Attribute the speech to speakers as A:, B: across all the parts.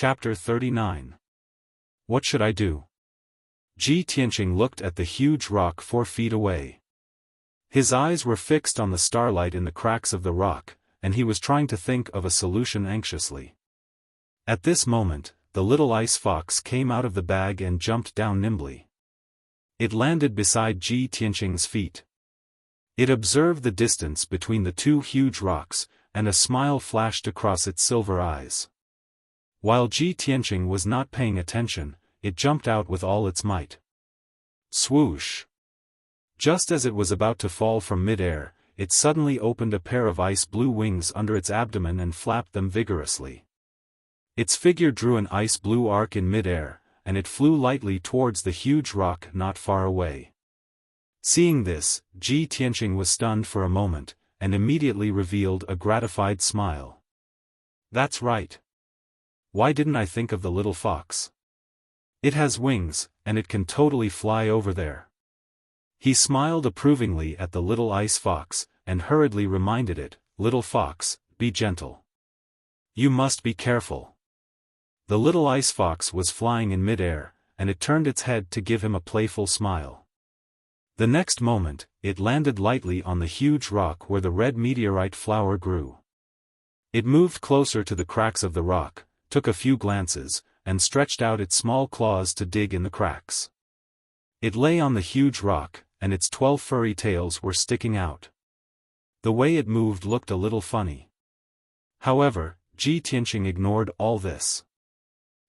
A: Chapter 39. What should I do? Ji Tianqing looked at the huge rock 4 feet away. His eyes were fixed on the starlight in the cracks of the rock, and he was trying to think of a solution anxiously. At this moment, the little ice fox came out of the bag and jumped down nimbly. It landed beside Ji Tianqing's feet. It observed the distance between the 2 huge rocks, and a smile flashed across its silver eyes. While Ji Tianqing was not paying attention, it jumped out with all its might. Swoosh! Just as it was about to fall from mid-air, it suddenly opened a pair of ice-blue wings under its abdomen and flapped them vigorously. Its figure drew an ice-blue arc in mid-air, and it flew lightly towards the huge rock not far away. Seeing this, Ji Tianqing was stunned for a moment, and immediately revealed a gratified smile. That's right. Why didn't I think of the little fox? It has wings, and it can totally fly over there. He smiled approvingly at the little ice fox, and hurriedly reminded it, "Little fox, be gentle. You must be careful." The little ice fox was flying in mid-air, and it turned its head to give him a playful smile. The next moment, it landed lightly on the huge rock where the red meteorite flower grew. It moved closer to the cracks of the rock, took a few glances, and stretched out its small claws to dig in the cracks. It lay on the huge rock, and its 12 furry tails were sticking out. The way it moved looked a little funny. However, Ji Tianqing ignored all this.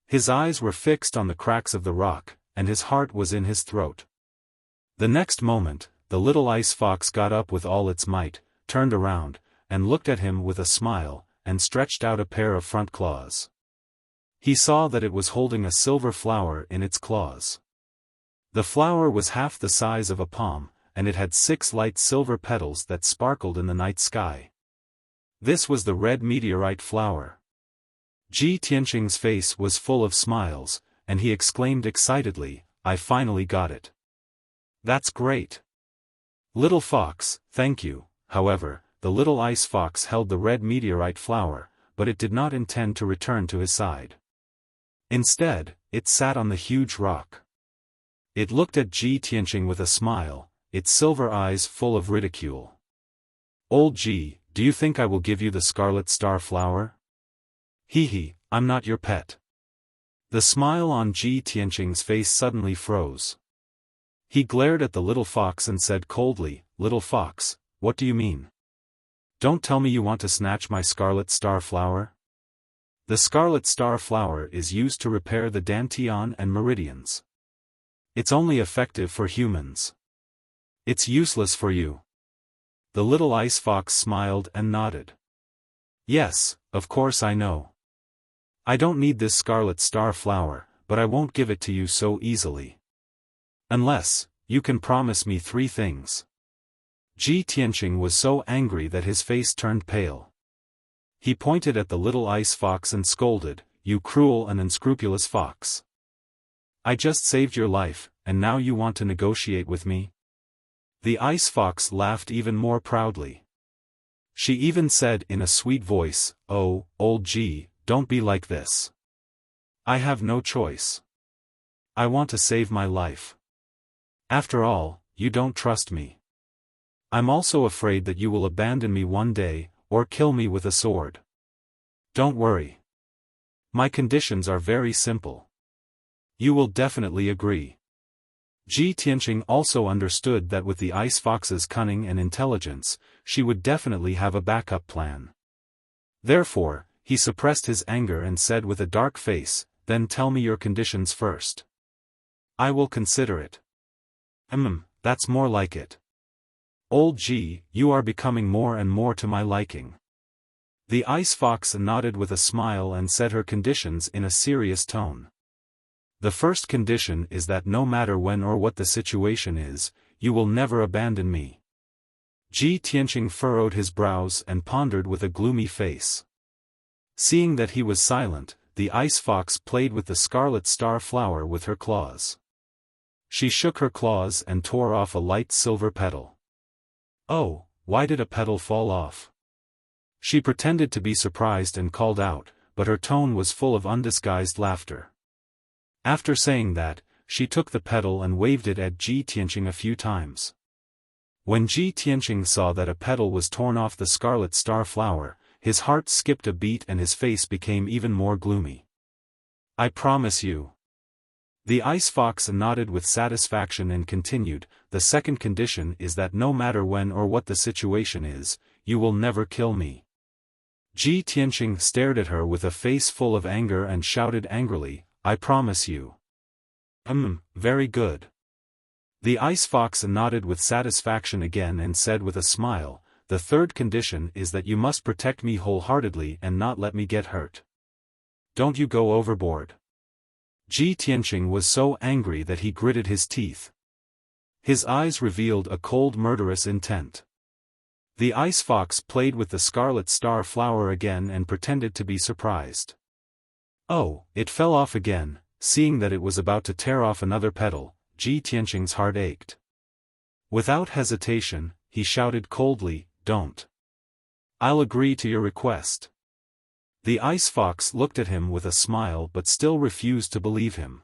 A: His eyes were fixed on the cracks of the rock, and his heart was in his throat. The next moment, the little ice fox got up with all its might, turned around, and looked at him with a smile, and stretched out a pair of front claws. He saw that it was holding a silver flower in its claws. The flower was half the size of a palm, and it had 6 light silver petals that sparkled in the night sky. This was the red meteorite flower. Ji Tianqing's face was full of smiles, and he exclaimed excitedly, "I finally got it. That's great. Little fox, thank you." However, the little ice fox held the red meteorite flower, but it did not intend to return to his side. Instead, it sat on the huge rock. It looked at Ji Tianqing with a smile, its silver eyes full of ridicule. "Old Ji, do you think I will give you the scarlet star flower? Hee, I'm not your pet." The smile on Ji Tianqing's face suddenly froze. He glared at the little fox and said coldly, "Little fox, what do you mean? Don't tell me you want to snatch my scarlet star flower?" The scarlet star flower is used to repair the dantian and meridians. It's only effective for humans. It's useless for you. The little ice fox smiled and nodded. "Yes, of course I know. I don't need this scarlet star flower, but I won't give it to you so easily. Unless, you can promise me 3 things. Ji Tianqing was so angry that his face turned pale. He pointed at the little ice fox and scolded, "You cruel and unscrupulous fox. I just saved your life, and now you want to negotiate with me?" The ice fox laughed even more proudly. She even said in a sweet voice, "Oh, old Ji, don't be like this. I have no choice. I want to save my life. After all, you don't trust me. I'm also afraid that you will abandon me one day, or kill me with a sword. Don't worry. My conditions are very simple. You will definitely agree." Ji Tianqing also understood that with the ice fox's cunning and intelligence, she would definitely have a backup plan. Therefore, he suppressed his anger and said with a dark face, "Then tell me your conditions first. I will consider it." That's more like it. Old Ji, you are becoming more and more to my liking." The ice fox nodded with a smile and said her conditions in a serious tone. "The first condition is that no matter when or what the situation is, you will never abandon me." Ji Tianqing furrowed his brows and pondered with a gloomy face. Seeing that he was silent, the ice fox played with the scarlet star flower with her claws. She shook her claws and tore off a light silver petal. "Oh, why did a petal fall off?" She pretended to be surprised and called out, but her tone was full of undisguised laughter. After saying that, she took the petal and waved it at Ji Tianqing a few times. When Ji Tianqing saw that a petal was torn off the scarlet star flower, his heart skipped a beat and his face became even more gloomy. "I promise you." The ice fox nodded with satisfaction and continued, "The second condition is that no matter when or what the situation is, you will never kill me." Ji Tianqing stared at her with a face full of anger and shouted angrily, "I promise you." Very good." The ice fox nodded with satisfaction again and said with a smile, "The third condition is that you must protect me wholeheartedly and not let me get hurt. Don't you go overboard." Ji Tianqing was so angry that he gritted his teeth. His eyes revealed a cold murderous intent. The ice fox played with the scarlet star flower again and pretended to be surprised. Oh, it fell off again. Seeing that it was about to tear off another petal, Ji Tianqing's heart ached. Without hesitation, he shouted coldly, "Don't. I'll agree to your request." The ice fox looked at him with a smile but still refused to believe him.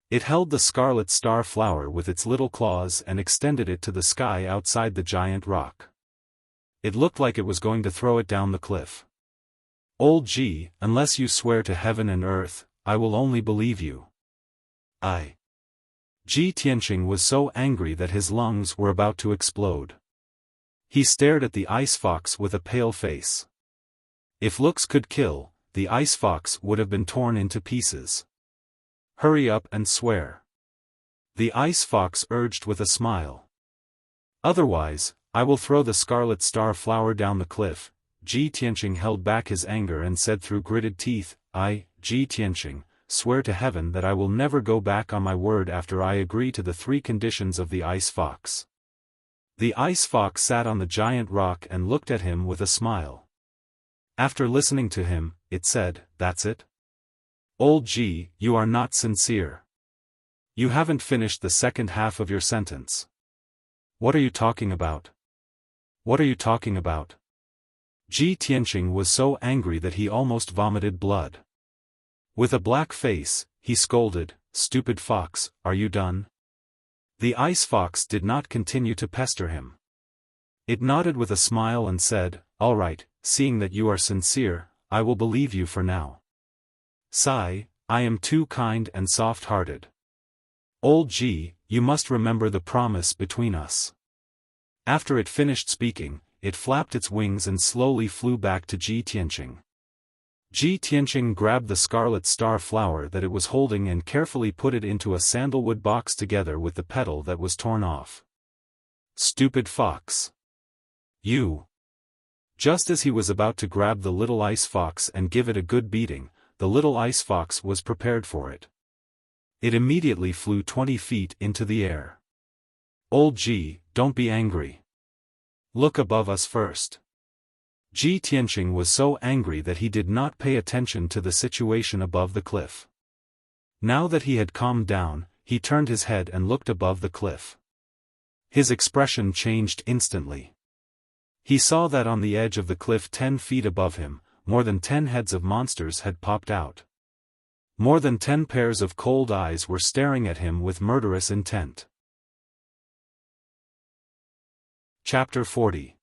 A: It held the scarlet star flower with its little claws and extended it to the sky outside the giant rock. It looked like it was going to throw it down the cliff. "Old Ji, unless you swear to heaven and earth, I will only believe you." Ji Tianqing was so angry that his lungs were about to explode. He stared at the ice fox with a pale face. If looks could kill, the ice fox would have been torn into pieces. "Hurry up and swear," the ice fox urged with a smile. "Otherwise, I will throw the scarlet star flower down the cliff." Ji Tianqing held back his anger and said through gritted teeth, "I, Ji Tianqing, swear to heaven that I will never go back on my word after I agree to the 3 conditions of the ice fox." The ice fox sat on the giant rock and looked at him with a smile. After listening to him, it said, "That's it? Old Ji, you are not sincere. You haven't finished the second half of your sentence." "What are you talking about? What are you talking about?" Ji Tianqing was so angry that he almost vomited blood. With a black face, he scolded, "Stupid fox, are you done?" The ice fox did not continue to pester him. It nodded with a smile and said, "All right, seeing that you are sincere, I will believe you for now. Sigh, I am too kind and soft-hearted. Old Ji, you must remember the promise between us." After it finished speaking, it flapped its wings and slowly flew back to Ji Tianqing. Ji Tianqing grabbed the scarlet star flower that it was holding and carefully put it into a sandalwood box together with the petal that was torn off. "Stupid fox. You." Just as he was about to grab the little ice fox and give it a good beating, the little ice fox was prepared for it. It immediately flew 20 feet into the air. "Old Ji, don't be angry. Look above us first." Ji Tianqing was so angry that he did not pay attention to the situation above the cliff. Now that he had calmed down, he turned his head and looked above the cliff. His expression changed instantly. He saw that on the edge of the cliff 10 feet above him, more than 10 heads of monsters had popped out. More than 10 pairs of cold eyes were staring at him with murderous intent. Chapter 40.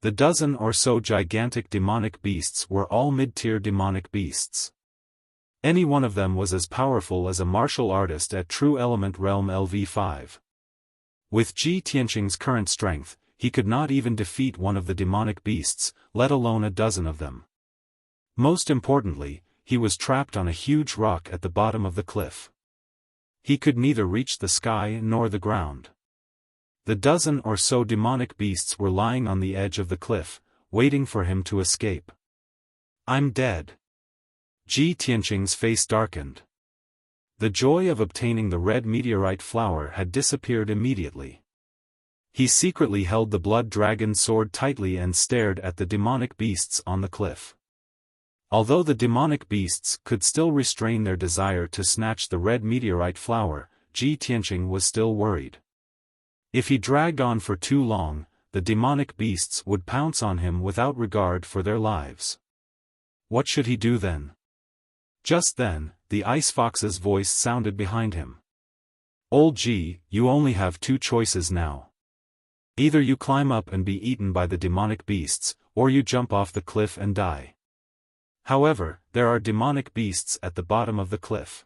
A: The dozen or so gigantic demonic beasts were all mid-tier demonic beasts. Any one of them was as powerful as a martial artist at True Element Realm LV5. With Ji Tianqing's current strength, he could not even defeat one of the demonic beasts, let alone a dozen of them. Most importantly, he was trapped on a huge rock at the bottom of the cliff. He could neither reach the sky nor the ground. The dozen or so demonic beasts were lying on the edge of the cliff, waiting for him to escape. "I'm dead." Ji Tianqing's face darkened. The joy of obtaining the red meteorite flower had disappeared immediately. He secretly held the blood dragon sword tightly and stared at the demonic beasts on the cliff. Although the demonic beasts could still restrain their desire to snatch the red meteorite flower, Ji Tianqing was still worried. If he dragged on for too long, the demonic beasts would pounce on him without regard for their lives. What should he do then? Just then, the ice fox's voice sounded behind him. Old G, you only have two choices now. Either you climb up and be eaten by the demonic beasts, or you jump off the cliff and die. However, there are demonic beasts at the bottom of the cliff.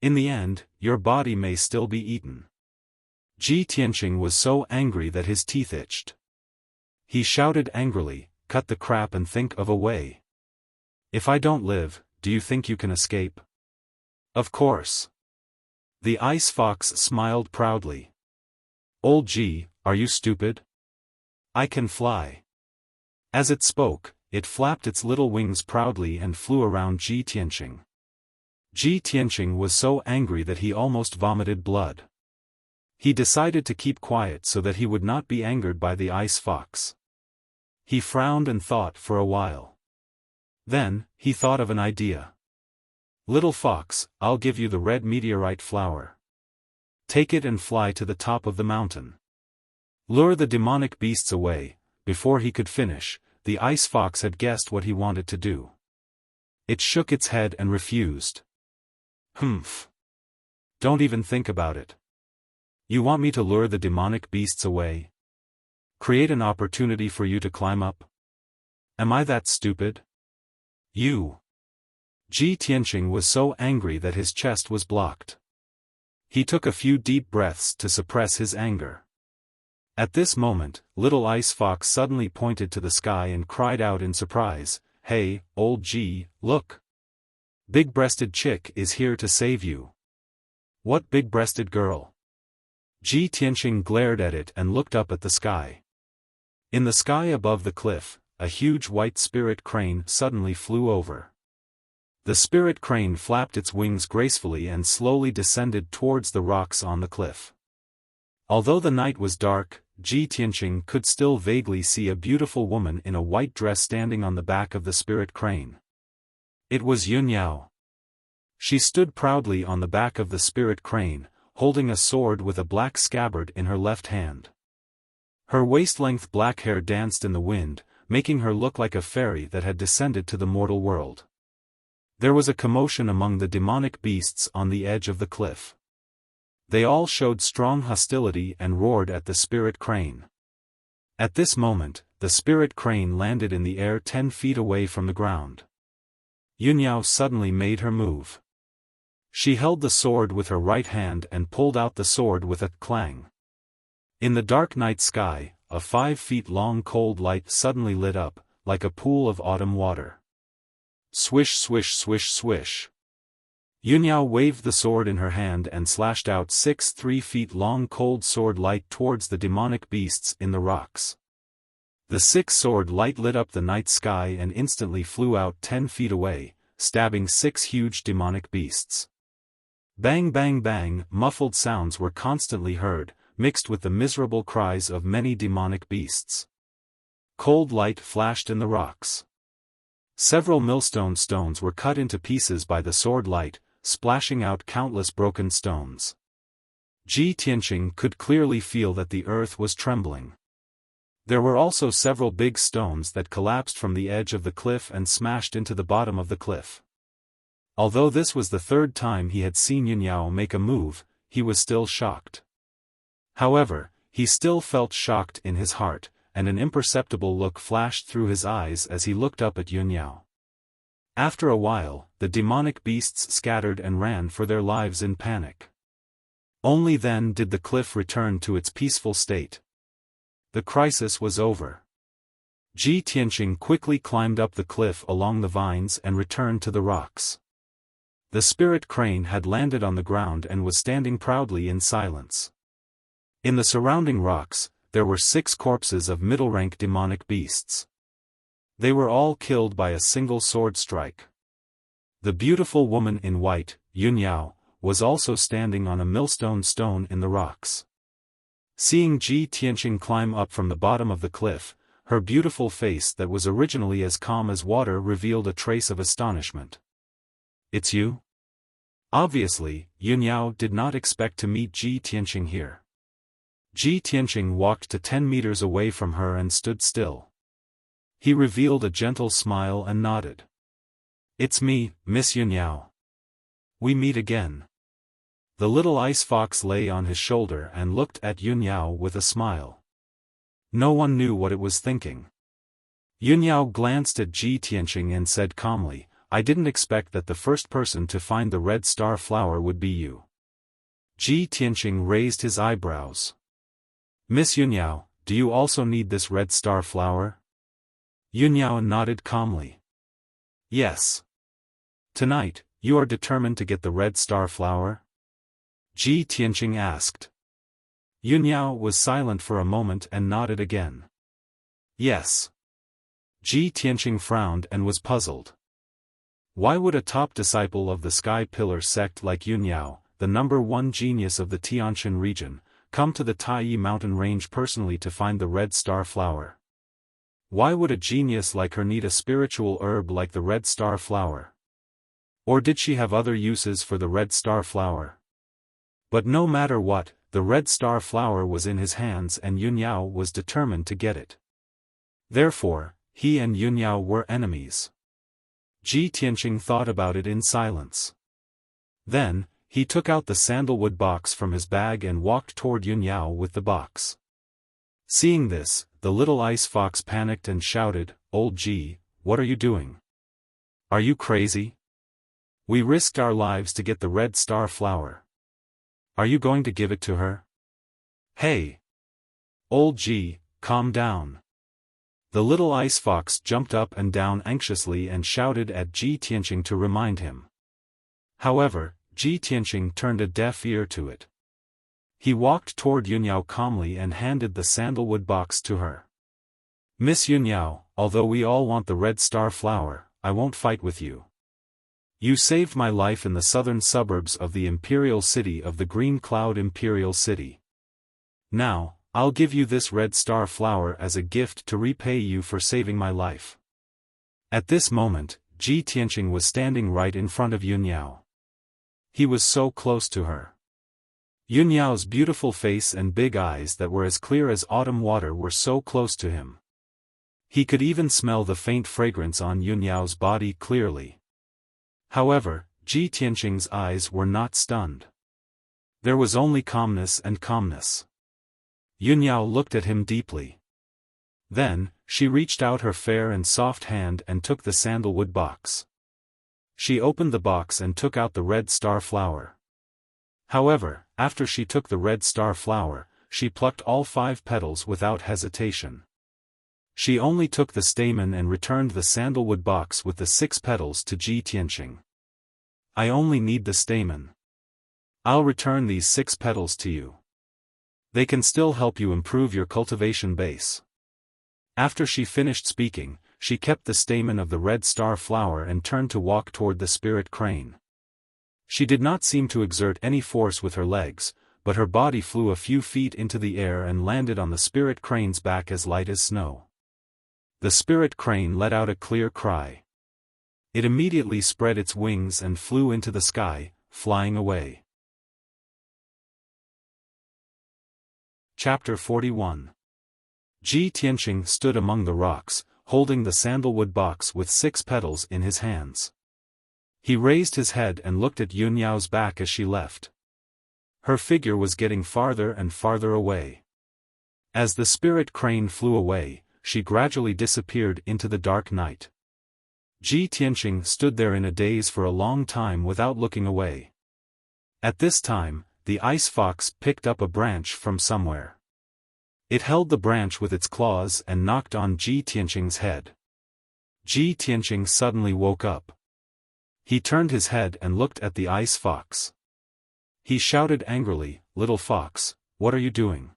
A: In the end, your body may still be eaten. Ji Tianqing was so angry that his teeth itched. He shouted angrily, cut the crap and think of a way. If I don't live, do you think you can escape? Of course. The ice fox smiled proudly. Old G, are you stupid? I can fly. As it spoke, it flapped its little wings proudly and flew around Ji Tianqing. Ji Tianqing was so angry that he almost vomited blood. He decided to keep quiet so that he would not be angered by the ice fox. He frowned and thought for a while. Then, he thought of an idea. Little fox, I'll give you the red meteorite flower. Take it and fly to the top of the mountain. Lure the demonic beasts away. Before he could finish, the ice fox had guessed what he wanted to do. It shook its head and refused. Humph. Don't even think about it. You want me to lure the demonic beasts away? Create an opportunity for you to climb up? Am I that stupid? You. Ji Tianqing was so angry that his chest was blocked. He took a few deep breaths to suppress his anger. At this moment, little ice fox suddenly pointed to the sky and cried out in surprise, Hey, old G, look! Big-breasted chick is here to save you. What big-breasted girl? Ji Tianqing glared at it and looked up at the sky. In the sky above the cliff, a huge white spirit crane suddenly flew over. The spirit crane flapped its wings gracefully and slowly descended towards the rocks on the cliff. Although the night was dark, Ji Tianqing could still vaguely see a beautiful woman in a white dress standing on the back of the spirit crane. It was Yunyao. She stood proudly on the back of the spirit crane, holding a sword with a black scabbard in her left hand. Her waist-length black hair danced in the wind, making her look like a fairy that had descended to the mortal world. There was a commotion among the demonic beasts on the edge of the cliff. They all showed strong hostility and roared at the spirit crane. At this moment, the spirit crane landed in the air 10 feet away from the ground. Yunyao suddenly made her move. She held the sword with her right hand and pulled out the sword with a clang. In the dark night sky, a 5 feet long cold light suddenly lit up, like a pool of autumn water. Swish swish swish swish. Yunyao waved the sword in her hand and slashed out 6 3-feet-long cold sword light towards the demonic beasts in the rocks. The 6 sword light lit up the night sky and instantly flew out 10 feet away, stabbing 6 huge demonic beasts. Bang bang bang, muffled sounds were constantly heard, mixed with the miserable cries of many demonic beasts. Cold light flashed in the rocks. Several millstone stones were cut into pieces by the sword light, splashing out countless broken stones. Ji Tianqing could clearly feel that the earth was trembling. There were also several big stones that collapsed from the edge of the cliff and smashed into the bottom of the cliff. Although this was the 3rd time he had seen Yunyao make a move, he was still shocked. However, he still felt shocked in his heart, and an imperceptible look flashed through his eyes as he looked up at Yunyao. After a while, the demonic beasts scattered and ran for their lives in panic. Only then did the cliff return to its peaceful state. The crisis was over. Ji Tianqing quickly climbed up the cliff along the vines and returned to the rocks. The spirit crane had landed on the ground and was standing proudly in silence. In the surrounding rocks, there were 6 corpses of middle-rank demonic beasts. They were all killed by a single sword strike. The beautiful woman in white, Yunyao, was also standing on a millstone stone in the rocks. Seeing Ji Tianqing climb up from the bottom of the cliff, her beautiful face that was originally as calm as water revealed a trace of astonishment. It's you? Obviously, Yunyao did not expect to meet Ji Tianqing here. Ji Tianqing walked to 10 meters away from her and stood still. He revealed a gentle smile and nodded. It's me, Miss Yunyao. We meet again. The little ice fox lay on his shoulder and looked at Yunyao with a smile. No one knew what it was thinking. Yunyao glanced at Ji Tianqing and said calmly, I didn't expect that the first person to find the red star flower would be you. Ji Tianqing raised his eyebrows. Miss Yunyao, do you also need this red star flower? Yunyao nodded calmly. Yes. Tonight, you are determined to get the red star flower? Ji Tianqing asked. Yunyao was silent for a moment and nodded again. Yes. Ji Tianqing frowned and was puzzled. Why would a top disciple of the Sky Pillar sect like Yunyao, the #1 genius of the Tianshan region, come to the Taiyi mountain range personally to find the red star flower? Why would a genius like her need a spiritual herb like the red star flower? Or did she have other uses for the red star flower? But no matter what, the red star flower was in his hands and Yunyao was determined to get it. Therefore, he and Yunyao were enemies. Ji Tianqing thought about it in silence. Then, he took out the sandalwood box from his bag and walked toward Yunyao with the box. Seeing this, the little ice fox panicked and shouted, Old Ji, what are you doing? Are you crazy? We risked our lives to get the red star flower. Are you going to give it to her? Hey! Old Ji, calm down. The little ice fox jumped up and down anxiously and shouted at Ji Tianqing to remind him. However, Ji Tianqing turned a deaf ear to it. He walked toward Yunyao calmly and handed the sandalwood box to her. Miss Yunyao, although we all want the red star flower, I won't fight with you. You saved my life in the southern suburbs of the imperial city of the Green Cloud Imperial City. Now, I'll give you this red star flower as a gift to repay you for saving my life. At this moment, Ji Tianqing was standing right in front of Yunyao. He was so close to her. Yunyao's beautiful face and big eyes that were as clear as autumn water were so close to him. He could even smell the faint fragrance on Yunyao's body clearly. However, Ji Tianqing's eyes were not stunned. There was only calmness and calmness. Yunyao looked at him deeply. Then, she reached out her fair and soft hand and took the sandalwood box. She opened the box and took out the red star flower. However, after she took the red star flower, she plucked all 5 petals without hesitation. She only took the stamen and returned the sandalwood box with the 6 petals to Ji Tianqing. I only need the stamen. I'll return these 6 petals to you. They can still help you improve your cultivation base. After she finished speaking, she kept the stamen of the red star flower and turned to walk toward the spirit crane. She did not seem to exert any force with her legs, but her body flew a few feet into the air and landed on the spirit crane's back as light as snow. The spirit crane let out a clear cry. It immediately spread its wings and flew into the sky, flying away. Chapter 41. Ji Tianqing stood among the rocks, holding the sandalwood box with 6 petals in his hands. He raised his head and looked at Yunyao's back as she left. Her figure was getting farther and farther away. As the spirit crane flew away, she gradually disappeared into the dark night. Ji Tianqing stood there in a daze for a long time without looking away. At this time, the ice fox picked up a branch from somewhere. It held the branch with its claws and knocked on Ji Tianqing's head. Ji Tianqing suddenly woke up. He turned his head and looked at the ice fox. He shouted angrily, "Little fox, what are you doing?"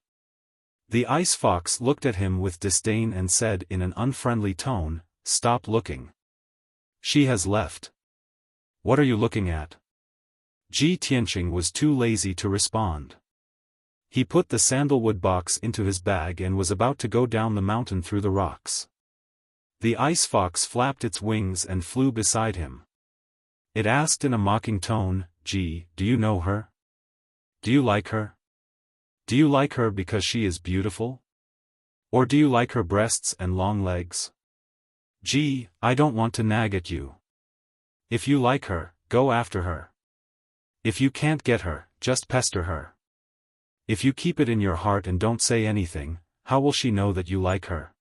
A: The ice fox looked at him with disdain and said in an unfriendly tone, "Stop looking. She has left. What are you looking at?" Ji Tianqing was too lazy to respond. He put the sandalwood box into his bag and was about to go down the mountain through the rocks. The ice fox flapped its wings and flew beside him. It asked in a mocking tone, "Ji, do you know her? Do you like her? Do you like her because she is beautiful? Or do you like her breasts and long legs? Ji, I don't want to nag at you. If you like her, go after her. If you can't get her, just pester her. If you keep it in your heart and don't say anything, how will she know that you like her?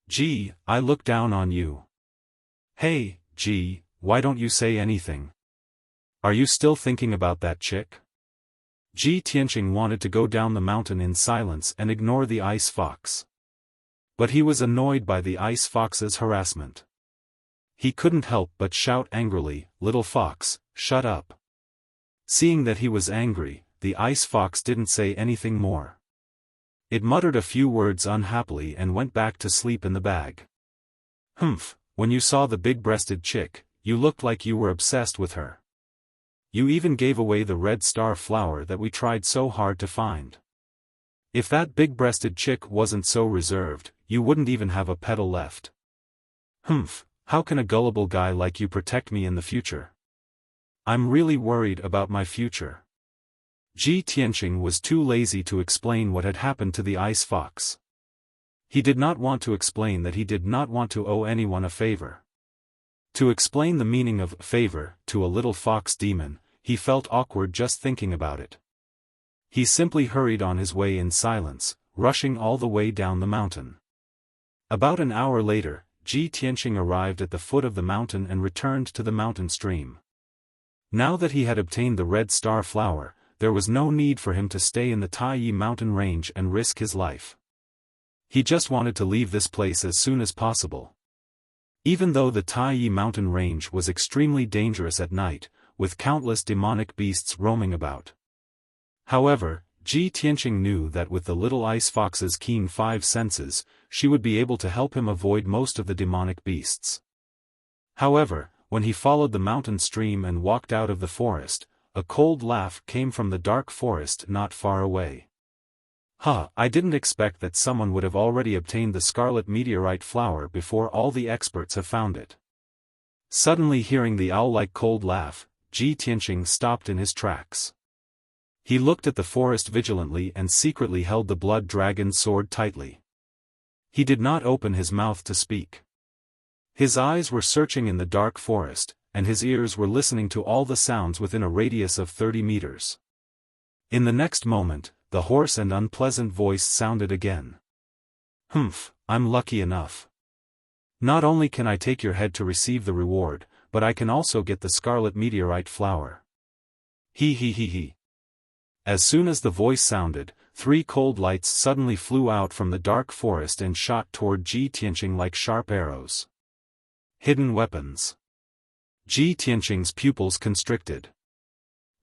A: Gee, I look down on you. Hey, gee, why don't you say anything? Are you still thinking about that chick? Ji Tianqing wanted to go down the mountain in silence and ignore the ice fox. But he was annoyed by the ice fox's harassment. He couldn't help but shout angrily, "Little fox, shut up." Seeing that he was angry, the ice fox didn't say anything more. It muttered a few words unhappily and went back to sleep in the bag. Humph, when you saw the big-breasted chick, you looked like you were obsessed with her. You even gave away the red star flower that we tried so hard to find. If that big-breasted chick wasn't so reserved, you wouldn't even have a petal left. Humph, how can a gullible guy like you protect me in the future? I'm really worried about my future. Ji Tianqing was too lazy to explain what had happened to the ice fox. He did not want to explain that he did not want to owe anyone a favor. To explain the meaning of favor to a little fox demon, he felt awkward just thinking about it. He simply hurried on his way in silence, rushing all the way down the mountain. About an hour later, Ji Tianqing arrived at the foot of the mountain and returned to the mountain stream. Now that he had obtained the red star flower, there was no need for him to stay in the Taiyi mountain range and risk his life. He just wanted to leave this place as soon as possible. Even though the Taiyi mountain range was extremely dangerous at night, with countless demonic beasts roaming about. However, Ji Tianqing knew that with the little ice fox's keen 5 senses, she would be able to help him avoid most of the demonic beasts. However, when he followed the mountain stream and walked out of the forest, a cold laugh came from the dark forest not far away. I didn't expect that someone would have already obtained the scarlet meteorite flower before all the experts have found it. Suddenly hearing the owl-like cold laugh, Ji Tianqing stopped in his tracks. He looked at the forest vigilantly and secretly held the blood dragon's sword tightly. He did not open his mouth to speak. His eyes were searching in the dark forest, and his ears were listening to all the sounds within a radius of 30 meters. In the next moment, the hoarse and unpleasant voice sounded again. Humph, I'm lucky enough. Not only can I take your head to receive the reward, but I can also get the scarlet meteorite flower. He. As soon as the voice sounded, 3 cold lights suddenly flew out from the dark forest and shot toward Ji Tianqing like sharp arrows. Hidden weapons. Ji Tianqing's pupils constricted.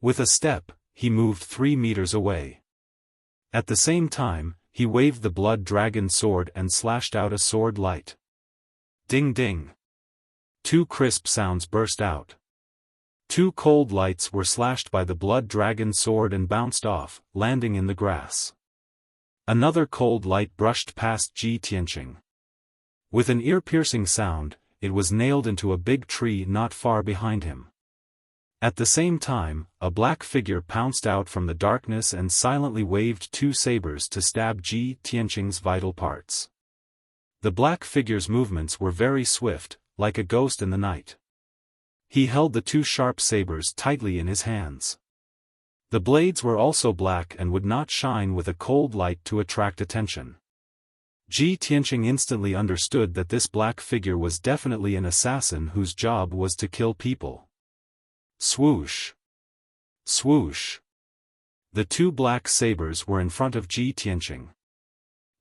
A: With a step, he moved 3 meters away. At the same time, he waved the blood dragon sword and slashed out a sword light. Ding ding. 2 crisp sounds burst out. 2 cold lights were slashed by the blood dragon sword and bounced off, landing in the grass. Another cold light brushed past Ji Tianqing. With an ear-piercing sound, it was nailed into a big tree not far behind him. At the same time, a black figure pounced out from the darkness and silently waved 2 sabers to stab Ji Tianqing's vital parts. The black figure's movements were very swift, like a ghost in the night. He held the 2 sharp sabers tightly in his hands. The blades were also black and would not shine with a cold light to attract attention. Ji Tianqing instantly understood that this black figure was definitely an assassin whose job was to kill people. Swoosh! Swoosh! The 2 black sabers were in front of Ji Tianqing.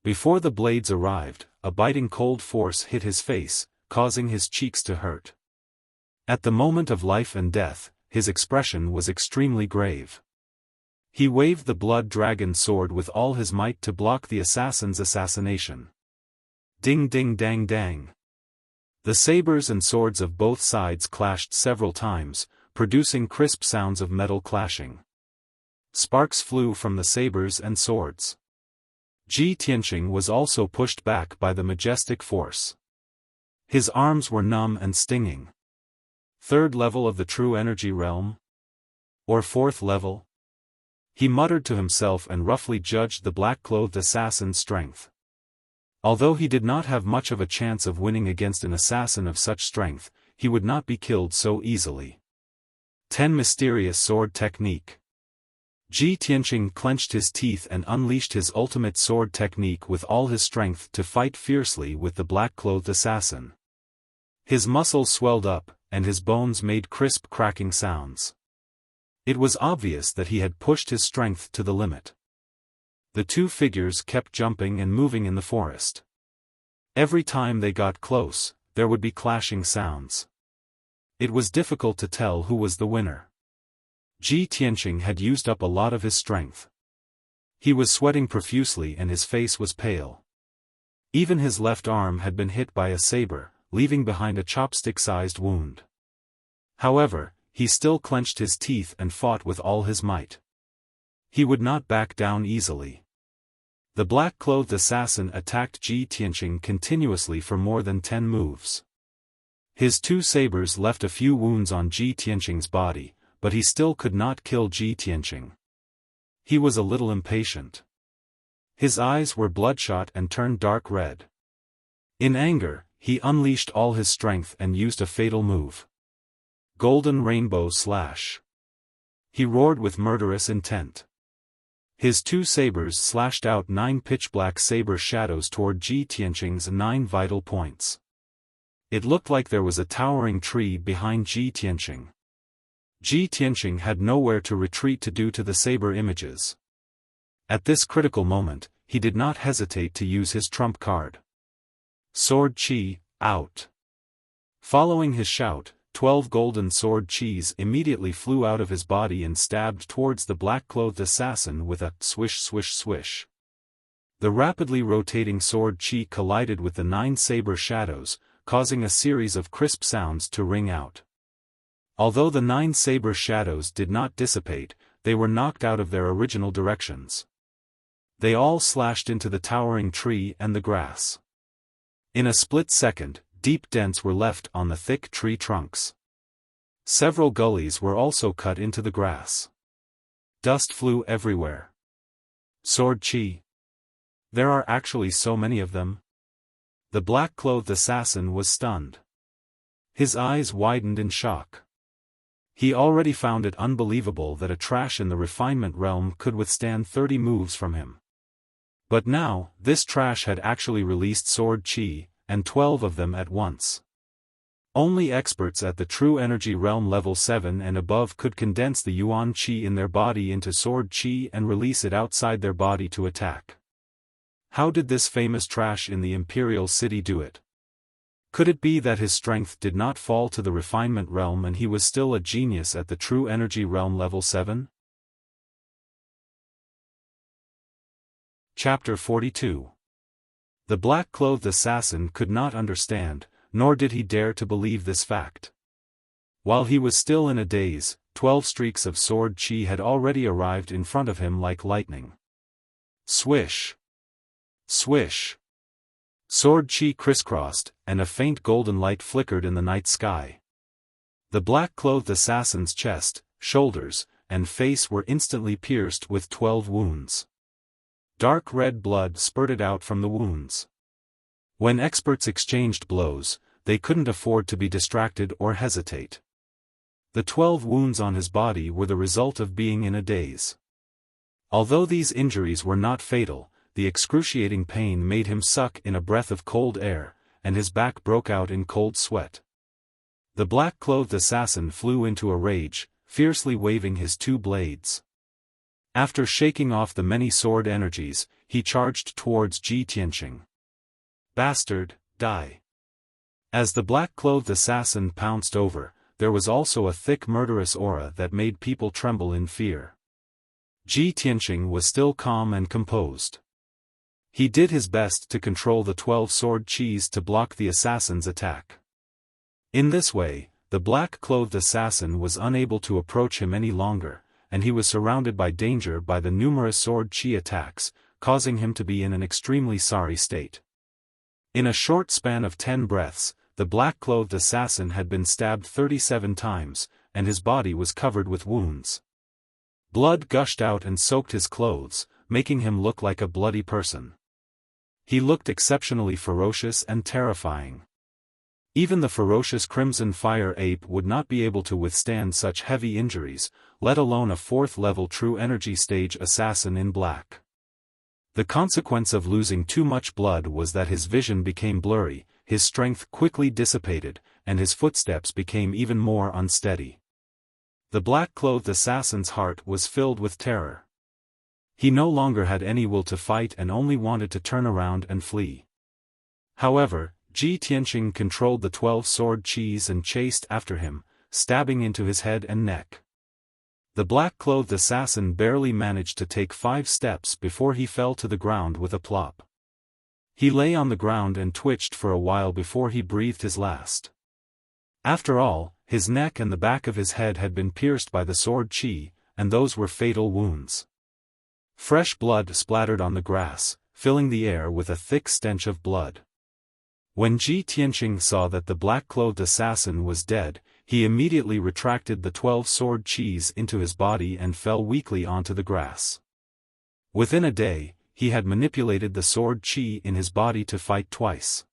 A: Before the blades arrived, a biting cold force hit his face, causing his cheeks to hurt. At the moment of life and death, his expression was extremely grave. He waved the blood dragon sword with all his might to block the assassin's assassination. Ding ding dang dang. The sabers and swords of both sides clashed several times, producing crisp sounds of metal clashing. Sparks flew from the sabers and swords. Ji Tianqing was also pushed back by the majestic force. His arms were numb and stinging. 3rd level of the true energy realm? Or 4th level? He muttered to himself and roughly judged the black-clothed assassin's strength. Although he did not have much of a chance of winning against an assassin of such strength, he would not be killed so easily. 10 Mysterious Sword Technique. Ji Tianqing clenched his teeth and unleashed his ultimate sword technique with all his strength to fight fiercely with the black-clothed assassin. His muscles swelled up, and his bones made crisp cracking sounds. It was obvious that he had pushed his strength to the limit. The two figures kept jumping and moving in the forest. Every time they got close, there would be clashing sounds. It was difficult to tell who was the winner. Ji Tianqing had used up a lot of his strength. He was sweating profusely and his face was pale. Even his left arm had been hit by a saber, leaving behind a chopstick-sized wound. However, he still clenched his teeth and fought with all his might. He would not back down easily. The black-clothed assassin attacked Ji Tianqing continuously for more than 10 moves. His two sabers left a few wounds on Ji Tianqing's body, but he still could not kill Ji Tianqing. He was a little impatient. His eyes were bloodshot and turned dark red. In anger, he unleashed all his strength and used a fatal move. Golden Rainbow Slash. He roared with murderous intent. His two sabers slashed out 9 pitch-black saber shadows toward Ji Tianqing's 9 vital points. It looked like there was a towering tree behind Ji Tianqing. Ji Tianqing had nowhere to retreat due to the saber images. At this critical moment, he did not hesitate to use his trump card. Sword Chi, out. Following his shout, 12 golden sword Chis immediately flew out of his body and stabbed towards the black-clothed assassin with a swish swish swish. The rapidly rotating sword Chi collided with the 9 saber shadows, causing a series of crisp sounds to ring out. Although the 9 saber shadows did not dissipate, they were knocked out of their original directions. They all slashed into the towering tree and the grass. In a split second, deep dents were left on the thick tree trunks. Several gullies were also cut into the grass. Dust flew everywhere. Sword Chi. There are actually so many of them? The black-clothed assassin was stunned. His eyes widened in shock. He already found it unbelievable that a trash in the refinement realm could withstand 30 moves from him. But now, this trash had actually released Sword Chi, and 12 of them at once. Only experts at the True Energy Realm level 7 and above could condense the Yuan Chi in their body into Sword Chi and release it outside their body to attack. How did this famous trash in the Imperial City do it? Could it be that his strength did not fall to the refinement realm and he was still a genius at the True Energy Realm level 7? Chapter 42. The black-clothed assassin could not understand, nor did he dare to believe this fact. While he was still in a daze, 12 streaks of sword Chi had already arrived in front of him like lightning. Swish! Swish! Sword Chi crisscrossed, and a faint golden light flickered in the night sky. The black-clothed assassin's chest, shoulders, and face were instantly pierced with 12 wounds. Dark red blood spurted out from the wounds. When experts exchanged blows, they couldn't afford to be distracted or hesitate. The 12 wounds on his body were the result of being in a daze. Although these injuries were not fatal, the excruciating pain made him suck in a breath of cold air, and his back broke out in cold sweat. The black-clothed assassin flew into a rage, fiercely waving his 2 blades. After shaking off the many sword energies, he charged towards Ji Tianqing. Bastard, die! As the black-clothed assassin pounced over, there was also a thick murderous aura that made people tremble in fear. Ji Tianqing was still calm and composed. He did his best to control the 12 sword Chis to block the assassin's attack. In this way, the black-clothed assassin was unable to approach him any longer, and he was surrounded by danger by the numerous sword Chi attacks, causing him to be in an extremely sorry state. In a short span of 10 breaths, the black-clothed assassin had been stabbed 37 times, and his body was covered with wounds. Blood gushed out and soaked his clothes, making him look like a bloody person. He looked exceptionally ferocious and terrifying. Even the ferocious Crimson Fire Ape would not be able to withstand such heavy injuries, let alone a 4th-level True Energy Stage assassin in black. The consequence of losing too much blood was that his vision became blurry, his strength quickly dissipated, and his footsteps became even more unsteady. The black-clothed assassin's heart was filled with terror. He no longer had any will to fight and only wanted to turn around and flee. However, Ji Tianqing controlled the 12-sword cheese and chased after him, stabbing into his head and neck. The black-clothed assassin barely managed to take 5 steps before he fell to the ground with a plop. He lay on the ground and twitched for a while before he breathed his last. After all, his neck and the back of his head had been pierced by the sword qi, and those were fatal wounds. Fresh blood splattered on the grass, filling the air with a thick stench of blood. When Ji Tianqing saw that the black-clothed assassin was dead, he immediately retracted the 12-sword cheese into his body and fell weakly onto the grass. Within a day, he had manipulated the sword qi in his body to fight twice.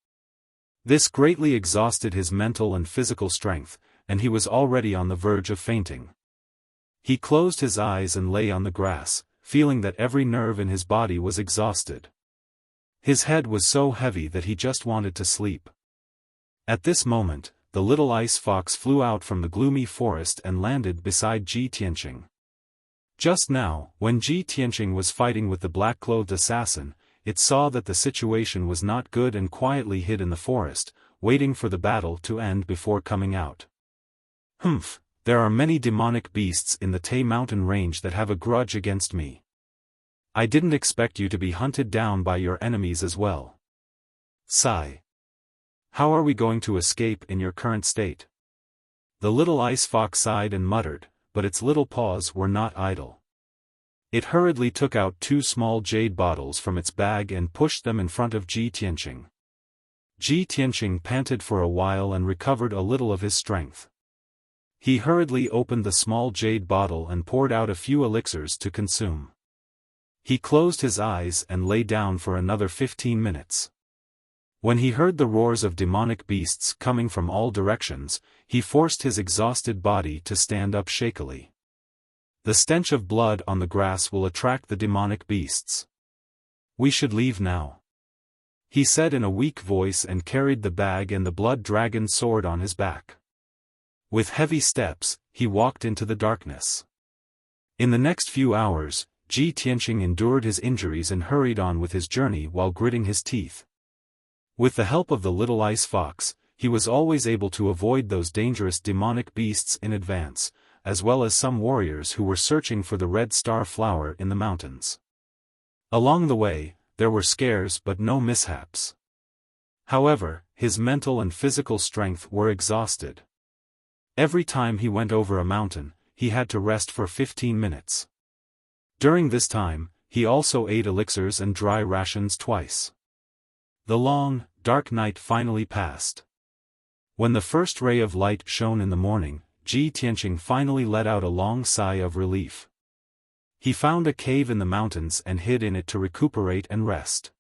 A: This greatly exhausted his mental and physical strength, and he was already on the verge of fainting. He closed his eyes and lay on the grass, feeling that every nerve in his body was exhausted. His head was so heavy that he just wanted to sleep. At this moment, the little ice fox flew out from the gloomy forest and landed beside Ji Tianqing. Just now, when Ji Tianqing was fighting with the black-clothed assassin, it saw that the situation was not good and quietly hid in the forest, waiting for the battle to end before coming out. Humph, there are many demonic beasts in the Tai mountain range that have a grudge against me. I didn't expect you to be hunted down by your enemies as well. Sigh. How are we going to escape in your current state? The little ice fox sighed and muttered, but its little paws were not idle. It hurriedly took out 2 small jade bottles from its bag and pushed them in front of Ji Tianqing. Ji Tianqing panted for a while and recovered a little of his strength. He hurriedly opened the small jade bottle and poured out a few elixirs to consume. He closed his eyes and lay down for another 15 minutes. When he heard the roars of demonic beasts coming from all directions, he forced his exhausted body to stand up shakily. The stench of blood on the grass will attract the demonic beasts. We should leave now, he said in a weak voice, and carried the bag and the blood dragon sword on his back. With heavy steps, he walked into the darkness. In the next few hours, Ji Tianqing endured his injuries and hurried on with his journey while gritting his teeth. With the help of the little ice fox, he was always able to avoid those dangerous demonic beasts in advance, as well as some warriors who were searching for the red star flower in the mountains. Along the way, there were scares but no mishaps. However, his mental and physical strength were exhausted. Every time he went over a mountain, he had to rest for 15 minutes. During this time, he also ate elixirs and dry rations twice. The long, dark night finally passed. When the first ray of light shone in the morning, Ji Tianqing finally let out a long sigh of relief. He found a cave in the mountains and hid in it to recuperate and rest.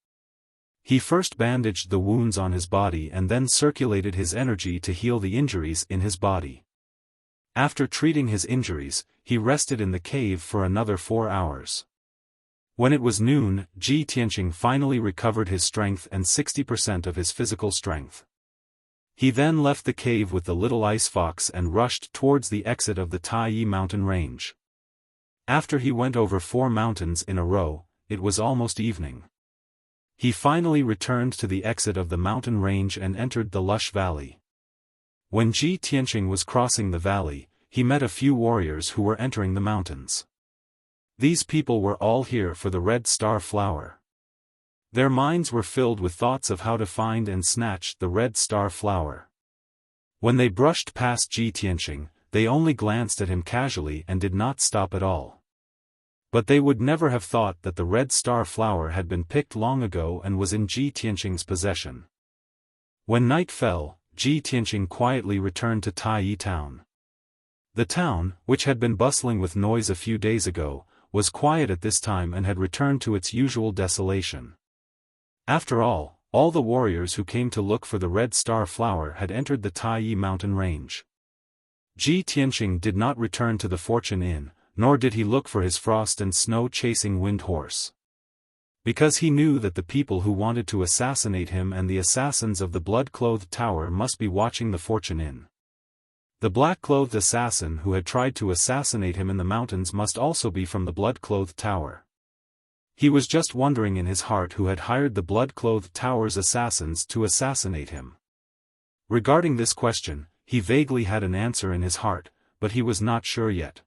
A: He first bandaged the wounds on his body and then circulated his energy to heal the injuries in his body. After treating his injuries, he rested in the cave for another 4 hours. When it was noon, Ji Tianqing finally recovered his strength and 60% of his physical strength. He then left the cave with the little ice fox and rushed towards the exit of the Tai mountain range. After he went over 4 mountains in a row, it was almost evening. He finally returned to the exit of the mountain range and entered the lush valley. When Ji Tianqing was crossing the valley, he met a few warriors who were entering the mountains. These people were all here for the red star flower. Their minds were filled with thoughts of how to find and snatch the red star flower. When they brushed past Ji Tianqing, they only glanced at him casually and did not stop at all. But they would never have thought that the red star flower had been picked long ago and was in Ji Tianqing's possession. When night fell, Ji Tianqing quietly returned to Tai town. The town, which had been bustling with noise a few days ago, was quiet at this time and had returned to its usual desolation. After all, all the warriors who came to look for the red star flower had entered the Taiyi mountain range. Ji Tianqing did not return to the Fortune Inn, nor did he look for his frost and snow-chasing wind horse. Because he knew that the people who wanted to assassinate him and the assassins of the blood-clothed tower must be watching the Fortune Inn. The black-clothed assassin who had tried to assassinate him in the mountains must also be from the blood-clothed tower. He was just wondering in his heart who had hired the blood-clothed tower's assassins to assassinate him. Regarding this question, he vaguely had an answer in his heart, but he was not sure yet.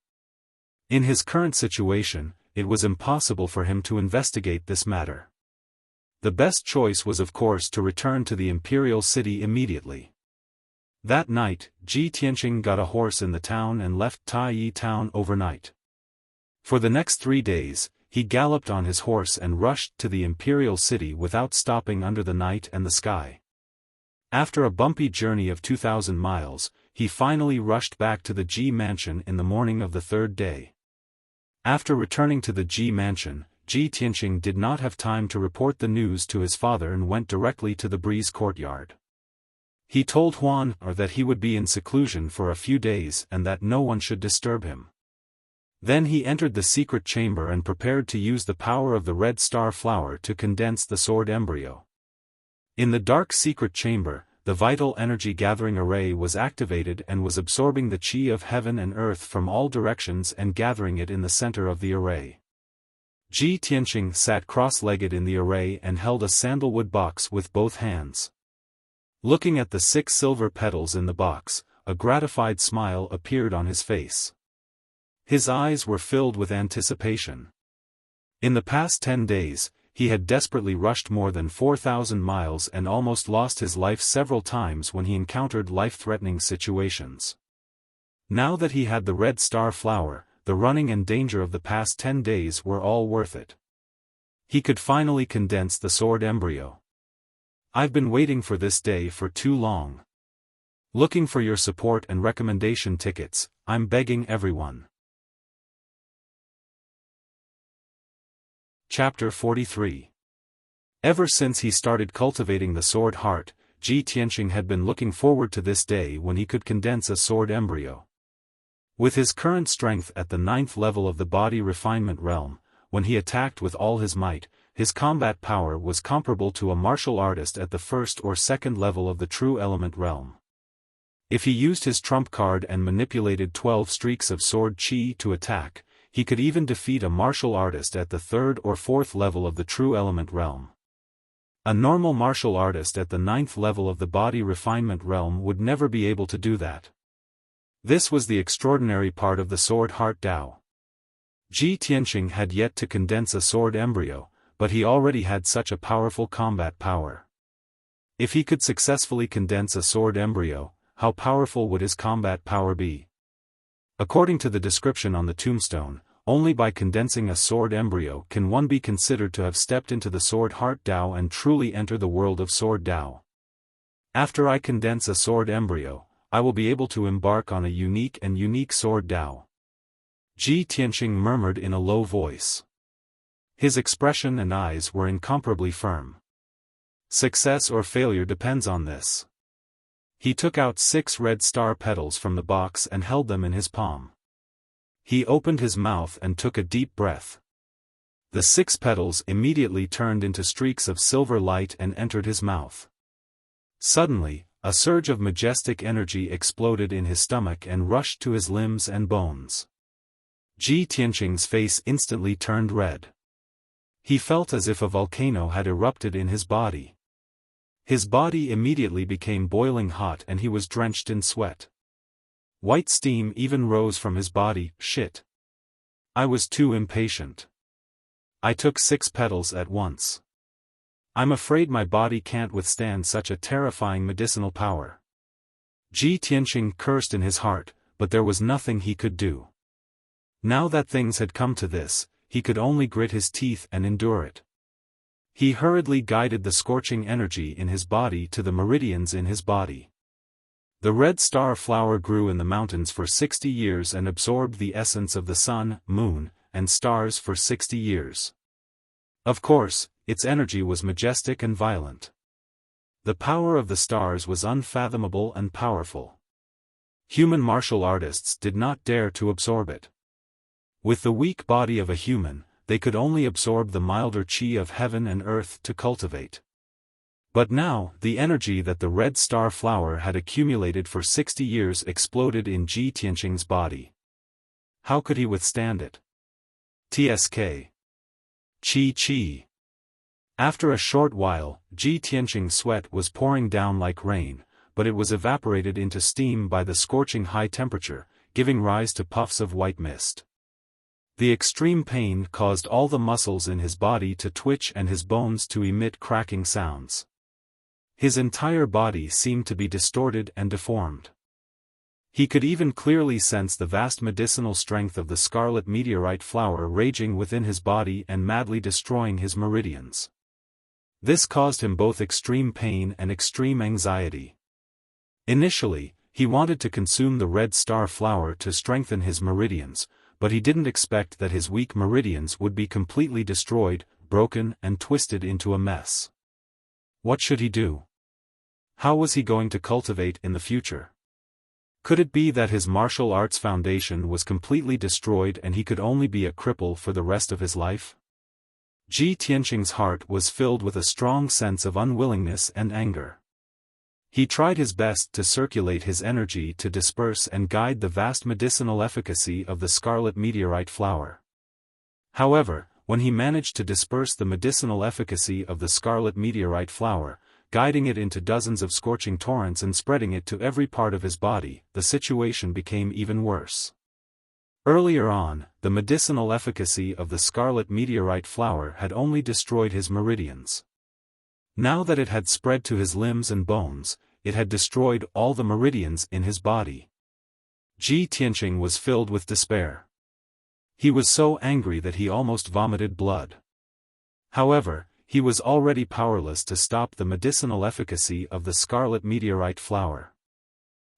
A: In his current situation, it was impossible for him to investigate this matter. The best choice was of course to return to the imperial city immediately. That night, Ji Tianqing got a horse in the town and left Taiyi town overnight. For the next 3 days, he galloped on his horse and rushed to the imperial city without stopping under the night and the sky. After a bumpy journey of 2,000 miles, he finally rushed back to the Ji mansion in the morning of the 3rd day. After returning to the Ji mansion, Ji Tianqing did not have time to report the news to his father and went directly to the breeze courtyard. He told Huan that he would be in seclusion for a few days and that no one should disturb him. Then he entered the secret chamber and prepared to use the power of the red star flower to condense the sword embryo. In the dark secret chamber, the vital energy gathering array was activated and was absorbing the qi of heaven and earth from all directions and gathering it in the center of the array. Ji Tianqing sat cross-legged in the array and held a sandalwood box with both hands. Looking at the 6 silver petals in the box, a gratified smile appeared on his face. His eyes were filled with anticipation. In the past 10 days, he had desperately rushed more than 4,000 miles and almost lost his life several times when he encountered life-threatening situations. Now that he had the red star flower, the running and danger of the past 10 days were all worth it. He could finally condense the sword embryo. I've been waiting for this day for too long. Looking for your support and recommendation tickets, I'm begging everyone. Chapter 43. Ever since he started cultivating the sword heart, Ji Tianqing had been looking forward to this day when he could condense a sword embryo. With his current strength at the 9th level of the body refinement realm, when he attacked with all his might, his combat power was comparable to a martial artist at the 1st or 2nd level of the true element realm. If he used his trump card and manipulated 12 streaks of sword qi to attack, he could even defeat a martial artist at the 3rd or 4th level of the true element realm. A normal martial artist at the 9th level of the body refinement realm would never be able to do that. This was the extraordinary part of the sword heart Dao. Ji Tianqing had yet to condense a sword embryo, but he already had such a powerful combat power. If he could successfully condense a sword embryo, how powerful would his combat power be? According to the description on the tombstone, only by condensing a sword embryo can one be considered to have stepped into the sword heart Dao and truly enter the world of sword Dao. After I condense a sword embryo, I will be able to embark on a unique sword Dao. Ji Tianqing murmured in a low voice. His expression and eyes were incomparably firm. Success or failure depends on this. He took out 6 red star petals from the box and held them in his palm. He opened his mouth and took a deep breath. The 6 petals immediately turned into streaks of silver light and entered his mouth. Suddenly, a surge of majestic energy exploded in his stomach and rushed to his limbs and bones. Ji Tianqing's face instantly turned red. He felt as if a volcano had erupted in his body. His body immediately became boiling hot and he was drenched in sweat. White steam even rose from his body. Shit. I was too impatient. I took 6 petals at once. I'm afraid my body can't withstand such a terrifying medicinal power. Ji Tianqing cursed in his heart, but there was nothing he could do. Now that things had come to this, he could only grit his teeth and endure it. He hurriedly guided the scorching energy in his body to the meridians in his body. The red star flower grew in the mountains for 60 years and absorbed the essence of the sun, moon, and stars for 60 years. Of course, its energy was majestic and violent. The power of the stars was unfathomable and powerful. Human martial artists did not dare to absorb it. With the weak body of a human, they could only absorb the milder chi of heaven and earth to cultivate. But now, the energy that the red star flower had accumulated for 60 years exploded in Ji Tianqing's body. How could he withstand it? Tsk. Chi. After a short while, Ji Tianqing's sweat was pouring down like rain, but it was evaporated into steam by the scorching high temperature, giving rise to puffs of white mist. The extreme pain caused all the muscles in his body to twitch and his bones to emit cracking sounds. His entire body seemed to be distorted and deformed. He could even clearly sense the vast medicinal strength of the scarlet meteorite flower raging within his body and madly destroying his meridians. This caused him both extreme pain and extreme anxiety. Initially, he wanted to consume the red star flower to strengthen his meridians, but he didn't expect that his weak meridians would be completely destroyed, broken and twisted into a mess. What should he do? How was he going to cultivate in the future? Could it be that his martial arts foundation was completely destroyed and he could only be a cripple for the rest of his life? Ji Tianqing's heart was filled with a strong sense of unwillingness and anger. He tried his best to circulate his energy to disperse and guide the vast medicinal efficacy of the scarlet meteorite flower. However, when he managed to disperse the medicinal efficacy of the scarlet meteorite flower, guiding it into dozens of scorching torrents and spreading it to every part of his body, the situation became even worse. Earlier on, the medicinal efficacy of the scarlet meteorite flower had only destroyed his meridians. Now that it had spread to his limbs and bones, it had destroyed all the meridians in his body. Ji Tianqing was filled with despair. He was so angry that he almost vomited blood. However, he was already powerless to stop the medicinal efficacy of the scarlet meteorite flower.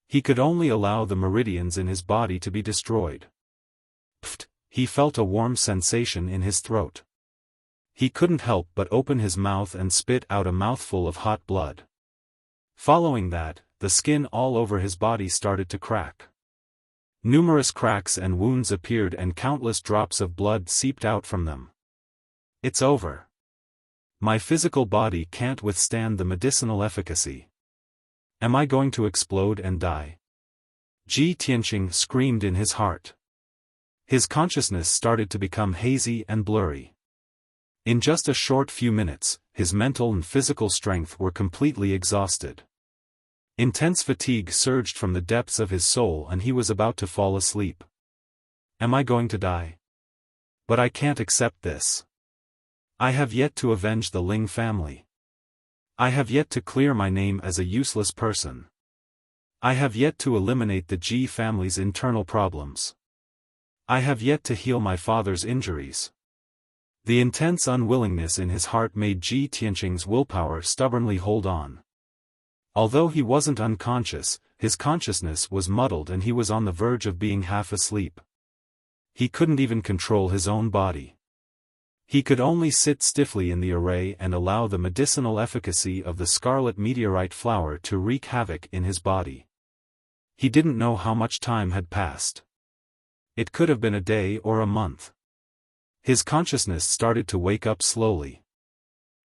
A: He could only allow the meridians in his body to be destroyed. Pfft! He felt a warm sensation in his throat. He couldn't help but open his mouth and spit out a mouthful of hot blood. Following that, the skin all over his body started to crack. Numerous cracks and wounds appeared and countless drops of blood seeped out from them. It's over. My physical body can't withstand the medicinal efficacy. Am I going to explode and die? Ji Tianqing screamed in his heart. His consciousness started to become hazy and blurry. In just a short few minutes, his mental and physical strength were completely exhausted. Intense fatigue surged from the depths of his soul and he was about to fall asleep. Am I going to die? But I can't accept this. I have yet to avenge the Ling family. I have yet to clear my name as a useless person. I have yet to eliminate the Ji family's internal problems. I have yet to heal my father's injuries. The intense unwillingness in his heart made Ji Tianqing's willpower stubbornly hold on. Although he wasn't unconscious, his consciousness was muddled and he was on the verge of being half asleep. He couldn't even control his own body. He could only sit stiffly in the array and allow the medicinal efficacy of the scarlet meteorite flower to wreak havoc in his body. He didn't know how much time had passed. It could have been a day or a month. His consciousness started to wake up slowly.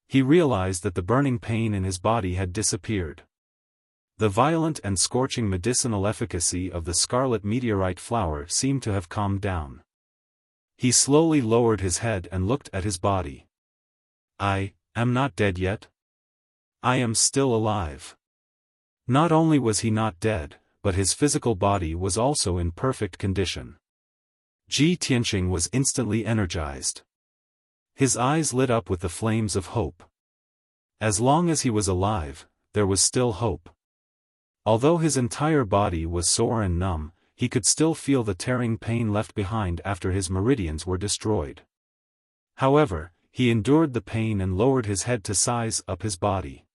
A: He realized that the burning pain in his body had disappeared. The violent and scorching medicinal efficacy of the scarlet meteorite flower seemed to have calmed down. He slowly lowered his head and looked at his body. I am not dead yet. I am still alive. Not only was he not dead, but his physical body was also in perfect condition. Ji Tianqing was instantly energized. His eyes lit up with the flames of hope. As long as he was alive, there was still hope. Although his entire body was sore and numb, he could still feel the tearing pain left behind after his meridians were destroyed. However, he endured the pain and lowered his head to size up his body.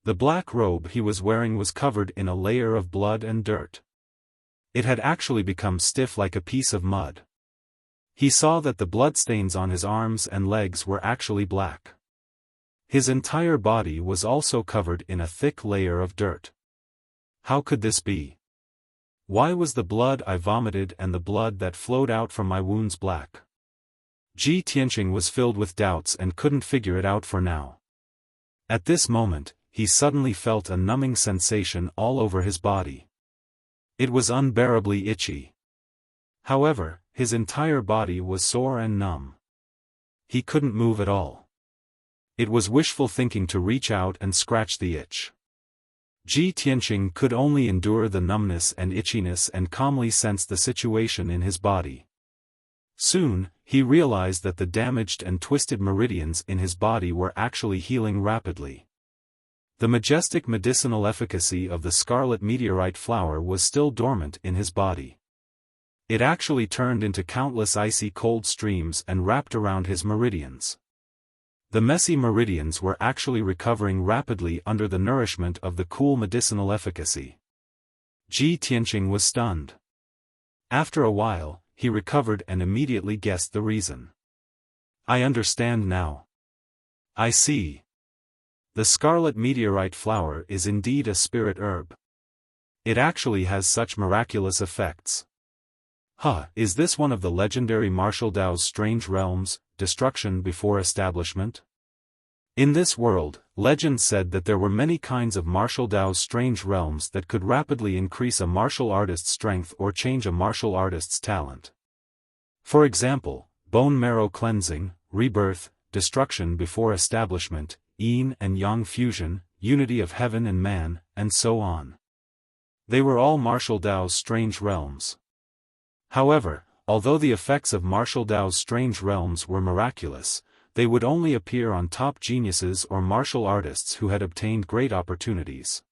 A: The black robe he was wearing was covered in a layer of blood and dirt. It had actually become stiff like a piece of mud. He saw that the bloodstains on his arms and legs were actually black. His entire body was also covered in a thick layer of dirt. How could this be? Why was the blood I vomited and the blood that flowed out from my wounds black? Ji Tianqing was filled with doubts and couldn't figure it out for now. At this moment, he suddenly felt a numbing sensation all over his body. It was unbearably itchy. However, his entire body was sore and numb. He couldn't move at all. It was wishful thinking to reach out and scratch the itch. Ji Tianqing could only endure the numbness and itchiness and calmly sense the situation in his body. Soon, he realized that the damaged and twisted meridians in his body were actually healing rapidly. The majestic medicinal efficacy of the scarlet meteorite flower was still dormant in his body. It actually turned into countless icy cold streams and wrapped around his meridians. The messy meridians were actually recovering rapidly under the nourishment of the cool medicinal efficacy. Ji Tianqing was stunned. After a while, he recovered and immediately guessed the reason. I understand now. I see. The scarlet meteorite flower is indeed a spirit herb. It actually has such miraculous effects. Is this one of the legendary martial Dao's strange realms, destruction before establishment? In this world, legend said that there were many kinds of martial Dao's strange realms that could rapidly increase a martial artist's strength or change a martial artist's talent. For example, bone marrow cleansing, rebirth, destruction before establishment, yin and yang fusion, unity of heaven and man, and so on. They were all martial Dao's strange realms. However, although the effects of martial Dao's strange realms were miraculous, they would only appear on top geniuses or martial artists who had obtained great opportunities.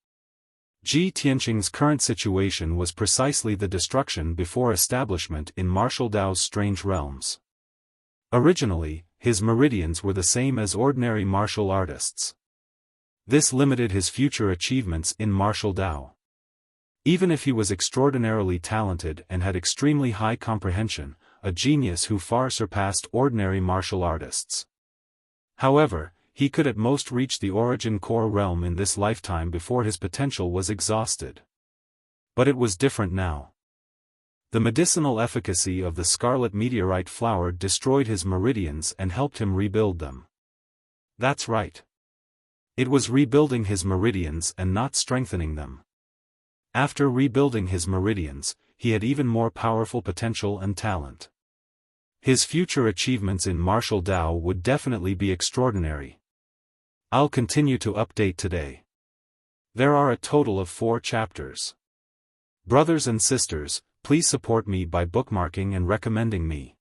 A: Ji Tianqing's current situation was precisely the destruction before establishment in martial Dao's strange realms. Originally, his meridians were the same as ordinary martial artists. This limited his future achievements in martial Dao. Even if he was extraordinarily talented and had extremely high comprehension, a genius who far surpassed ordinary martial artists. However, he could at most reach the origin core realm in this lifetime before his potential was exhausted. But it was different now. The medicinal efficacy of the scarlet meteorite flower destroyed his meridians and helped him rebuild them. That's right. It was rebuilding his meridians and not strengthening them. After rebuilding his meridians, he had even more powerful potential and talent. His future achievements in martial Dao would definitely be extraordinary. I'll continue to update today. There are a total of 4 chapters. Brothers and sisters, please support me by bookmarking and recommending me.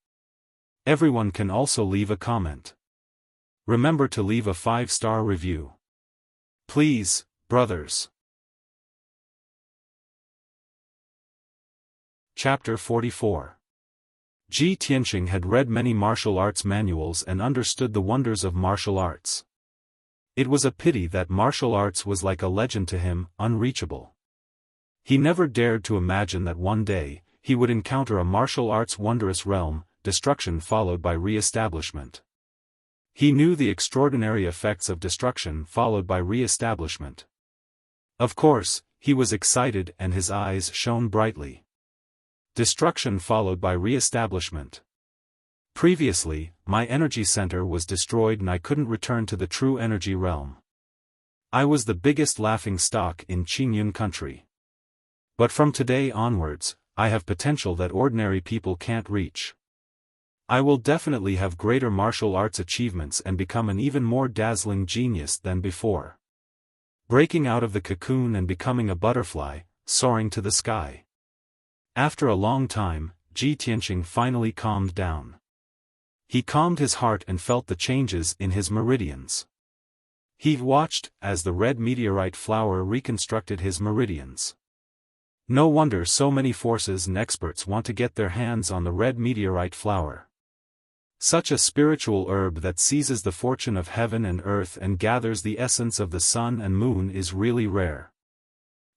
A: Everyone can also leave a comment. Remember to leave a 5-star review. Please, brothers. Chapter 44. Ji Tianqing had read many martial arts manuals and understood the wonders of martial arts. It was a pity that martial arts was like a legend to him, unreachable. He never dared to imagine that one day, he would encounter a martial arts wondrous realm, destruction followed by re-establishment. He knew the extraordinary effects of destruction followed by re-establishment. Of course, he was excited and his eyes shone brightly. Destruction followed by re-establishment. Previously, my energy center was destroyed and I couldn't return to the true energy realm. I was the biggest laughing stock in Qingyun country. But from today onwards, I have potential that ordinary people can't reach. I will definitely have greater martial arts achievements and become an even more dazzling genius than before. Breaking out of the cocoon and becoming a butterfly, soaring to the sky. After a long time, Ji Tianqing finally calmed down. He calmed his heart and felt the changes in his meridians. He watched as the red meteorite flower reconstructed his meridians. No wonder so many forces and experts want to get their hands on the red meteorite flower. Such a spiritual herb that seizes the fortune of heaven and earth and gathers the essence of the sun and moon is really rare.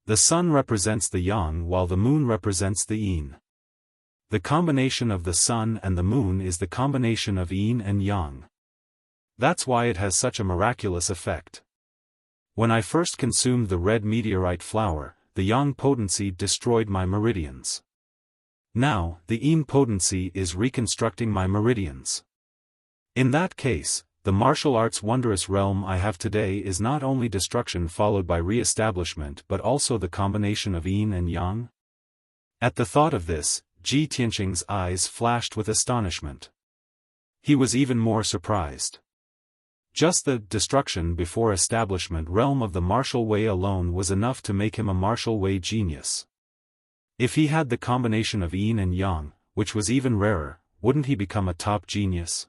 A: The sun represents the yang while the moon represents the yin. The combination of the sun and the moon is the combination of yin and yang. That's why it has such a miraculous effect. When I first consumed the red meteorite flower, the yang potency destroyed my meridians. Now, the yin potency is reconstructing my meridians. In that case, the martial arts wondrous realm I have today is not only destruction followed by re-establishment but also the combination of yin and yang? At the thought of this, Ji Tianqing's eyes flashed with astonishment. He was even more surprised. Just the destruction before establishment realm of the martial way alone was enough to make him a martial way genius. If he had the combination of yin and yang, which was even rarer, wouldn't he become a top genius?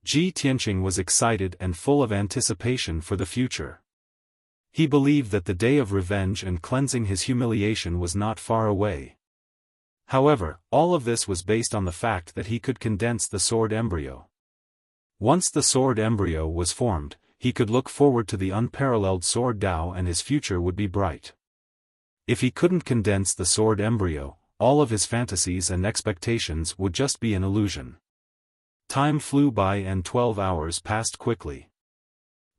A: Ji Tianqing was excited and full of anticipation for the future. He believed that the day of revenge and cleansing his humiliation was not far away. However, all of this was based on the fact that he could condense the sword embryo. Once the sword embryo was formed, he could look forward to the unparalleled sword Dao and his future would be bright. If he couldn't condense the sword embryo, all of his fantasies and expectations would just be an illusion. Time flew by and 12 hours passed quickly.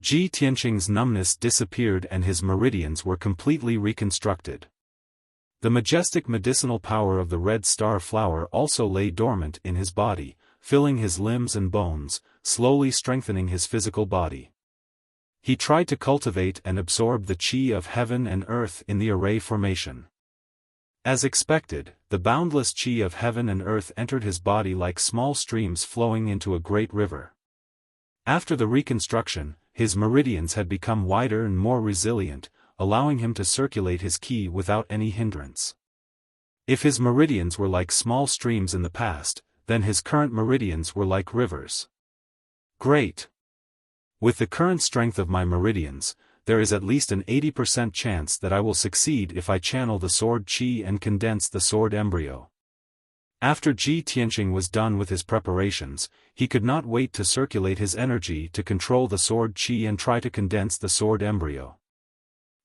A: Ji Tianqing's numbness disappeared and his meridians were completely reconstructed. The majestic medicinal power of the red star flower also lay dormant in his body, filling his limbs and bones, slowly strengthening his physical body. He tried to cultivate and absorb the qi of heaven and earth in the array formation. As expected, the boundless qi of heaven and earth entered his body like small streams flowing into a great river. After the reconstruction, his meridians had become wider and more resilient, allowing him to circulate his qi without any hindrance. If his meridians were like small streams in the past, then his current meridians were like rivers. Great! With the current strength of my meridians, there is at least an 80% chance that I will succeed if I channel the sword qi and condense the sword embryo. After Ji Tianqing was done with his preparations, he could not wait to circulate his energy to control the sword qi and try to condense the sword embryo.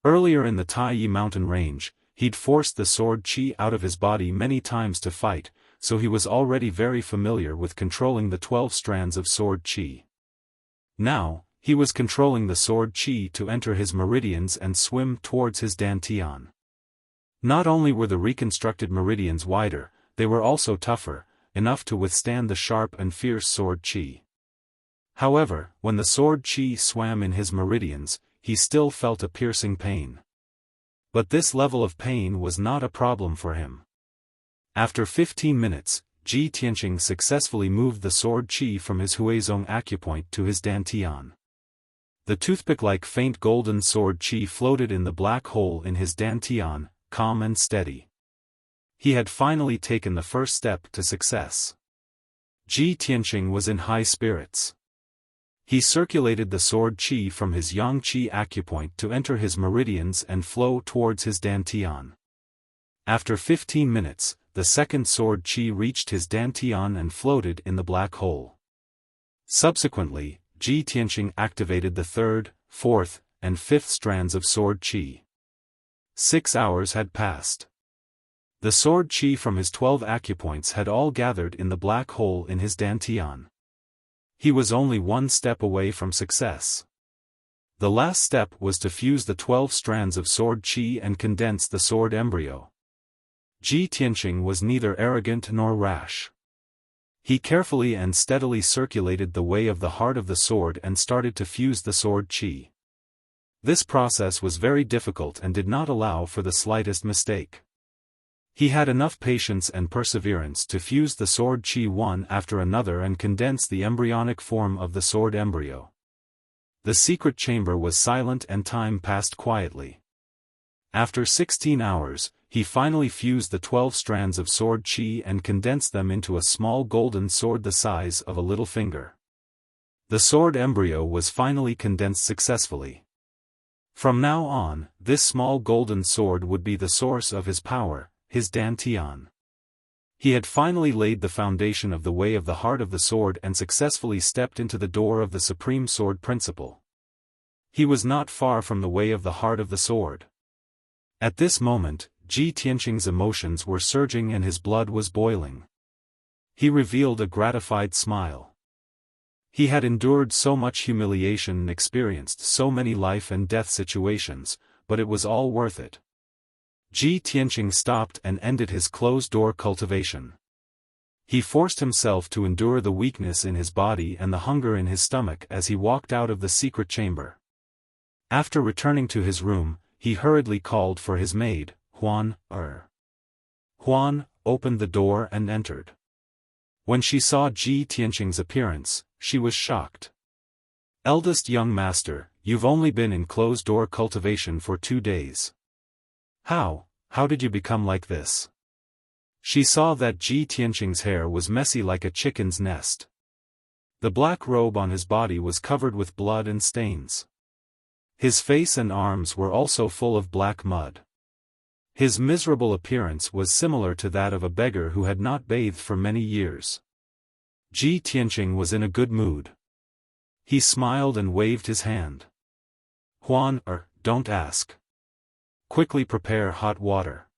A: Earlier in the Taiyi mountain range, he'd forced the sword qi out of his body many times to fight, so he was already very familiar with controlling the 12 strands of sword qi. Now, he was controlling the sword qi to enter his meridians and swim towards his dantian. Not only were the reconstructed meridians wider, they were also tougher, enough to withstand the sharp and fierce sword qi. However, when the sword qi swam in his meridians, he still felt a piercing pain. But this level of pain was not a problem for him. After 15 minutes, Ji Tianqing successfully moved the sword qi from his huizong acupoint to his dantian. The toothpick-like faint golden sword qi floated in the black hole in his dantian, calm and steady. He had finally taken the first step to success. Ji Tianqing was in high spirits. He circulated the sword qi from his yang qi acupoint to enter his meridians and flow towards his dantian. After 15 minutes, the second sword qi reached his dantian and floated in the black hole. Subsequently, Ji Tianqing activated the third, fourth, and fifth strands of sword qi. 6 hours had passed. The sword qi from his 12 acupoints had all gathered in the black hole in his dantian. He was only one step away from success. The last step was to fuse the 12 strands of sword qi and condense the sword embryo. Ji Tianqing was neither arrogant nor rash. He carefully and steadily circulated the way of the heart of the sword and started to fuse the sword qi. This process was very difficult and did not allow for the slightest mistake. He had enough patience and perseverance to fuse the sword qi one after another and condense the embryonic form of the sword embryo. The secret chamber was silent and time passed quietly. After 16 hours, he finally fused the 12 strands of sword qi and condensed them into a small golden sword the size of a little finger. The sword embryo was finally condensed successfully. From now on, this small golden sword would be the source of his power, his dantian. He had finally laid the foundation of the way of the heart of the sword and successfully stepped into the door of the supreme sword principle. He was not far from the way of the heart of the sword. At this moment, Ji Tianqing's emotions were surging and his blood was boiling. He revealed a gratified smile. He had endured so much humiliation and experienced so many life and death situations, but it was all worth it. Ji Tianqing stopped and ended his closed-door cultivation. He forced himself to endure the weakness in his body and the hunger in his stomach as he walked out of the secret chamber. After returning to his room, he hurriedly called for his maid, Huan. Huan opened the door and entered. When she saw Ji Tianqing's appearance, she was shocked. "Eldest young master, you've only been in closed-door cultivation for 2 days. How did you become like this?" She saw that Ji Tianqing's hair was messy like a chicken's nest. The black robe on his body was covered with blood and stains. His face and arms were also full of black mud. His miserable appearance was similar to that of a beggar who had not bathed for many years. Ji Tianqing was in a good mood. He smiled and waved his hand. "Huan, don't ask. Quickly prepare hot water.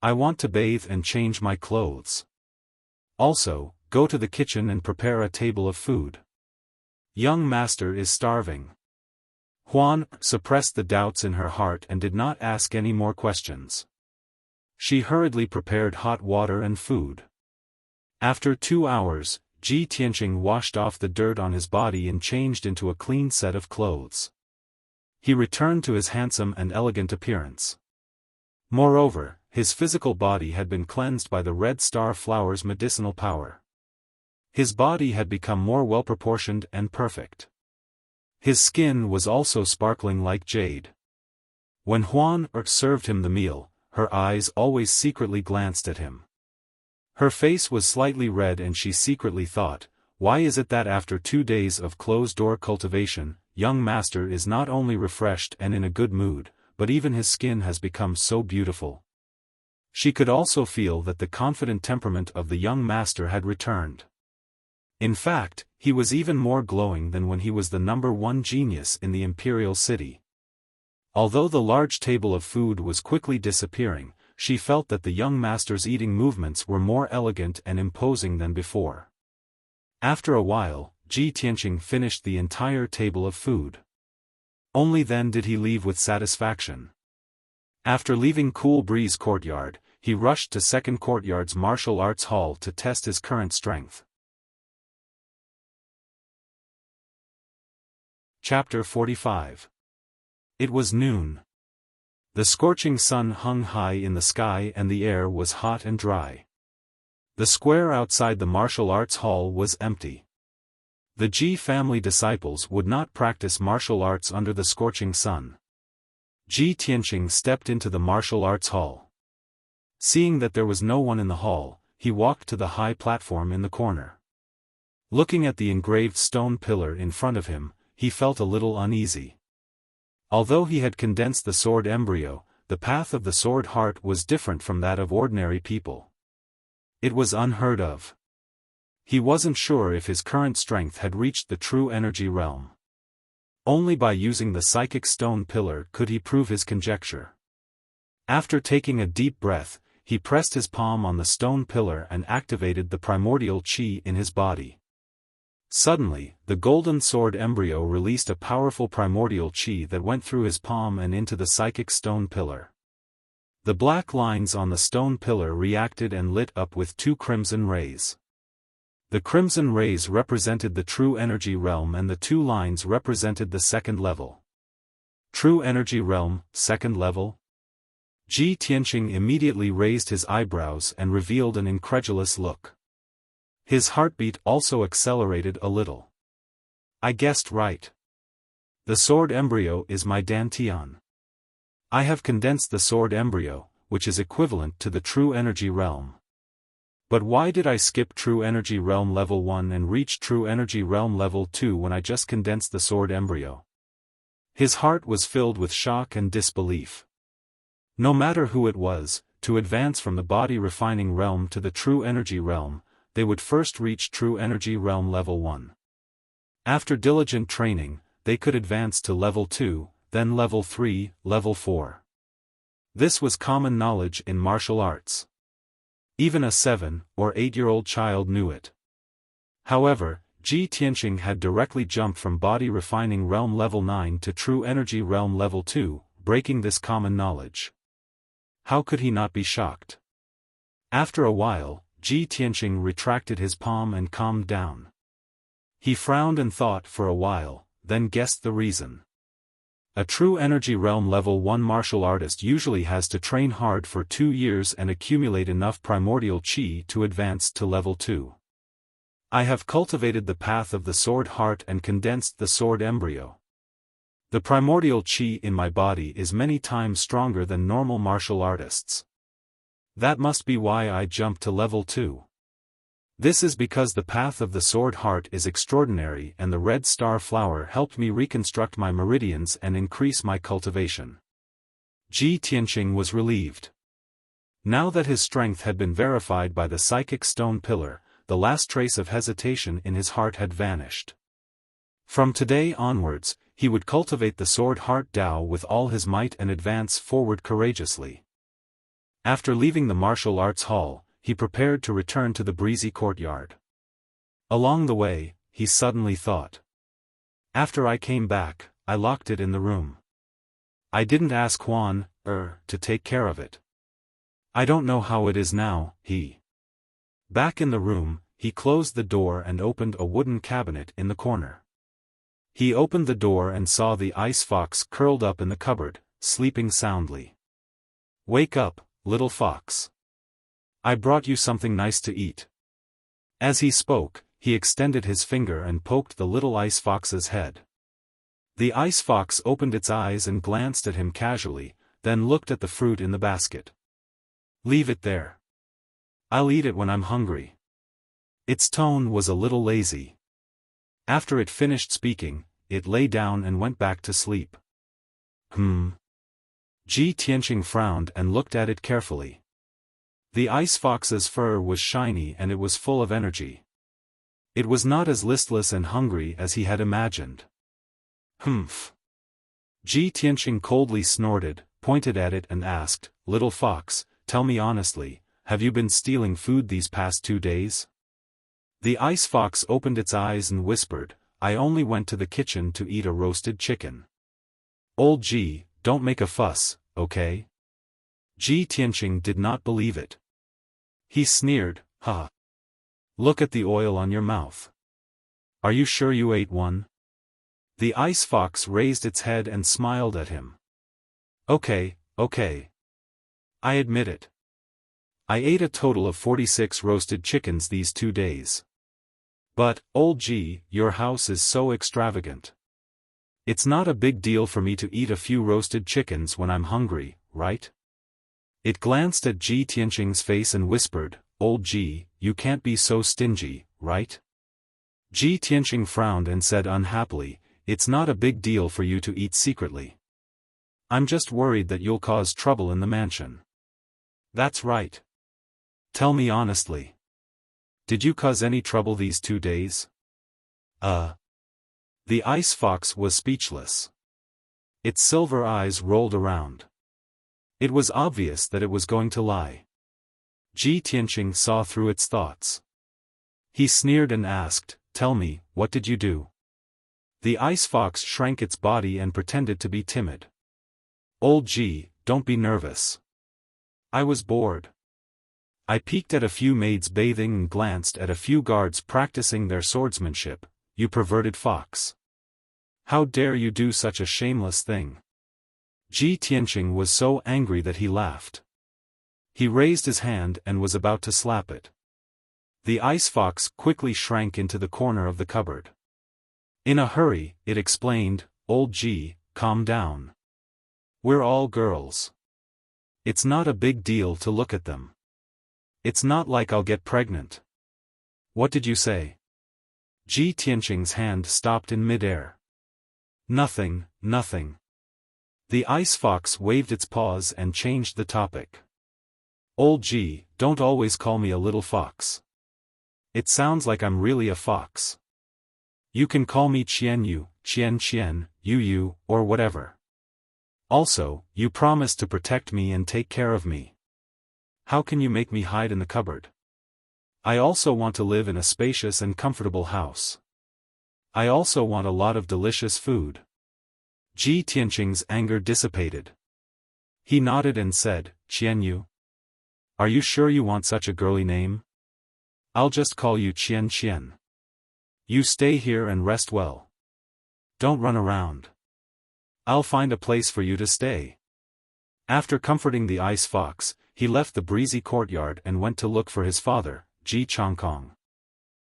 A: I want to bathe and change my clothes. Also, go to the kitchen and prepare a table of food. Young master is starving." Huan suppressed the doubts in her heart and did not ask any more questions. She hurriedly prepared hot water and food. After 2 hours, Ji Tianqing washed off the dirt on his body and changed into a clean set of clothes. He returned to his handsome and elegant appearance. Moreover, his physical body had been cleansed by the red star flower's medicinal power. His body had become more well-proportioned and perfect. His skin was also sparkling like jade. When Huan served him the meal, her eyes always secretly glanced at him. Her face was slightly red and she secretly thought, why is it that after 2 days of closed-door cultivation, young master is not only refreshed and in a good mood, but even his skin has become so beautiful. She could also feel that the confident temperament of the young master had returned. In fact, he was even more glowing than when he was the #1 genius in the imperial city. Although the large table of food was quickly disappearing, she felt that the young master's eating movements were more elegant and imposing than before. After a while, Ji Tianqing finished the entire table of food. Only then did he leave with satisfaction. After leaving Cool Breeze Courtyard, he rushed to Second Courtyard's martial arts hall to test his current strength. Chapter 45. It was noon. The scorching sun hung high in the sky and the air was hot and dry. The square outside the martial arts hall was empty. The Ji family disciples would not practice martial arts under the scorching sun. Ji Tianqing stepped into the martial arts hall. Seeing that there was no one in the hall, he walked to the high platform in the corner. Looking at the engraved stone pillar in front of him, he felt a little uneasy. Although he had condensed the sword embryo, the path of the sword heart was different from that of ordinary people. It was unheard of. He wasn't sure if his current strength had reached the true energy realm. Only by using the psychic stone pillar could he prove his conjecture. After taking a deep breath, he pressed his palm on the stone pillar and activated the primordial qi in his body. Suddenly, the golden sword embryo released a powerful primordial qi that went through his palm and into the psychic stone pillar. The black lines on the stone pillar reacted and lit up with 2 crimson rays. The crimson rays represented the true energy realm and the 2 lines represented the 2nd level. True energy realm, 2nd level? Ji Tianqing immediately raised his eyebrows and revealed an incredulous look. His heartbeat also accelerated a little. I guessed right. The sword embryo is my Dantian. I have condensed the sword embryo, which is equivalent to the true energy realm. But why did I skip true energy realm level 1 and reach true energy realm level 2 when I just condensed the sword embryo? His heart was filled with shock and disbelief. No matter who it was, to advance from the body refining realm to the true energy realm, they would first reach true energy realm level 1. After diligent training, they could advance to level 2, then level 3, level 4. This was common knowledge in martial arts. Even a 7- or 8-year-old child knew it. However, Ji Tianqing had directly jumped from Body Refining Realm Level 9 to True Energy Realm Level 2, breaking this common knowledge. How could he not be shocked? After a while, Ji Tianqing retracted his palm and calmed down. He frowned and thought for a while, then guessed the reason. A True Energy Realm Level 1 martial artist usually has to train hard for 2 years and accumulate enough primordial qi to advance to Level 2. I have cultivated the path of the sword heart and condensed the sword embryo. The primordial qi in my body is many times stronger than normal martial artists. That must be why I jumped to Level 2. This is because the path of the sword heart is extraordinary and the red star flower helped me reconstruct my meridians and increase my cultivation. Ji Tianqing was relieved. Now that his strength had been verified by the psychic stone pillar, the last trace of hesitation in his heart had vanished. From today onwards, he would cultivate the sword heart Tao with all his might and advance forward courageously. After leaving the martial arts hall, he prepared to return to the breezy courtyard. Along the way, he suddenly thought. After I came back, I locked it in the room. I didn't ask Juan, to take care of it. I don't know how it is now, Back in the room, he closed the door and opened a wooden cabinet in the corner. He opened the door and saw the ice fox curled up in the cupboard, sleeping soundly. Wake up, little fox. I brought you something nice to eat. As he spoke, he extended his finger and poked the little ice fox's head. The ice fox opened its eyes and glanced at him casually, then looked at the fruit in the basket. Leave it there. I'll eat it when I'm hungry. Its tone was a little lazy. After it finished speaking, it lay down and went back to sleep. Ji Tianqing frowned and looked at it carefully. The ice fox's fur was shiny and it was full of energy. It was not as listless and hungry as he had imagined. Ji Tianqing coldly snorted, pointed at it and asked, Little fox, tell me honestly, have you been stealing food these past 2 days? The ice fox opened its eyes and whispered, I only went to the kitchen to eat a roasted chicken. Old Ji, don't make a fuss, okay? Ji Tianqing did not believe it. He sneered, ha. Look at the oil on your mouth. Are you sure you ate one? The ice fox raised its head and smiled at him. Okay. I admit it. I ate a total of 46 roasted chickens these 2 days. But, old Ji, your house is so extravagant. It's not a big deal for me to eat a few roasted chickens when I'm hungry, right? It glanced at Ji Tianqing's face and whispered, Old Ji, you can't be so stingy, right? Ji Tianqing frowned and said unhappily, It's not a big deal for you to eat secretly. I'm just worried that you'll cause trouble in the mansion. That's right. Tell me honestly. Did you cause any trouble these 2 days? The ice fox was speechless. Its silver eyes rolled around. It was obvious that it was going to lie. Ji Tianqing saw through its thoughts. He sneered and asked, Tell me, what did you do? The ice fox shrank its body and pretended to be timid. Old Ji, don't be nervous. I was bored. I peeked at a few maids bathing and glanced at a few guards practicing their swordsmanship, you perverted fox. How dare you do such a shameless thing? Ji Tianqing was so angry that he laughed. He raised his hand and was about to slap it. The ice fox quickly shrank into the corner of the cupboard. In a hurry, it explained, Old Ji, calm down. We're all girls. It's not a big deal to look at them. It's not like I'll get pregnant. What did you say? Ji Tianqing's hand stopped in midair. Nothing. The ice fox waved its paws and changed the topic. Old Ji, don't always call me a little fox. It sounds like I'm really a fox. You can call me Qian, Yu, or whatever. Also, you promised to protect me and take care of me. How can you make me hide in the cupboard? I also want to live in a spacious and comfortable house. I also want a lot of delicious food. Ji Tianqing's anger dissipated. He nodded and said, Qianyu. Are you sure you want such a girly name? I'll just call you Qian Qian. You stay here and rest well. Don't run around. I'll find a place for you to stay. After comforting the ice fox, he left the breezy courtyard and went to look for his father, Ji Changkong.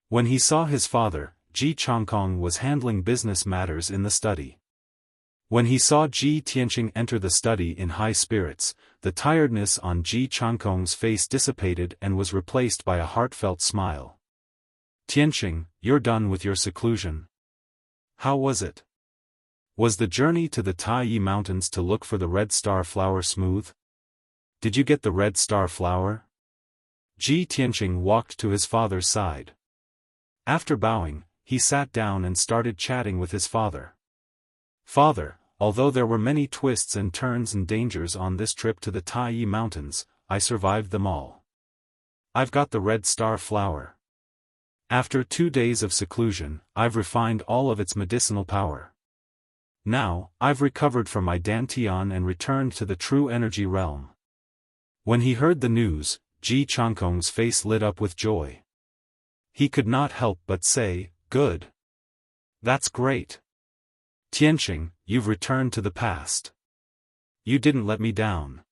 A: When he saw his father, Ji Changkong was handling business matters in the study. When he saw Ji Tianqing enter the study in high spirits, the tiredness on Ji Changkong's face dissipated and was replaced by a heartfelt smile. Tianqing, you're done with your seclusion. How was it? Was the journey to the Taiyi Mountains to look for the red star flower smooth? Did you get the red star flower? Ji Tianqing walked to his father's side. After bowing, he sat down and started chatting with his father. Father, although there were many twists and turns and dangers on this trip to the Taiyi Mountains, I survived them all. I've got the red star flower. After 2 days of seclusion, I've refined all of its medicinal power. Now, I've recovered from my dantian and returned to the true energy realm. When he heard the news, Ji Changkong's face lit up with joy. He could not help but say, good. That's great. Tianqing, you've returned to the past. You didn't let me down.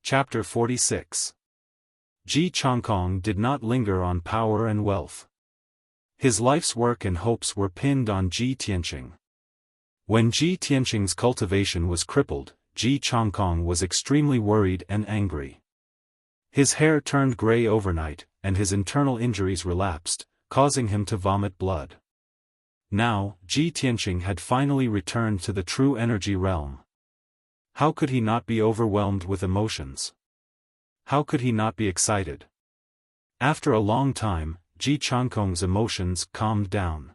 A: Chapter 46. Ji Changkong did not linger on power and wealth. His life's work and hopes were pinned on Ji Tianqing. When Ji Tianqing's cultivation was crippled, Ji Changkong was extremely worried and angry. His hair turned gray overnight, and his internal injuries relapsed, causing him to vomit blood. Now, Ji Tianqing had finally returned to the true energy realm. How could he not be overwhelmed with emotions? How could he not be excited? After a long time, Ji Changkong's emotions calmed down.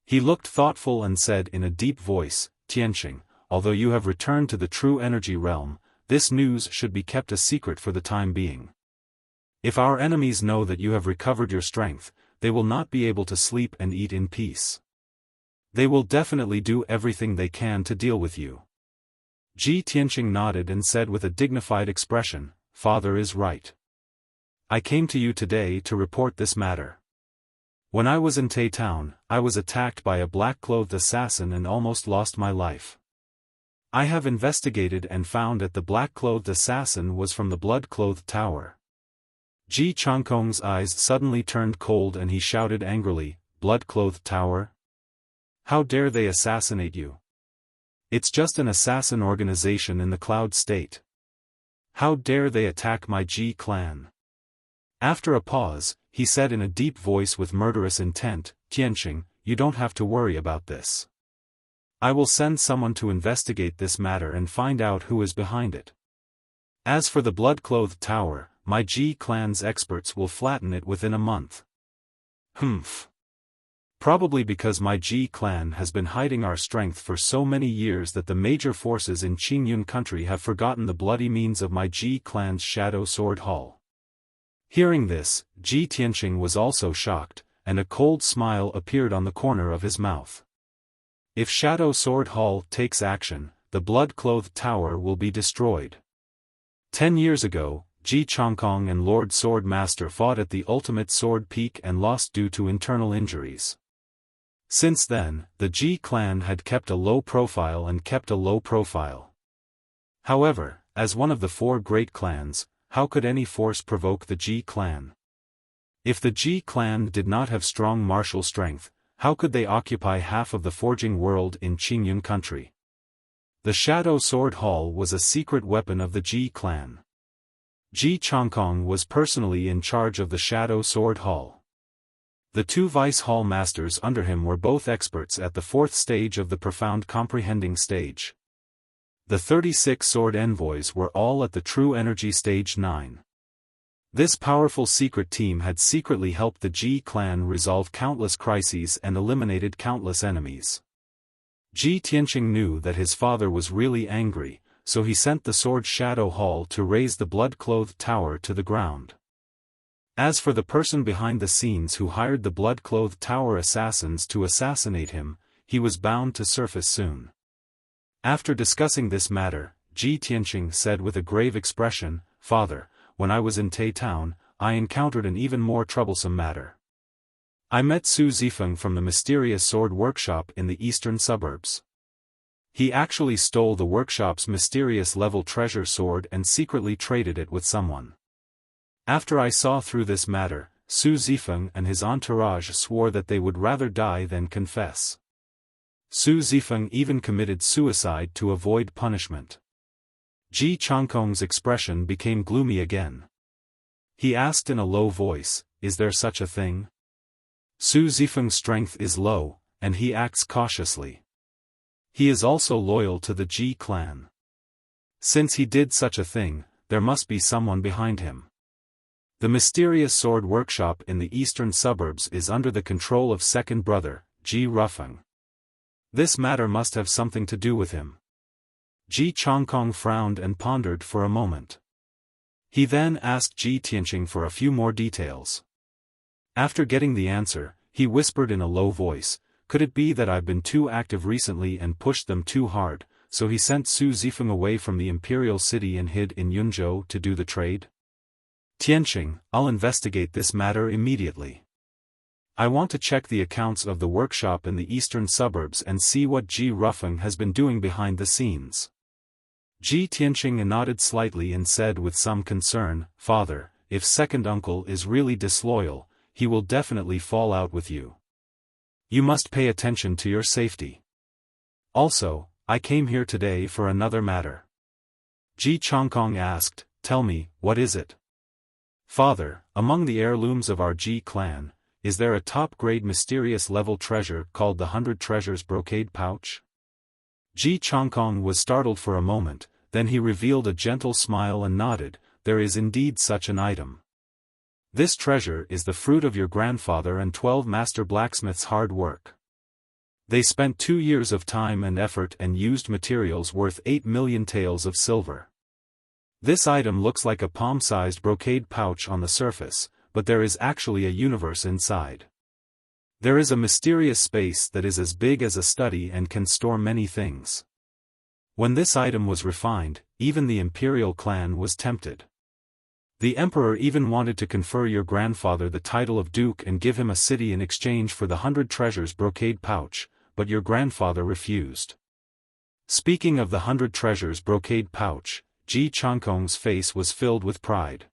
A: He looked thoughtful and said in a deep voice, Tianqing, although you have returned to the true energy realm, this news should be kept a secret for the time being. If our enemies know that you have recovered your strength, they will not be able to sleep and eat in peace. They will definitely do everything they can to deal with you. Ji Tianqing nodded and said with a dignified expression, Father is right. I came to you today to report this matter. When I was in Tai Town, I was attacked by a black-clothed assassin and almost lost my life. I have investigated and found that the black-clothed assassin was from the blood-clothed tower. Ji Changkong's eyes suddenly turned cold and he shouted angrily, Blood-clothed tower? How dare they assassinate you? It's just an assassin organization in the Cloud State. How dare they attack my Ji clan? After a pause, he said in a deep voice with murderous intent, Tianqing, you don't have to worry about this. I will send someone to investigate this matter and find out who is behind it. As for the blood-clothed tower, my Ji clan's experts will flatten it within a month. Humph. Probably because my Ji clan has been hiding our strength for so many years that the major forces in Qingyun country have forgotten the bloody means of my Ji clan's Shadow Sword Hall. Hearing this, Ji Tianqing was also shocked, and a cold smile appeared on the corner of his mouth. If Shadow Sword Hall takes action, the blood-clothed tower will be destroyed. 10 years ago, Ji Changkong and Lord Sword Master fought at the ultimate sword peak and lost due to internal injuries. Since then, the Ji clan had kept a low profile and kept a low profile. However, as one of the 4 great clans, how could any force provoke the Ji clan? If the Ji clan did not have strong martial strength, how could they occupy half of the forging world in Qingyun country? The Shadow Sword Hall was a secret weapon of the Ji clan. Ji Changkong was personally in charge of the Shadow Sword Hall. The 2 vice hall masters under him were both experts at the 4th stage of the profound comprehending stage. The 36 sword envoys were all at the true energy stage 9. This powerful secret team had secretly helped the Ji clan resolve countless crises and eliminated countless enemies. Ji Tianqing knew that his father was really angry, so he sent the Sword Shadow Hall to raze the blood-clothed tower to the ground. As for the person behind the scenes who hired the blood-clothed tower assassins to assassinate him, he was bound to surface soon. After discussing this matter, Ji Tianqing said with a grave expression, "Father, when I was in Tai Town, I encountered an even more troublesome matter. I met Su Zifeng from the mysterious sword workshop in the eastern suburbs. He actually stole the workshop's mysterious level treasure sword and secretly traded it with someone. After I saw through this matter, Su Zifeng and his entourage swore that they would rather die than confess. Su Zifeng even committed suicide to avoid punishment." Ji Changkong's expression became gloomy again. He asked in a low voice, "Is there such a thing?" Su Zifeng's strength is low, and he acts cautiously. He is also loyal to the Ji clan. Since he did such a thing, there must be someone behind him. The mysterious sword workshop in the eastern suburbs is under the control of second brother, Ji Rufeng. This matter must have something to do with him. Ji Changkong frowned and pondered for a moment. He then asked Ji Tianqing for a few more details. After getting the answer, he whispered in a low voice, "Could it be that I've been too active recently and pushed them too hard, so he sent Su Zifeng away from the imperial city and hid in Yunzhou to do the trade?" "Tianqing, I'll investigate this matter immediately. I want to check the accounts of the workshop in the eastern suburbs and see what Ji Rufeng has been doing behind the scenes." Ji Tianqing nodded slightly and said with some concern, "Father, if second uncle is really disloyal, he will definitely fall out with you. You must pay attention to your safety. Also, I came here today for another matter." Ji Changkong asked, "Tell me, what is it?" "Father, among the heirlooms of our Ji clan, is there a top-grade mysterious level treasure called the 100 Treasures brocade pouch?" Ji Changkong was startled for a moment, then he revealed a gentle smile and nodded, "There is indeed such an item. This treasure is the fruit of your grandfather and 12 master blacksmiths' hard work. They spent 2 years of time and effort and used materials worth 8 million taels of silver. This item looks like a palm-sized brocade pouch on the surface, but there is actually a universe inside. There is a mysterious space that is as big as a study and can store many things. When this item was refined, even the imperial clan was tempted. The emperor even wanted to confer your grandfather the title of duke and give him a city in exchange for the 100 Treasures brocade pouch, but your grandfather refused." Speaking of the 100 Treasures brocade pouch, Ji Changkong's face was filled with pride.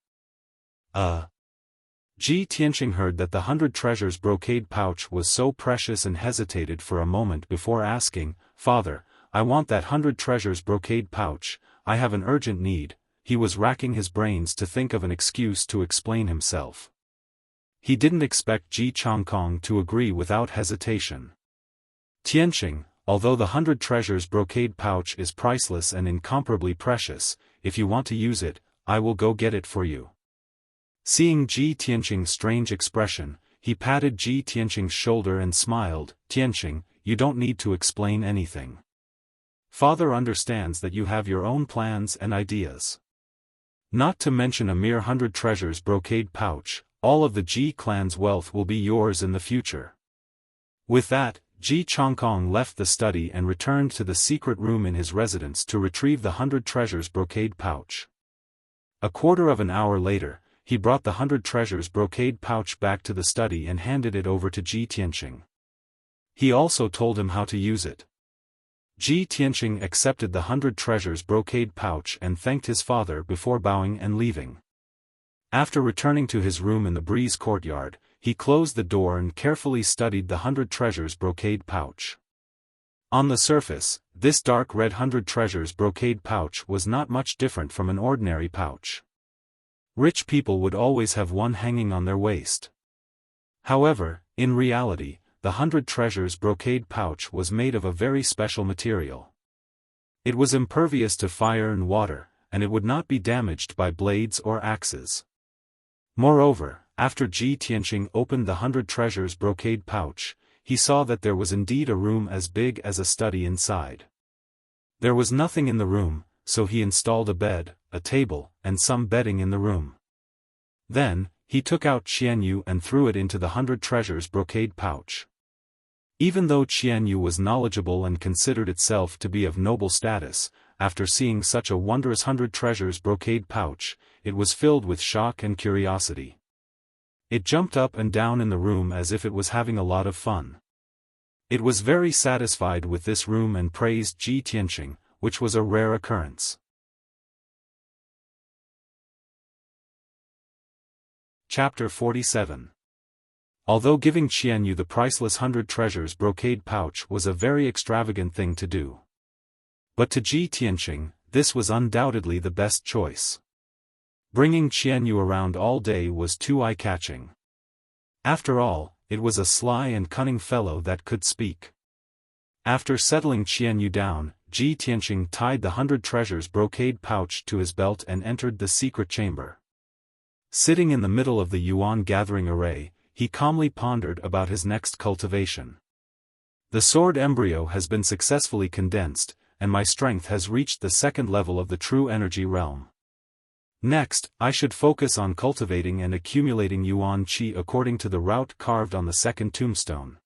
A: Ji Tianqing heard that the 100 Treasures brocade pouch was so precious and hesitated for a moment before asking, "Father, I want that 100 Treasures brocade pouch, I have an urgent need." He was racking his brains to think of an excuse to explain himself. He didn't expect Ji Changkong to agree without hesitation. "Tianqing, although the 100 Treasures brocade pouch is priceless and incomparably precious, if you want to use it, I will go get it for you." Seeing Ji Tianqing's strange expression, he patted Ji Tianqing's shoulder and smiled, "Tianqing, you don't need to explain anything. Father understands that you have your own plans and ideas. Not to mention a mere 100 Treasures brocade pouch, all of the Ji clan's wealth will be yours in the future." With that, Ji Changkong left the study and returned to the secret room in his residence to retrieve the 100 Treasures brocade pouch. A quarter of an hour later, he brought the 100 Treasures brocade pouch back to the study and handed it over to Ji Tianqing. He also told him how to use it. Ji Tianqing accepted the 100 Treasures brocade pouch and thanked his father before bowing and leaving. After returning to his room in the breeze courtyard, he closed the door and carefully studied the 100 Treasures brocade pouch. On the surface, this dark red 100 Treasures brocade pouch was not much different from an ordinary pouch. Rich people would always have one hanging on their waist. However, in reality, the 100 Treasures brocade pouch was made of a very special material. It was impervious to fire and water, and it would not be damaged by blades or axes. Moreover, after Ji Tianqing opened the 100 Treasures brocade pouch, he saw that there was indeed a room as big as a study inside. There was nothing in the room, so he installed a bed, a table, and some bedding in the room. Then, he took out Qianyu and threw it into the 100 treasures brocade pouch. Even though Qianyu was knowledgeable and considered itself to be of noble status, after seeing such a wondrous 100 treasures brocade pouch, it was filled with shock and curiosity. It jumped up and down in the room as if it was having a lot of fun. It was very satisfied with this room and praised Ji Tianqing, which was a rare occurrence. Chapter 47. Although giving Qianyu the priceless 100 treasures brocade pouch was a very extravagant thing to do, but to Ji Tianqing, this was undoubtedly the best choice. Bringing Qianyu around all day was too eye-catching. After all, it was a sly and cunning fellow that could speak. After settling Qianyu down, Ji Tianqing tied the 100 treasures brocade pouch to his belt and entered the secret chamber. Sitting in the middle of the yuan gathering array, he calmly pondered about his next cultivation. The sword embryo has been successfully condensed, and my strength has reached the second level of the true energy realm. Next, I should focus on cultivating and accumulating yuan qi according to the route carved on the second tombstone.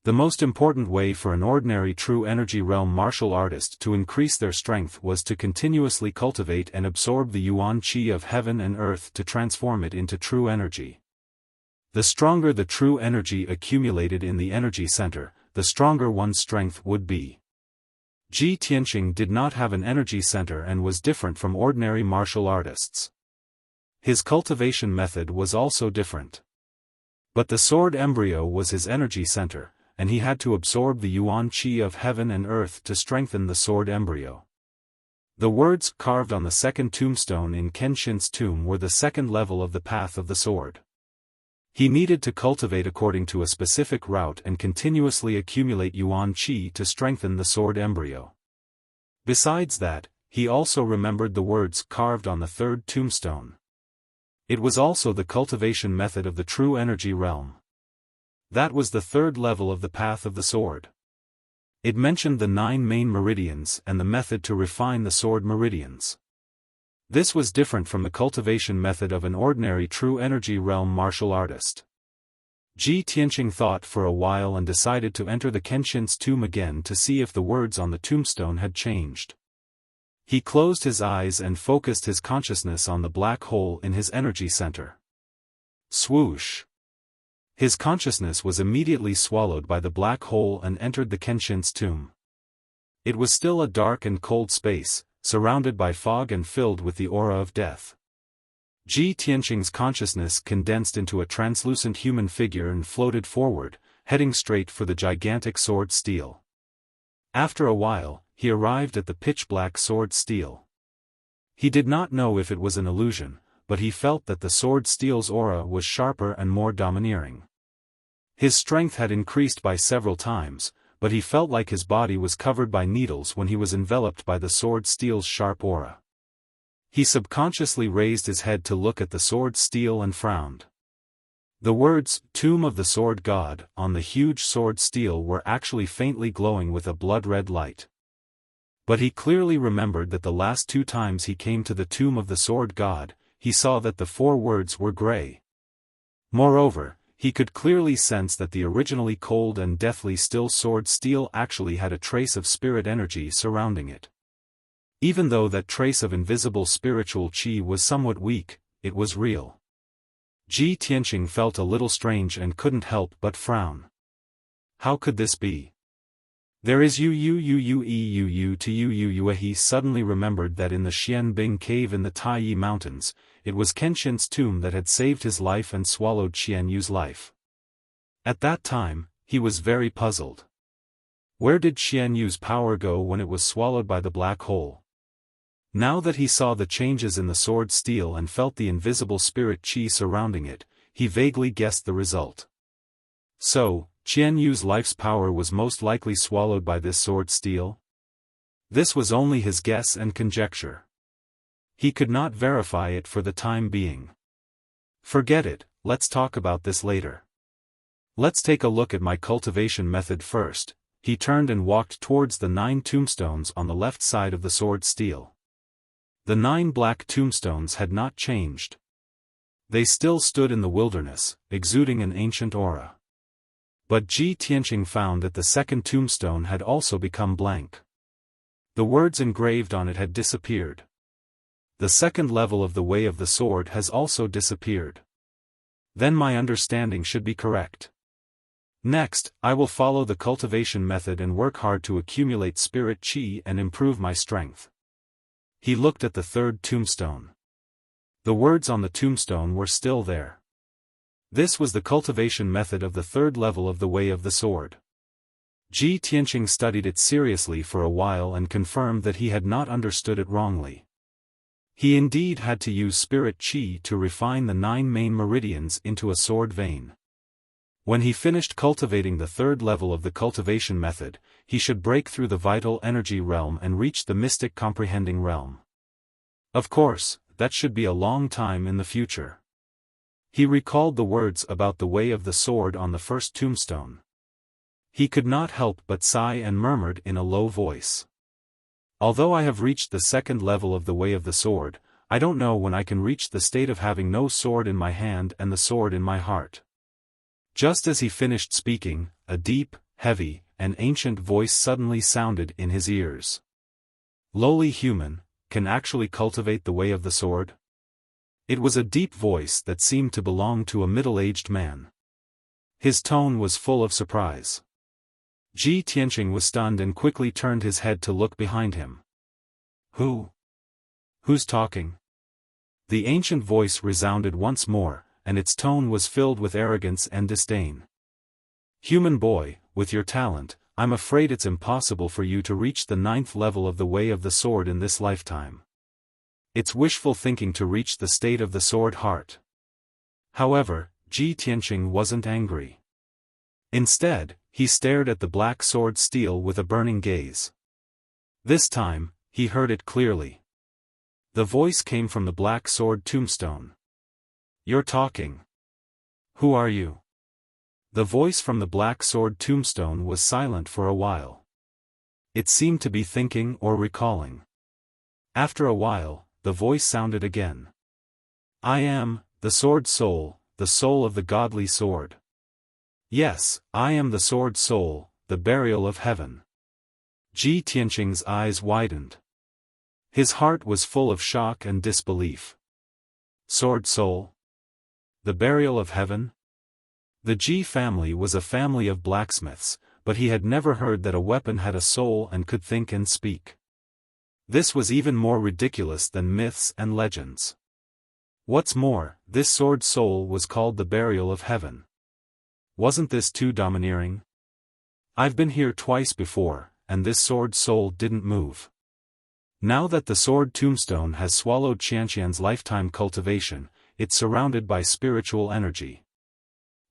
A: The most important way for an ordinary true energy realm martial artist to increase their strength was to continuously cultivate and absorb the yuan qi of heaven and earth to transform it into true energy. The stronger the true energy accumulated in the energy center, the stronger one's strength would be. Ji Tianqing did not have an energy center and was different from ordinary martial artists. His cultivation method was also different. But the sword embryo was his energy center, and he had to absorb the yuan qi of heaven and earth to strengthen the sword embryo. The words carved on the second tombstone in Kenshin's tomb were the second level of the path of the sword. He needed to cultivate according to a specific route and continuously accumulate yuan qi to strengthen the sword embryo. Besides that, he also remembered the words carved on the third tombstone. It was also the cultivation method of the true energy realm. That was the third level of the path of the sword. It mentioned the 9 main meridians and the method to refine the sword meridians. This was different from the cultivation method of an ordinary true energy realm martial artist. Ji Tianqing thought for a while and decided to enter the Kenshin's tomb again to see if the words on the tombstone had changed. He closed his eyes and focused his consciousness on the black hole in his energy center. Swoosh! His consciousness was immediately swallowed by the black hole and entered the Kenshin's tomb. It was still a dark and cold space, surrounded by fog and filled with the aura of death. Ji Tianqing's consciousness condensed into a translucent human figure and floated forward, heading straight for the gigantic sword steel. After a while, he arrived at the pitch-black sword steel. He did not know if it was an illusion, but he felt that the sword steel's aura was sharper and more domineering. His strength had increased by several times, but he felt like his body was covered by needles when he was enveloped by the sword steel's sharp aura. He subconsciously raised his head to look at the sword steel and frowned. The words, "Tomb of the Sword God," on the huge sword steel were actually faintly glowing with a blood-red light. But he clearly remembered that the last 2 times he came to the Tomb of the Sword God, he saw that the 4 words were gray. Moreover, he could clearly sense that the originally cold and deathly still sword steel actually had a trace of spirit energy surrounding it. Even though that trace of invisible spiritual qi was somewhat weak, it was real. Ji Tianqing felt a little strange and couldn't help but frown. How could this be? There is He suddenly remembered that in the Xianbing cave in the Taiyi Mountains, it was Kenshin's tomb that had saved his life and swallowed Qianyu's life. At that time, he was very puzzled. Where did Qianyu's power go when it was swallowed by the black hole? Now that he saw the changes in the sword steel and felt the invisible spirit qi surrounding it, he vaguely guessed the result. So, Qianyu's life's power was most likely swallowed by this sword steel? This was only his guess and conjecture. He could not verify it for the time being. Forget it, let's talk about this later. Let's take a look at my cultivation method first. He turned and walked towards the 9 tombstones on the left side of the sword steel. The 9 black tombstones had not changed. They still stood in the wilderness, exuding an ancient aura. But Ji Tianqing found that the second tombstone had also become blank. The words engraved on it had disappeared. The second level of the Way of the Sword has also disappeared. Then my understanding should be correct. Next, I will follow the cultivation method and work hard to accumulate spirit qi and improve my strength. He looked at the third tombstone. The words on the tombstone were still there. This was the cultivation method of the third level of the Way of the Sword. Ji Tianqing studied it seriously for a while and confirmed that he had not understood it wrongly. He indeed had to use spirit qi to refine the 9 main meridians into a sword vein. When he finished cultivating the third level of the cultivation method, he should break through the vital energy realm and reach the mystic comprehending realm. Of course, that should be a long time in the future. He recalled the words about the Way of the Sword on the first tombstone. He could not help but sigh and murmured in a low voice. Although I have reached the second level of the Way of the Sword, I don't know when I can reach the state of having no sword in my hand and the sword in my heart. Just as he finished speaking, a deep, heavy, and ancient voice suddenly sounded in his ears. Lowly human, can actually cultivate the Way of the Sword? It was a deep voice that seemed to belong to a middle-aged man. His tone was full of surprise. Ji Tianqing was stunned and quickly turned his head to look behind him. Who's talking? The ancient voice resounded once more, and its tone was filled with arrogance and disdain. Human boy, with your talent, I'm afraid it's impossible for you to reach the 9th level of the Way of the Sword in this lifetime. It's wishful thinking to reach the state of the sword heart. However, Ji Tianqing wasn't angry. Instead, he stared at the black sword steel with a burning gaze. This time, he heard it clearly. The voice came from the black sword tombstone. You're talking. Who are you? The voice from the black sword tombstone was silent for a while. It seemed to be thinking or recalling. After a while, the voice sounded again. I am, the sword soul, the soul of the godly sword. Yes, I am the sword soul, the burial of heaven. Ji Tianqing's eyes widened. His heart was full of shock and disbelief. Sword soul? The burial of heaven? The Ji family was a family of blacksmiths, but he had never heard that a weapon had a soul and could think and speak. This was even more ridiculous than myths and legends. What's more, this sword soul was called the burial of heaven. Wasn't this too domineering? I've been here twice before, and this sword soul didn't move. Now that the sword tombstone has swallowed Qianqian's lifetime cultivation, it's surrounded by spiritual energy.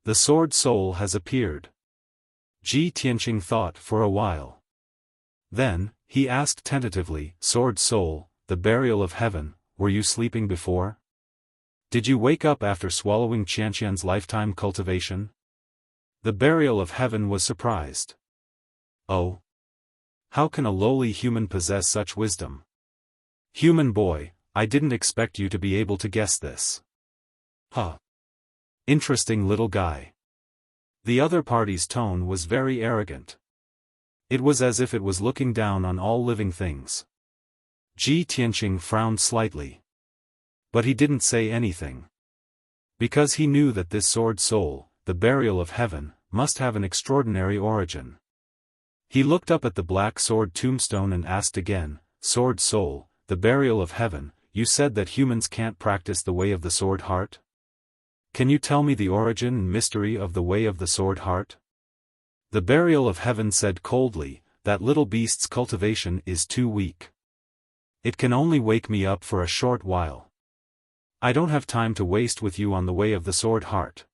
A: The sword soul has appeared. Ji Tianqing thought for a while. Then, he asked tentatively, Sword soul, the burial of heaven, were you sleeping before? Did you wake up after swallowing Qianqian's lifetime cultivation? The burial of heaven was surprised. Oh. How can a lowly human possess such wisdom? Human boy, I didn't expect you to be able to guess this. Huh. Interesting little guy. The other party's tone was very arrogant. It was as if it was looking down on all living things. Ji Tianqing frowned slightly. But he didn't say anything. Because he knew that this sword soul, the burial of heaven, must have an extraordinary origin. He looked up at the black sword tombstone and asked again, Sword soul, the burial of heaven, you said that humans can't practice the Way of the Sword Heart? Can you tell me the origin and mystery of the Way of the Sword Heart? The burial of heaven said coldly, that little beast's cultivation is too weak. It can only wake me up for a short while. I don't have time to waste with you on the Way of the Sword Heart.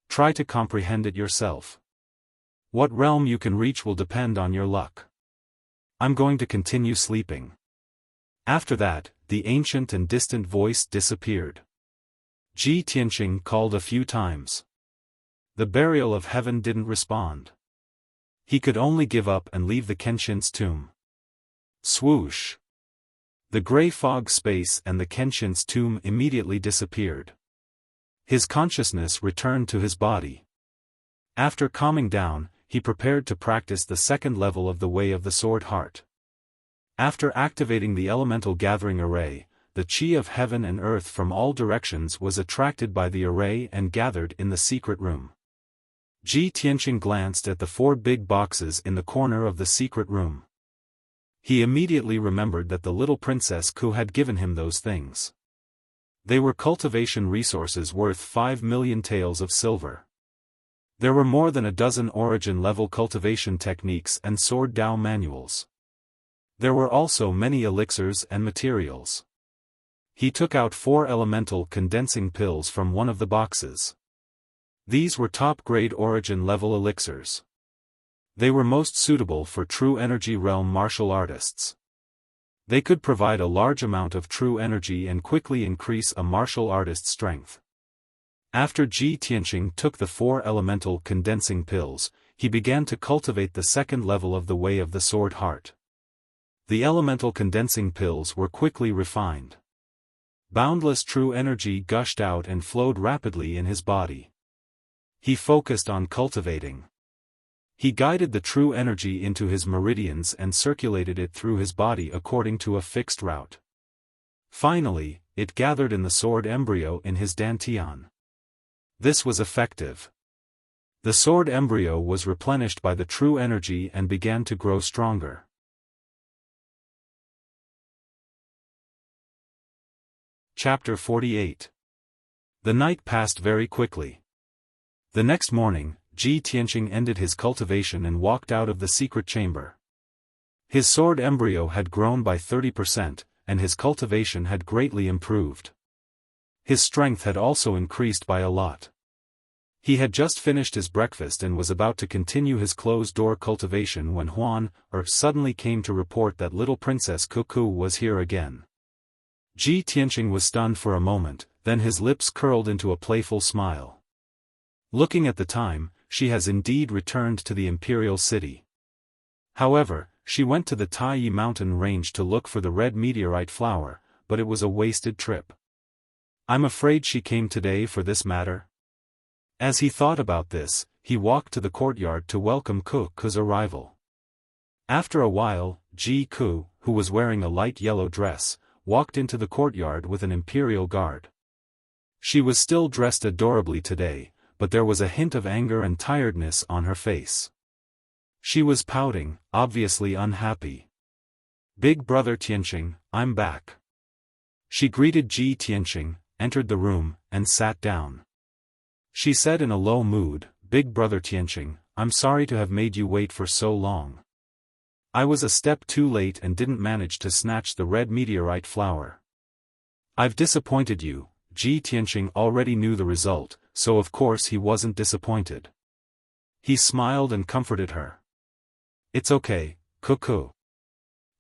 A: Try to comprehend it yourself. What realm you can reach will depend on your luck. I'm going to continue sleeping. After that, the ancient and distant voice disappeared. Ji Tianqing called a few times. The burial of heaven didn't respond. He could only give up and leave the Kenshin's tomb. Swoosh! The gray fog space and the Kenshin's tomb immediately disappeared. His consciousness returned to his body. After calming down, he prepared to practice the second level of the Way of the Sword Heart. After activating the elemental gathering array, the chi of heaven and earth from all directions was attracted by the array and gathered in the secret room. Ji Tianqing glanced at the 4 big boxes in the corner of the secret room. He immediately remembered that the little Princess Ku had given him those things. They were cultivation resources worth 5 million taels of silver. There were more than a dozen origin-level cultivation techniques and sword Dao manuals. There were also many elixirs and materials. He took out 4 elemental condensing pills from one of the boxes. These were top-grade origin-level elixirs. They were most suitable for true energy realm martial artists. They could provide a large amount of true energy and quickly increase a martial artist's strength. After Ji Tianqing took the 4 elemental condensing pills, he began to cultivate the second level of the Way of the Sword Heart. The elemental condensing pills were quickly refined. Boundless true energy gushed out and flowed rapidly in his body. He focused on cultivating. He guided the true energy into his meridians and circulated it through his body according to a fixed route. Finally, it gathered in the sword embryo in his dantian. This was effective. The sword embryo was replenished by the true energy and began to grow stronger. Chapter 48. The night passed very quickly. The next morning, Ji Tianqing ended his cultivation and walked out of the secret chamber. His sword embryo had grown by 30%, and his cultivation had greatly improved. His strength had also increased by a lot. He had just finished his breakfast and was about to continue his closed-door cultivation when suddenly came to report that little Princess Ku was here again. Ji Tianqing was stunned for a moment, then his lips curled into a playful smile. Looking at the time, she has indeed returned to the imperial city. However, she went to the Taiyi mountain range to look for the red meteorite flower, but it was a wasted trip. I'm afraid she came today for this matter. As he thought about this, he walked to the courtyard to welcome Ku's arrival. After a while, Ji Ku, who was wearing a light yellow dress, walked into the courtyard with an imperial guard. She was still dressed adorably today, but there was a hint of anger and tiredness on her face. She was pouting, obviously unhappy. "Big brother Tianqing, I'm back." She greeted Ji Tianqing, entered the room, and sat down. She said in a low mood, "Big brother Tianqing, I'm sorry to have made you wait for so long. I was a step too late and didn't manage to snatch the red meteorite flower. I've disappointed you." Ji Tianqing already knew the result, so of course he wasn't disappointed. He smiled and comforted her. "It's okay, Ku.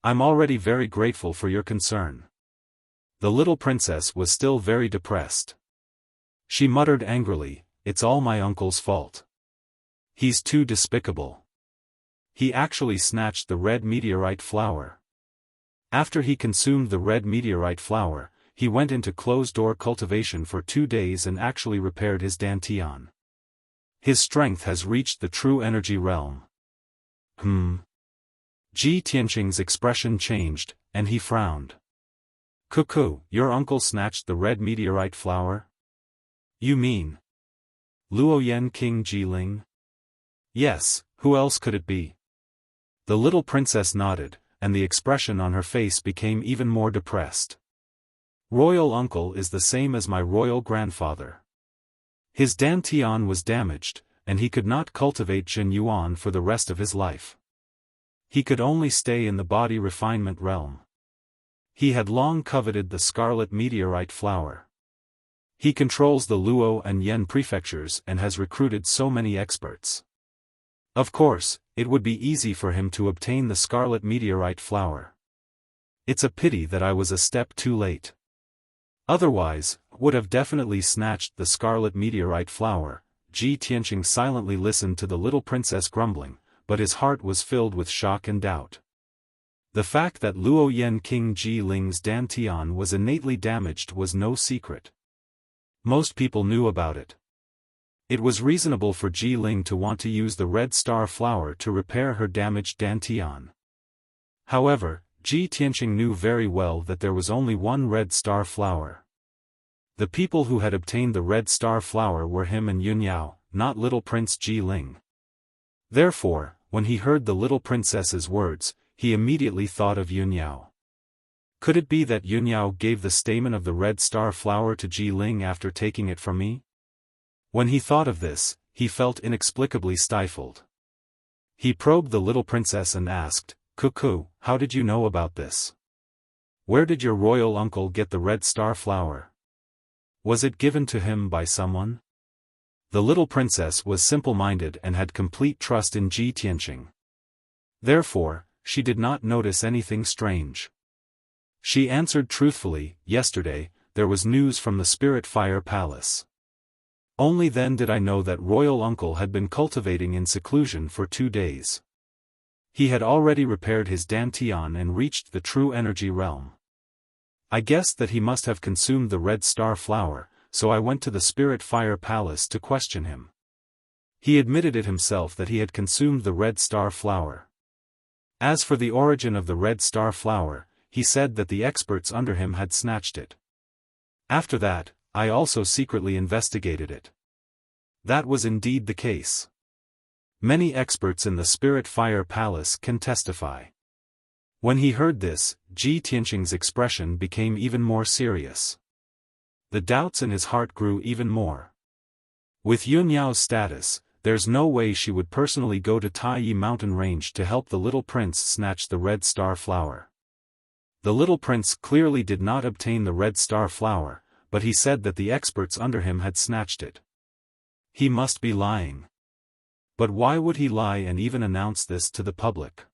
A: I'm already very grateful for your concern." The little princess was still very depressed. She muttered angrily, "It's all my uncle's fault. He's too despicable. He actually snatched the red meteorite flower." After he consumed the red meteorite flower, he went into closed-door cultivation for 2 days and actually repaired his dantian. His strength has reached the true energy realm. Ji Tianqing's expression changed, and he frowned. "Ku, your uncle snatched the red meteorite flower? You mean Luoyan King Jiling?" "Yes, who else could it be?" The little princess nodded, and the expression on her face became even more depressed. "Royal uncle is the same as my royal grandfather. His dantian was damaged, and he could not cultivate Jin Yuan for the rest of his life. He could only stay in the body refinement realm. He had long coveted the scarlet meteorite flower. He controls the Luo and Yen prefectures and has recruited so many experts. Of course, it would be easy for him to obtain the scarlet meteorite flower. It's a pity that I was a step too late. Otherwise, would have definitely snatched the scarlet meteorite flower." Ji Tianqing silently listened to the little princess grumbling, but his heart was filled with shock and doubt. The fact that Luoyan King Ji Ling's dantian was innately damaged was no secret. Most people knew about it. It was reasonable for Ji Ling to want to use the red star flower to repair her damaged dantian. However, Ji Tianqing knew very well that there was only one red star flower. The people who had obtained the red star flower were him and Yunyao, not little Prince Ji Ling. Therefore, when he heard the little princess's words, he immediately thought of Yunyao. Could it be that Yunyao gave the stamen of the red star flower to Ji Ling after taking it from me? When he thought of this, he felt inexplicably stifled. He probed the little princess and asked, "Cuckoo, how did you know about this? Where did your royal uncle get the red star flower? Was it given to him by someone?" The little princess was simple-minded and had complete trust in Ji Tianqing. Therefore, she did not notice anything strange. She answered truthfully, "Yesterday, there was news from the Spirit Fire Palace. Only then did I know that royal uncle had been cultivating in seclusion for 2 days. He had already repaired his dantian and reached the true energy realm. I guessed that he must have consumed the red star flower, so I went to the Spirit Fire Palace to question him. He admitted it himself that he had consumed the red star flower. As for the origin of the red star flower, he said that the experts under him had snatched it. After that, I also secretly investigated it. That was indeed the case. Many experts in the Spirit Fire Palace can testify." When he heard this, Ji Tianqing's expression became even more serious. The doubts in his heart grew even more. With Yunyao's status, there's no way she would personally go to Taiyi mountain range to help the little prince snatch the red star flower. The little prince clearly did not obtain the red star flower, but he said that the experts under him had snatched it. He must be lying. But why would he lie and even announce this to the public?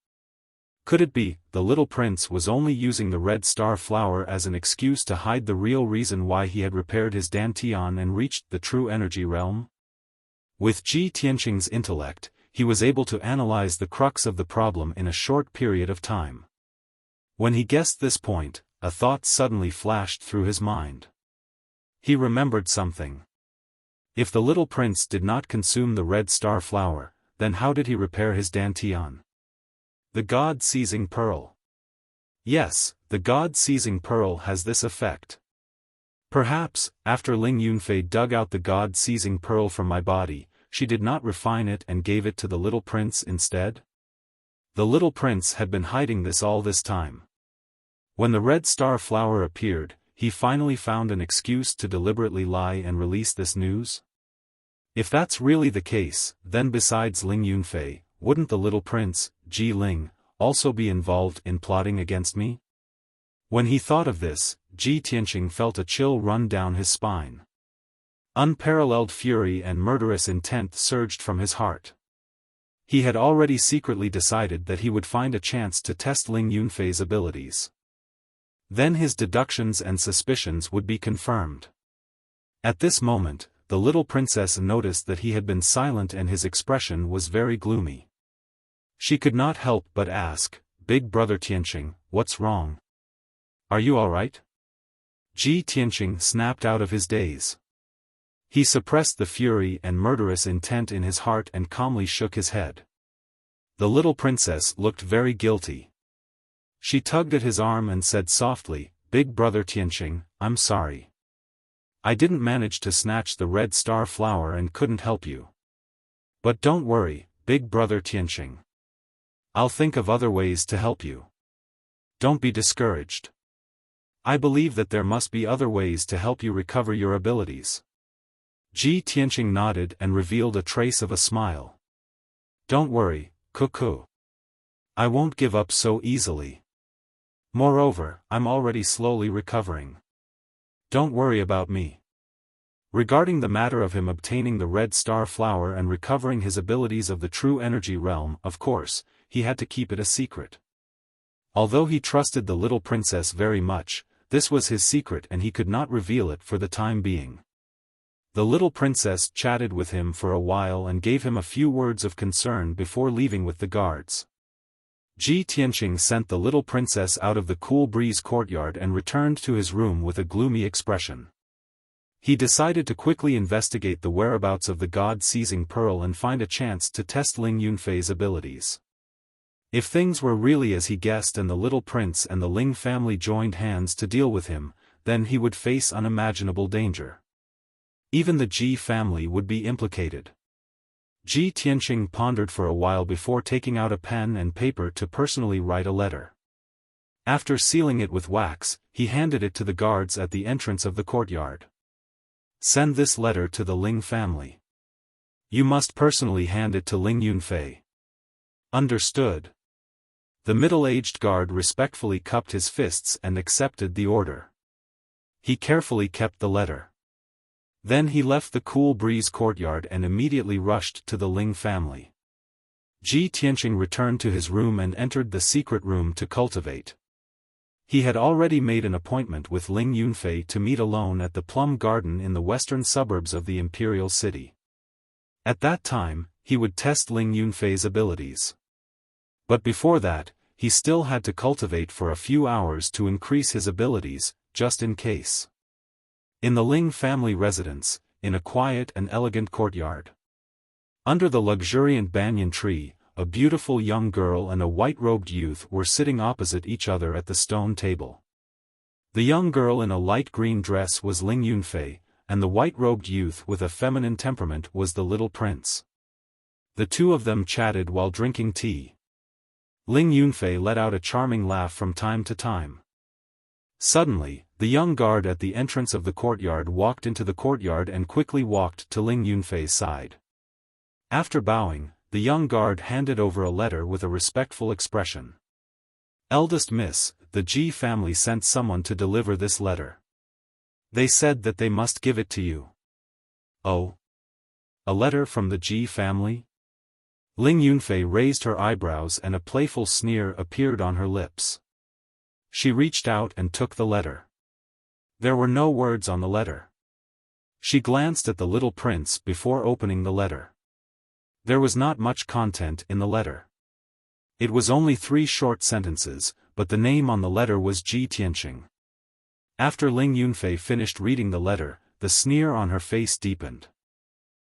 A: Could it be, the little prince was only using the red star flower as an excuse to hide the real reason why he had repaired his dantian and reached the true energy realm? With Ji Tianqing's intellect, he was able to analyze the crux of the problem in a short period of time. When he guessed this point, a thought suddenly flashed through his mind. He remembered something. If the little prince did not consume the red star flower, then how did he repair his dantian? The God-seizing pearl. Yes, the God-seizing pearl has this effect. Perhaps, after Ling Yunfei dug out the God-seizing pearl from my body, she did not refine it and gave it to the little prince instead? The little prince had been hiding this all this time. When the red star flower appeared, he finally found an excuse to deliberately lie and release this news? If that's really the case, then besides Ling Yunfei, wouldn't the little prince, Ji Ling, also be involved in plotting against me? When he thought of this, Ji Tianqing felt a chill run down his spine. Unparalleled fury and murderous intent surged from his heart. He had already secretly decided that he would find a chance to test Ling Yunfei's abilities. Then his deductions and suspicions would be confirmed. At this moment, the little princess noticed that he had been silent and his expression was very gloomy. She could not help but ask, "Big brother Tianqing, what's wrong? Are you all right?" Ji Tianqing snapped out of his daze. He suppressed the fury and murderous intent in his heart and calmly shook his head. The little princess looked very guilty. She tugged at his arm and said softly, "Big brother Tianqing, I'm sorry. I didn't manage to snatch the red star flower and couldn't help you. But don't worry, big brother Tianqing. I'll think of other ways to help you. Don't be discouraged. I believe that there must be other ways to help you recover your abilities." Ji Tianqing nodded and revealed a trace of a smile. "Don't worry, cuckoo. I won't give up so easily. Moreover, I'm already slowly recovering. Don't worry about me." Regarding the matter of him obtaining the red star flower and recovering his abilities of the true energy realm, of course, he had to keep it a secret. Although he trusted the little princess very much, this was his secret and he could not reveal it for the time being. The little princess chatted with him for a while and gave him a few words of concern before leaving with the guards. Ji Tianqing sent the little princess out of the cool breeze courtyard and returned to his room with a gloomy expression. He decided to quickly investigate the whereabouts of the God-seizing pearl and find a chance to test Ling Yunfei's abilities. If things were really as he guessed and the little prince and the Ling family joined hands to deal with him, then he would face unimaginable danger. Even the Ji family would be implicated. Ji Tianqing pondered for a while before taking out a pen and paper to personally write a letter. After sealing it with wax, he handed it to the guards at the entrance of the courtyard. Send this letter to the Ling family. You must personally hand it to Ling Yunfei. Understood. The middle-aged guard respectfully cupped his fists and accepted the order. He carefully kept the letter. Then he left the cool breeze courtyard and immediately rushed to the Ling family. Ji Tianqing returned to his room and entered the secret room to cultivate. He had already made an appointment with Ling Yunfei to meet alone at the plum garden in the western suburbs of the imperial city. At that time, he would test Ling Yunfei's abilities. But before that, he still had to cultivate for a few hours to increase his abilities, just in case. In the Ling family residence, in a quiet and elegant courtyard. Under the luxuriant banyan tree, a beautiful young girl and a white-robed youth were sitting opposite each other at the stone table. The young girl in a light green dress was Ling Yunfei, and the white-robed youth with a feminine temperament was the little prince. The two of them chatted while drinking tea. Ling Yunfei let out a charming laugh from time to time. Suddenly, the young guard at the entrance of the courtyard walked into the courtyard and quickly walked to Ling Yunfei's side. After bowing, the young guard handed over a letter with a respectful expression. Eldest Miss, the Ji family sent someone to deliver this letter. They said that they must give it to you. Oh? A letter from the Ji family? Ling Yunfei raised her eyebrows and a playful sneer appeared on her lips. She reached out and took the letter. There were no words on the letter. She glanced at the little prince before opening the letter. There was not much content in the letter. It was only 3 short sentences, but the name on the letter was Ji Tianqing. After Ling Yunfei finished reading the letter, the sneer on her face deepened.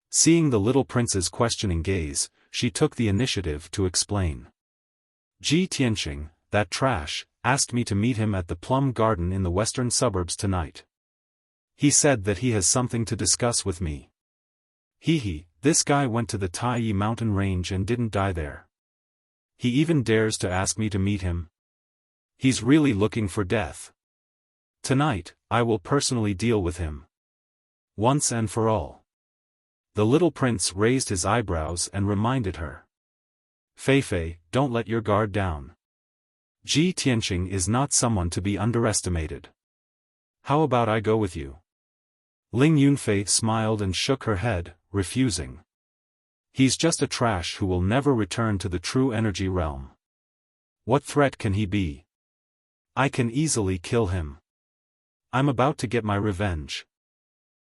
A: Seeing the little prince's questioning gaze, she took the initiative to explain. Ji Tianqing, that trash, asked me to meet him at the plum garden in the western suburbs tonight. He said that he has something to discuss with me. This guy went to the Taiyi mountain range and didn't die there. He even dares to ask me to meet him. He's really looking for death. Tonight, I will personally deal with him. Once and for all. The little prince raised his eyebrows and reminded her. Fei, don't let your guard down. Ji Tianqing is not someone to be underestimated. How about I go with you? Ling Yunfei smiled and shook her head, refusing. He's just a trash who will never return to the true energy realm. What threat can he be? I can easily kill him. I'm about to get my revenge.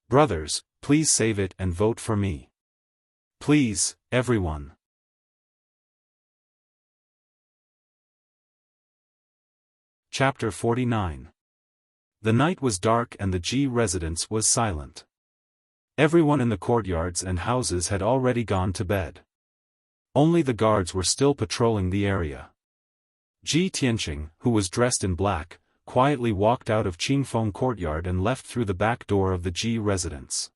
A: Brothers, please save it and vote for me. Please, everyone. Chapter 49. The night was dark and the Ji residence was silent. Everyone in the courtyards and houses had already gone to bed. Only the guards were still patrolling the area. Ji Tianqing, who was dressed in black, quietly walked out of Qingfeng courtyard and left through the back door of the Ji residence.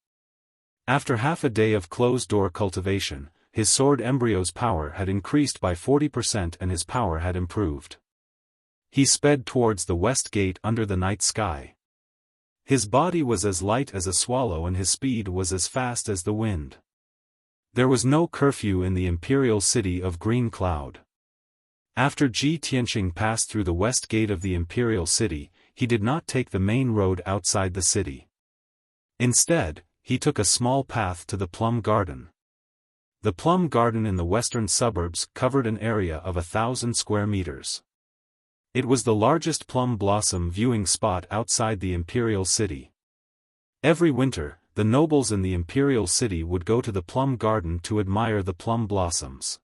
A: After half a day of closed-door cultivation, his sword embryo's power had increased by 40% and his power had improved. He sped towards the west gate under the night sky. His body was as light as a swallow and his speed was as fast as the wind. There was no curfew in the imperial city of Green Cloud. After Ji Tianqing passed through the west gate of the imperial city, he did not take the main road outside the city. Instead, he took a small path to the plum garden. The plum garden in the western suburbs covered an area of 1,000 square meters. It was the largest plum blossom viewing spot outside the imperial city. Every winter, the nobles in the imperial city would go to the plum garden to admire the plum blossoms.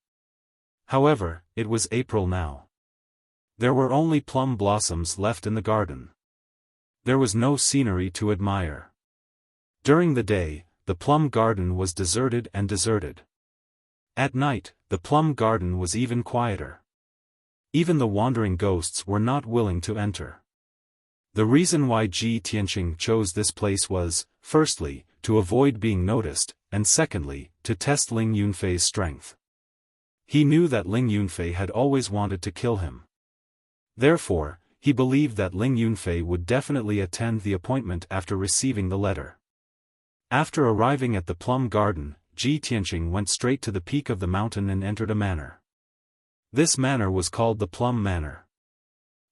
A: However, it was April now. There were only plum blossoms left in the garden. There was no scenery to admire. During the day, the plum garden was deserted and deserted. At night, the plum garden was even quieter. Even the wandering ghosts were not willing to enter. The reason why Ji Tianqing chose this place was, firstly, to avoid being noticed, and secondly, to test Ling Yunfei's strength. He knew that Ling Yunfei had always wanted to kill him. Therefore, he believed that Ling Yunfei would definitely attend the appointment after receiving the letter. After arriving at the plum garden, Ji Tianqing went straight to the peak of the mountain and entered a manor. This manor was called the Plum Manor.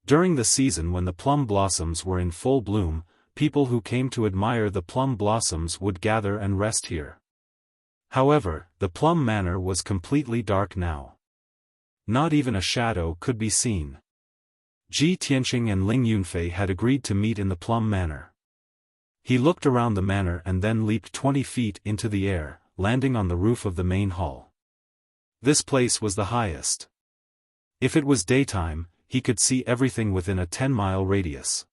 A: During the season when the plum blossoms were in full bloom, people who came to admire the plum blossoms would gather and rest here. However, the Plum Manor was completely dark now. Not even a shadow could be seen. Ji Tianqing and Ling Yunfei had agreed to meet in the Plum Manor. He looked around the manor and then leaped 20 feet into the air, landing on the roof of the main hall. This place was the highest. If it was daytime, he could see everything within a 10-mile radius.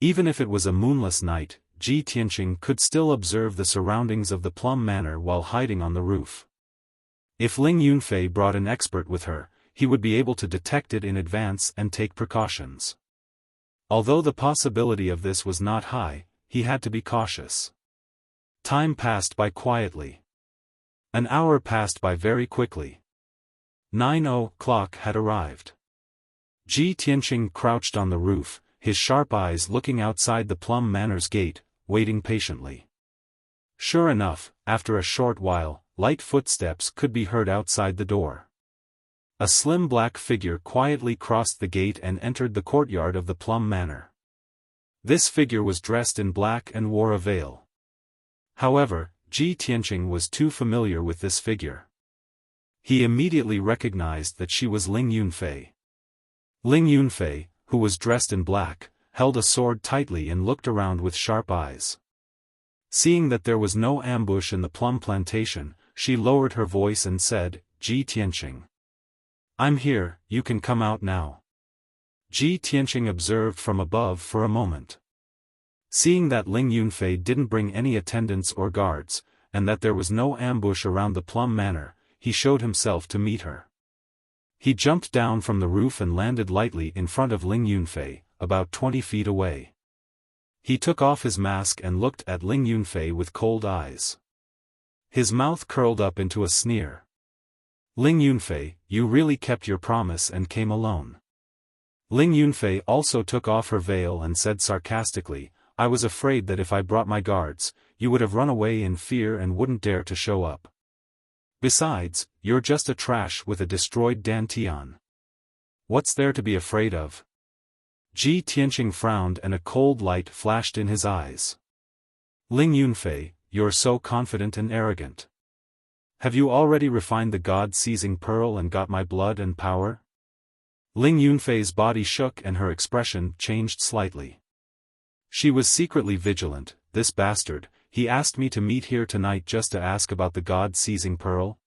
A: Even if it was a moonless night, Ji Tianqing could still observe the surroundings of the Plum Manor while hiding on the roof. If Ling Yunfei brought an expert with her, he would be able to detect it in advance and take precautions. Although the possibility of this was not high, he had to be cautious. Time passed by quietly. An hour passed by very quickly. 9 o'clock had arrived. Ji Tianqing crouched on the roof, his sharp eyes looking outside the Plum Manor's gate, waiting patiently. Sure enough, after a short while, light footsteps could be heard outside the door. A slim black figure quietly crossed the gate and entered the courtyard of the Plum Manor. This figure was dressed in black and wore a veil. However, Ji Tianqing was too familiar with this figure. He immediately recognized that she was Ling Yunfei. Ling Yunfei, who was dressed in black, held a sword tightly and looked around with sharp eyes. Seeing that there was no ambush in the plum plantation, she lowered her voice and said, "Ji Tianqing. I'm here, you can come out now." Ji Tianqing observed from above for a moment. Seeing that Ling Yunfei didn't bring any attendants or guards, and that there was no ambush around the Plum Manor, he showed himself to meet her. He jumped down from the roof and landed lightly in front of Ling Yunfei, about 20 feet away. He took off his mask and looked at Ling Yunfei with cold eyes. His mouth curled up into a sneer. "Ling Yunfei, you really kept your promise and came alone." Ling Yunfei also took off her veil and said sarcastically, "I was afraid that if I brought my guards, you would have run away in fear and wouldn't dare to show up. Besides, you're just a trash with a destroyed dantian. What's there to be afraid of?" Ji Tianqing frowned and a cold light flashed in his eyes. "Ling Yunfei, you're so confident and arrogant. Have you already refined the God-seizing pearl and got my blood and power?" Ling Yunfei's body shook and her expression changed slightly. She was secretly vigilant. "This bastard, he asked me to meet here tonight just to ask about the God-seizing pearl.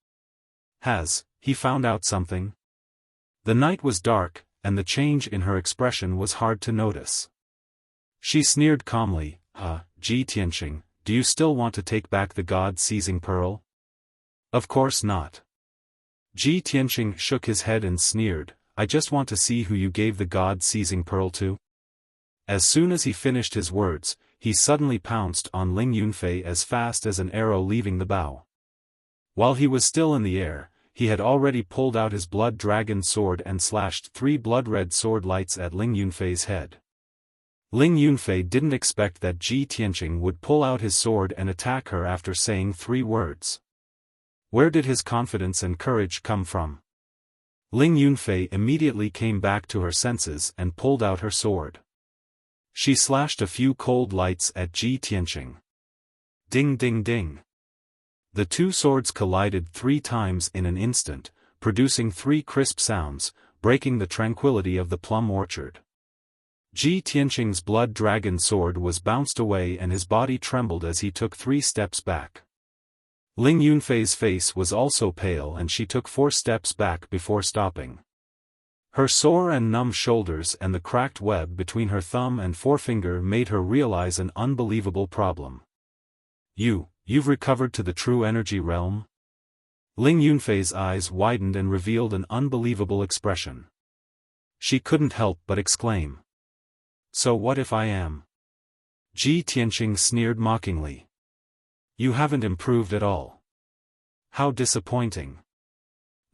A: Has he found out something?" The night was dark, and the change in her expression was hard to notice. She sneered calmly, Ji Tianqing, do you still want to take back the God-seizing pearl?" "Of course not." Ji Tianqing shook his head and sneered, "I just want to see who you gave the God-seizing pearl to." As soon as he finished his words, he suddenly pounced on Ling Yunfei as fast as an arrow leaving the bow. While he was still in the air, he had already pulled out his blood dragon sword and slashed 3 blood-red sword lights at Ling Yunfei's head. Ling Yunfei didn't expect that Ji Tianqing would pull out his sword and attack her after saying 3 words. Where did his confidence and courage come from? Ling Yunfei immediately came back to her senses and pulled out her sword. She slashed a few cold lights at Ji Tianqing. Ding ding ding. The 2 swords collided 3 times in an instant, producing 3 crisp sounds, breaking the tranquility of the plum orchard. Ji Tianqing's blood dragon sword was bounced away and his body trembled as he took 3 steps back. Ling Yunfei's face was also pale and she took 4 steps back before stopping. Her sore and numb shoulders and the cracked web between her thumb and forefinger made her realize an unbelievable problem. You've recovered to the true energy realm? Ling Yunfei's eyes widened and revealed an unbelievable expression. She couldn't help but exclaim. So what if I am? Ji Tianqing sneered mockingly. You haven't improved at all. How disappointing.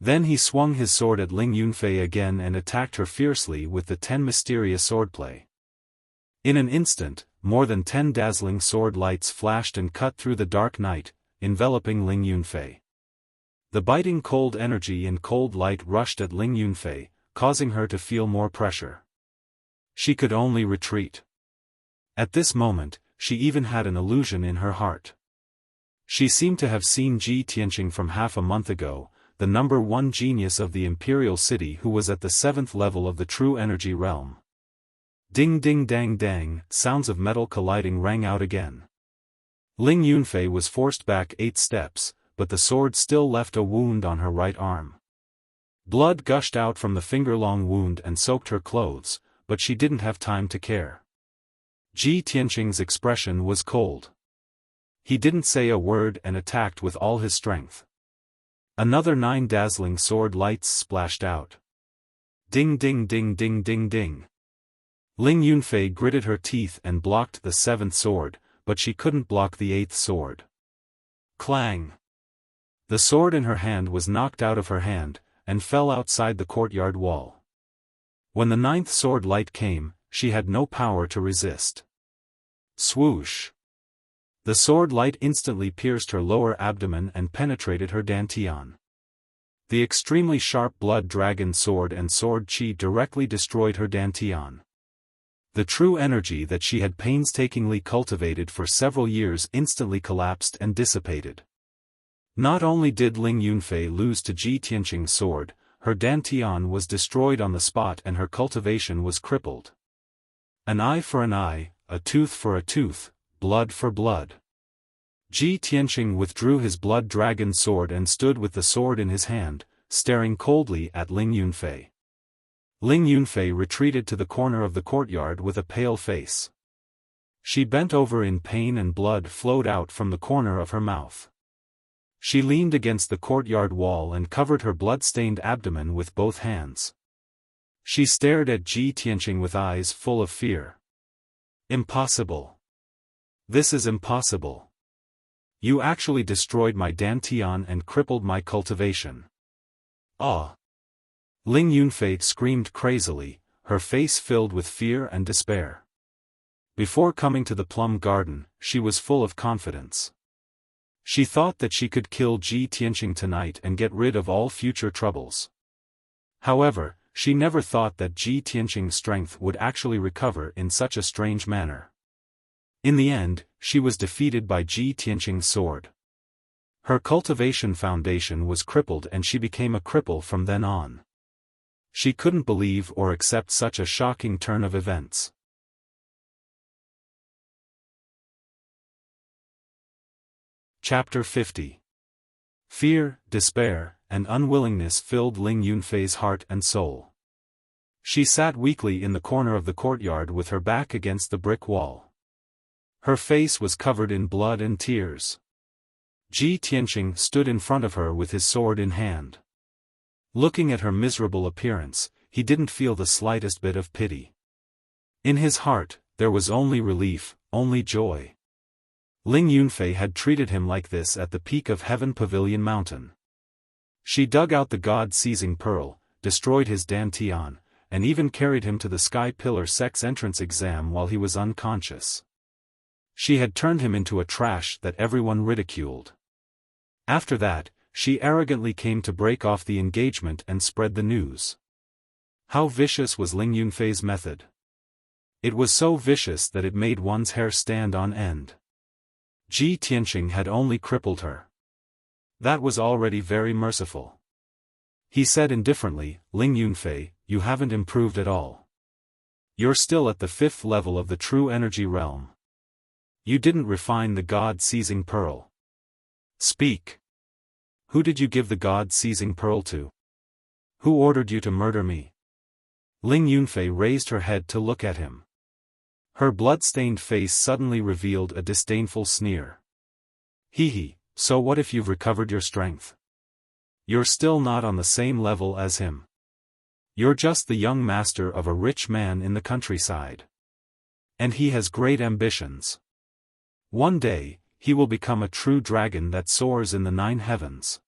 A: Then he swung his sword at Ling Yunfei again and attacked her fiercely with the 10 mysterious swordplay. In an instant, more than 10 dazzling sword lights flashed and cut through the dark night, enveloping Ling Yunfei. The biting cold energy and cold light rushed at Ling Yunfei, causing her to feel more pressure. She could only retreat. At this moment, she even had an illusion in her heart. She seemed to have seen Ji Tianqing from half a month ago, the number 1 genius of the imperial city who was at the 7th level of the true energy realm. Ding ding dang dang, sounds of metal colliding rang out again. Ling Yunfei was forced back 8 steps, but the sword still left a wound on her right arm. Blood gushed out from the finger-long wound and soaked her clothes, but she didn't have time to care. Ji Tianqing's expression was cold. He didn't say a word and attacked with all his strength. Another 9 dazzling sword lights splashed out. Ding ding ding ding ding ding. Ling Yunfei gritted her teeth and blocked the 7th sword, but she couldn't block the 8th sword. Clang! The sword in her hand was knocked out of her hand, and fell outside the courtyard wall. When the 9th sword light came, she had no power to resist. Swoosh! The sword light instantly pierced her lower abdomen and penetrated her dantian. The extremely sharp blood dragon sword and sword chi directly destroyed her dantian. The true energy that she had painstakingly cultivated for several years instantly collapsed and dissipated. Not only did Ling Yunfei lose to Ji Tianqing's sword, her dantian was destroyed on the spot and her cultivation was crippled. An eye for an eye, a tooth for a tooth, blood for blood. Ji Tianqing withdrew his blood dragon sword and stood with the sword in his hand, staring coldly at Ling Yunfei. Ling Yunfei retreated to the corner of the courtyard with a pale face. She bent over in pain and blood flowed out from the corner of her mouth. She leaned against the courtyard wall and covered her blood-stained abdomen with both hands. She stared at Ji Tianqing with eyes full of fear. Impossible. This is impossible. You actually destroyed my dantian and crippled my cultivation. Ah! Ling Yunfei screamed crazily, her face filled with fear and despair. Before coming to the plum garden, she was full of confidence. She thought that she could kill Ji Tianqing tonight and get rid of all future troubles. However, she never thought that Ji Tianqing's strength would actually recover in such a strange manner. In the end, she was defeated by Ji Tianqing's sword. Her cultivation foundation was crippled and she became a cripple from then on. She couldn't believe or accept such a shocking turn of events. Chapter 50. Fear, despair, and unwillingness filled Ling Yunfei's heart and soul. She sat weakly in the corner of the courtyard with her back against the brick wall. Her face was covered in blood and tears. Ji Tianqing stood in front of her with his sword in hand. Looking at her miserable appearance, he didn't feel the slightest bit of pity. In his heart, there was only relief, only joy. Ling Yunfei had treated him like this at the peak of Heaven Pavilion Mountain. She dug out the God-seizing pearl, destroyed his dantian, and even carried him to the Sky Pillar Sec's entrance exam while he was unconscious. She had turned him into a trash that everyone ridiculed. After that, she arrogantly came to break off the engagement and spread the news. How vicious was Ling Yunfei's method! It was so vicious that it made one's hair stand on end. Ji Tianqing had only crippled her. That was already very merciful. He said indifferently, Ling Yunfei, you haven't improved at all. You're still at the 5th level of the true energy realm. You didn't refine the God-seizing pearl. Speak. Who did you give the God-seizing pearl to? Who ordered you to murder me? Ling Yunfei raised her head to look at him. Her blood-stained face suddenly revealed a disdainful sneer. Hee hee, so what if you've recovered your strength? You're still not on the same level as him. You're just the young master of a rich man in the countryside. And he has great ambitions. One day, he will become a true dragon that soars in the 9 heavens.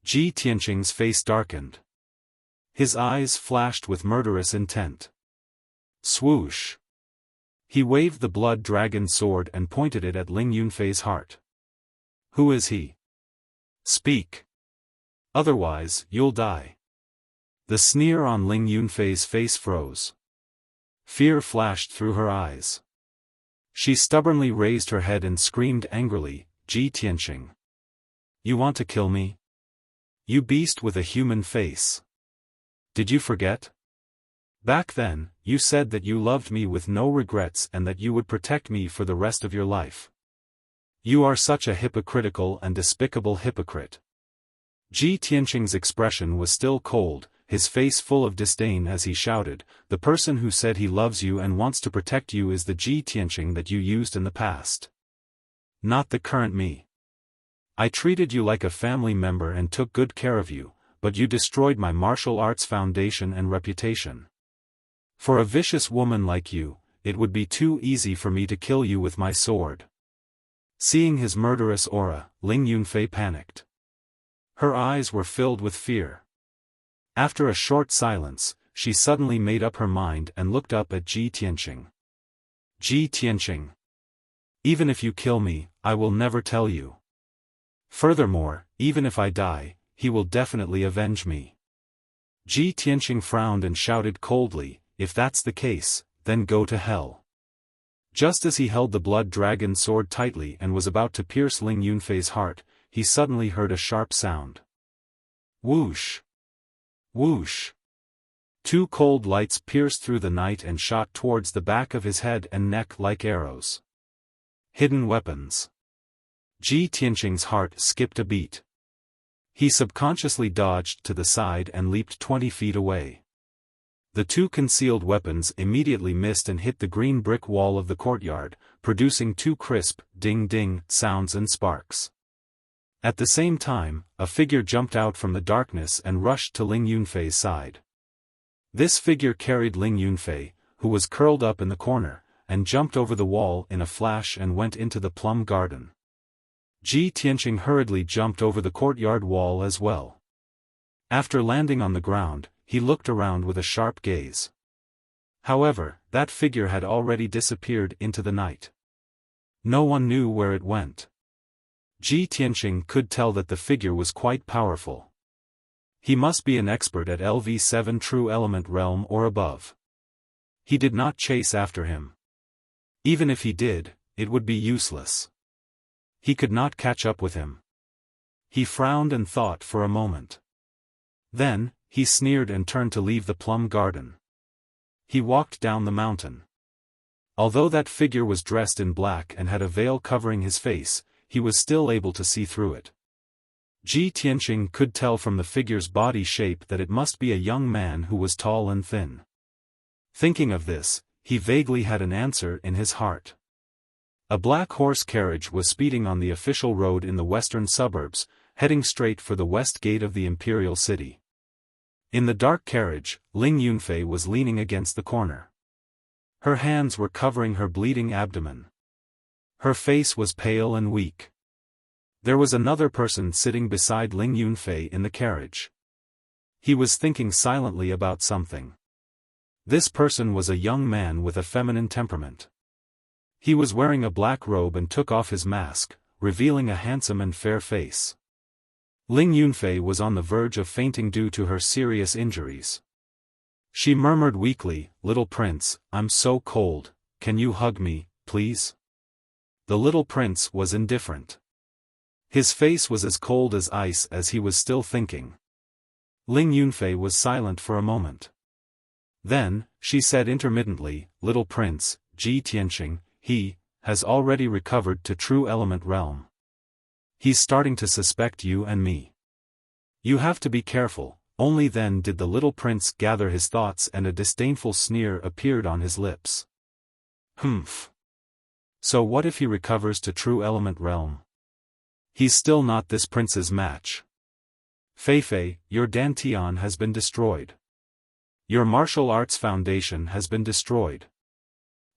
A: Ji Tianqing's face darkened. His eyes flashed with murderous intent. Swoosh! He waved the blood dragon sword and pointed it at Ling Yunfei's heart. Who is he? Speak. Otherwise, you'll die. The sneer on Ling Yunfei's face froze. Fear flashed through her eyes. She stubbornly raised her head and screamed angrily, Ji Tianqing. You want to kill me? You beast with a human face. Did you forget? Back then, you said that you loved me with no regrets and that you would protect me for the rest of your life. You are such a hypocritical and despicable hypocrite. Ji Tianqing's expression was still cold, his face full of disdain as he shouted, the person who said he loves you and wants to protect you is the Ji Tianqing that you used in the past. Not the current me. I treated you like a family member and took good care of you, but you destroyed my martial arts foundation and reputation. For a vicious woman like you, it would be too easy for me to kill you with my sword. Seeing his murderous aura, Ling Yunfei panicked. Her eyes were filled with fear. After a short silence, she suddenly made up her mind and looked up at Ji Tianqing. Ji Tianqing. Even if you kill me, I will never tell you. Furthermore, even if I die, he will definitely avenge me. Ji Tianqing frowned and shouted coldly, if that's the case, then go to hell. Just as he held the blood dragon sword tightly and was about to pierce Ling Yunfei's heart, he suddenly heard a sharp sound. Whoosh! Whoosh! 2 cold lights pierced through the night and shot towards the back of his head and neck like arrows. Hidden weapons. Ji Tianqing's heart skipped a beat. He subconsciously dodged to the side and leaped 20 feet away. The 2 concealed weapons immediately missed and hit the green brick wall of the courtyard, producing 2 crisp, ding-ding sounds and sparks. At the same time, a figure jumped out from the darkness and rushed to Ling Yunfei's side. This figure carried Ling Yunfei, who was curled up in the corner, and jumped over the wall in a flash and went into the plum garden. Ji Tianqing hurriedly jumped over the courtyard wall as well. After landing on the ground, he looked around with a sharp gaze. However, that figure had already disappeared into the night. No one knew where it went. Ji Tianqing could tell that the figure was quite powerful. He must be an expert at LV7 True Element Realm or above. He did not chase after him. Even if he did, it would be useless. He could not catch up with him. He frowned and thought for a moment. Then, he sneered and turned to leave the plum garden. He walked down the mountain. Although that figure was dressed in black and had a veil covering his face, he was still able to see through it. Ji Tianqing could tell from the figure's body shape that it must be a young man who was tall and thin. Thinking of this, he vaguely had an answer in his heart. A black horse carriage was speeding on the official road in the western suburbs, heading straight for the west gate of the imperial city. In the dark carriage, Ling Yunfei was leaning against the corner. Her hands were covering her bleeding abdomen. Her face was pale and weak. There was another person sitting beside Ling Yunfei in the carriage. He was thinking silently about something. This person was a young man with a feminine temperament. He was wearing a black robe and took off his mask, revealing a handsome and fair face. Ling Yunfei was on the verge of fainting due to her serious injuries. She murmured weakly, "Little prince, I'm so cold, can you hug me, please?" The little prince was indifferent. His face was as cold as ice as he was still thinking. Ling Yunfei was silent for a moment. Then, she said intermittently, "Little prince, Ji Tianqing, he has already recovered to True Element Realm. He's starting to suspect you and me. You have to be careful." Only then did the little prince gather his thoughts and a disdainful sneer appeared on his lips. Humph. So what if he recovers to True Element Realm? He's still not this prince's match. Feifei, your dantian has been destroyed. Your martial arts foundation has been destroyed.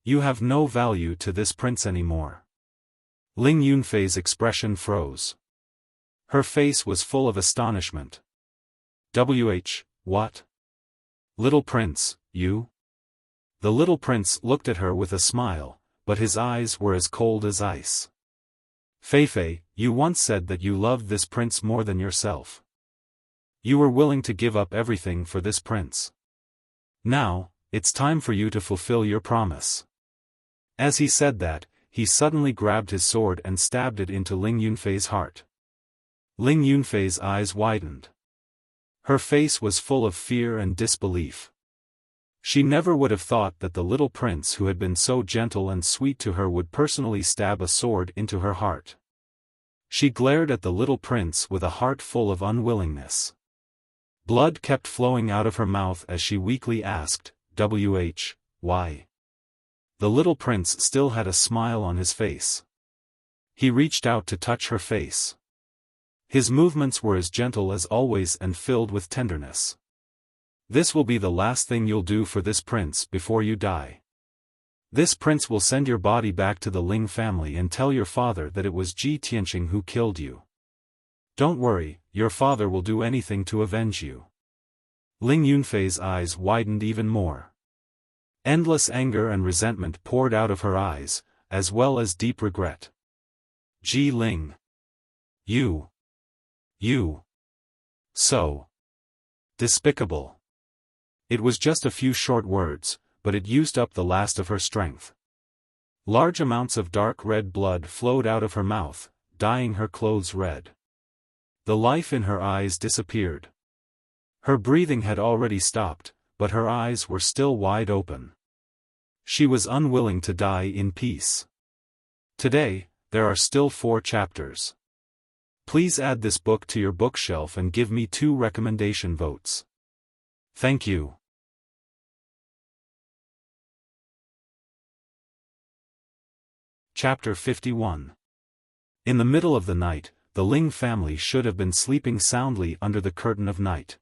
A: You have no value to this prince anymore. Ling Yunfei's expression froze. Her face was full of astonishment. What? Little prince, you? The little prince looked at her with a smile, but his eyes were as cold as ice. Feifei, you once said that you loved this prince more than yourself. You were willing to give up everything for this prince. Now, it's time for you to fulfill your promise. As he said that, he suddenly grabbed his sword and stabbed it into Ling Yunfei's heart. Ling Yunfei's eyes widened. Her face was full of fear and disbelief. She never would have thought that the little prince who had been so gentle and sweet to her would personally stab a sword into her heart. She glared at the little prince with a heart full of unwillingness. Blood kept flowing out of her mouth as she weakly asked, why? The little prince still had a smile on his face. He reached out to touch her face. His movements were as gentle as always and filled with tenderness. This will be the last thing you'll do for this prince before you die. This prince will send your body back to the Ling family and tell your father that it was Ji Tianqing who killed you. Don't worry, your father will do anything to avenge you. Ling Yunfei's eyes widened even more. Endless anger and resentment poured out of her eyes, as well as deep regret. Ji Ling. You. So. Despicable. It was just a few short words, but it used up the last of her strength. Large amounts of dark red blood flowed out of her mouth, dyeing her clothes red. The life in her eyes disappeared. Her breathing had already stopped, but her eyes were still wide open. She was unwilling to die in peace. Today, there are still 4 chapters. Please add this book to your bookshelf and give me 2 recommendation votes. Thank you. Chapter 51. In the middle of the night, the Ling family should have been sleeping soundly under the curtain of night.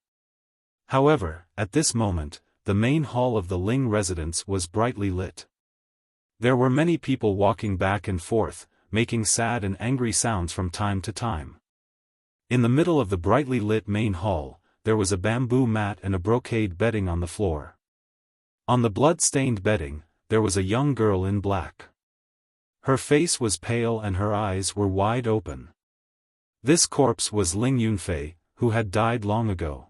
A: However, at this moment, the main hall of the Ling residence was brightly lit. There were many people walking back and forth, making sad and angry sounds from time to time. In the middle of the brightly lit main hall, there was a bamboo mat and a brocade bedding on the floor. On the blood-stained bedding, there was a young girl in black. Her face was pale and her eyes were wide open. This corpse was Ling Yunfei, who had died long ago.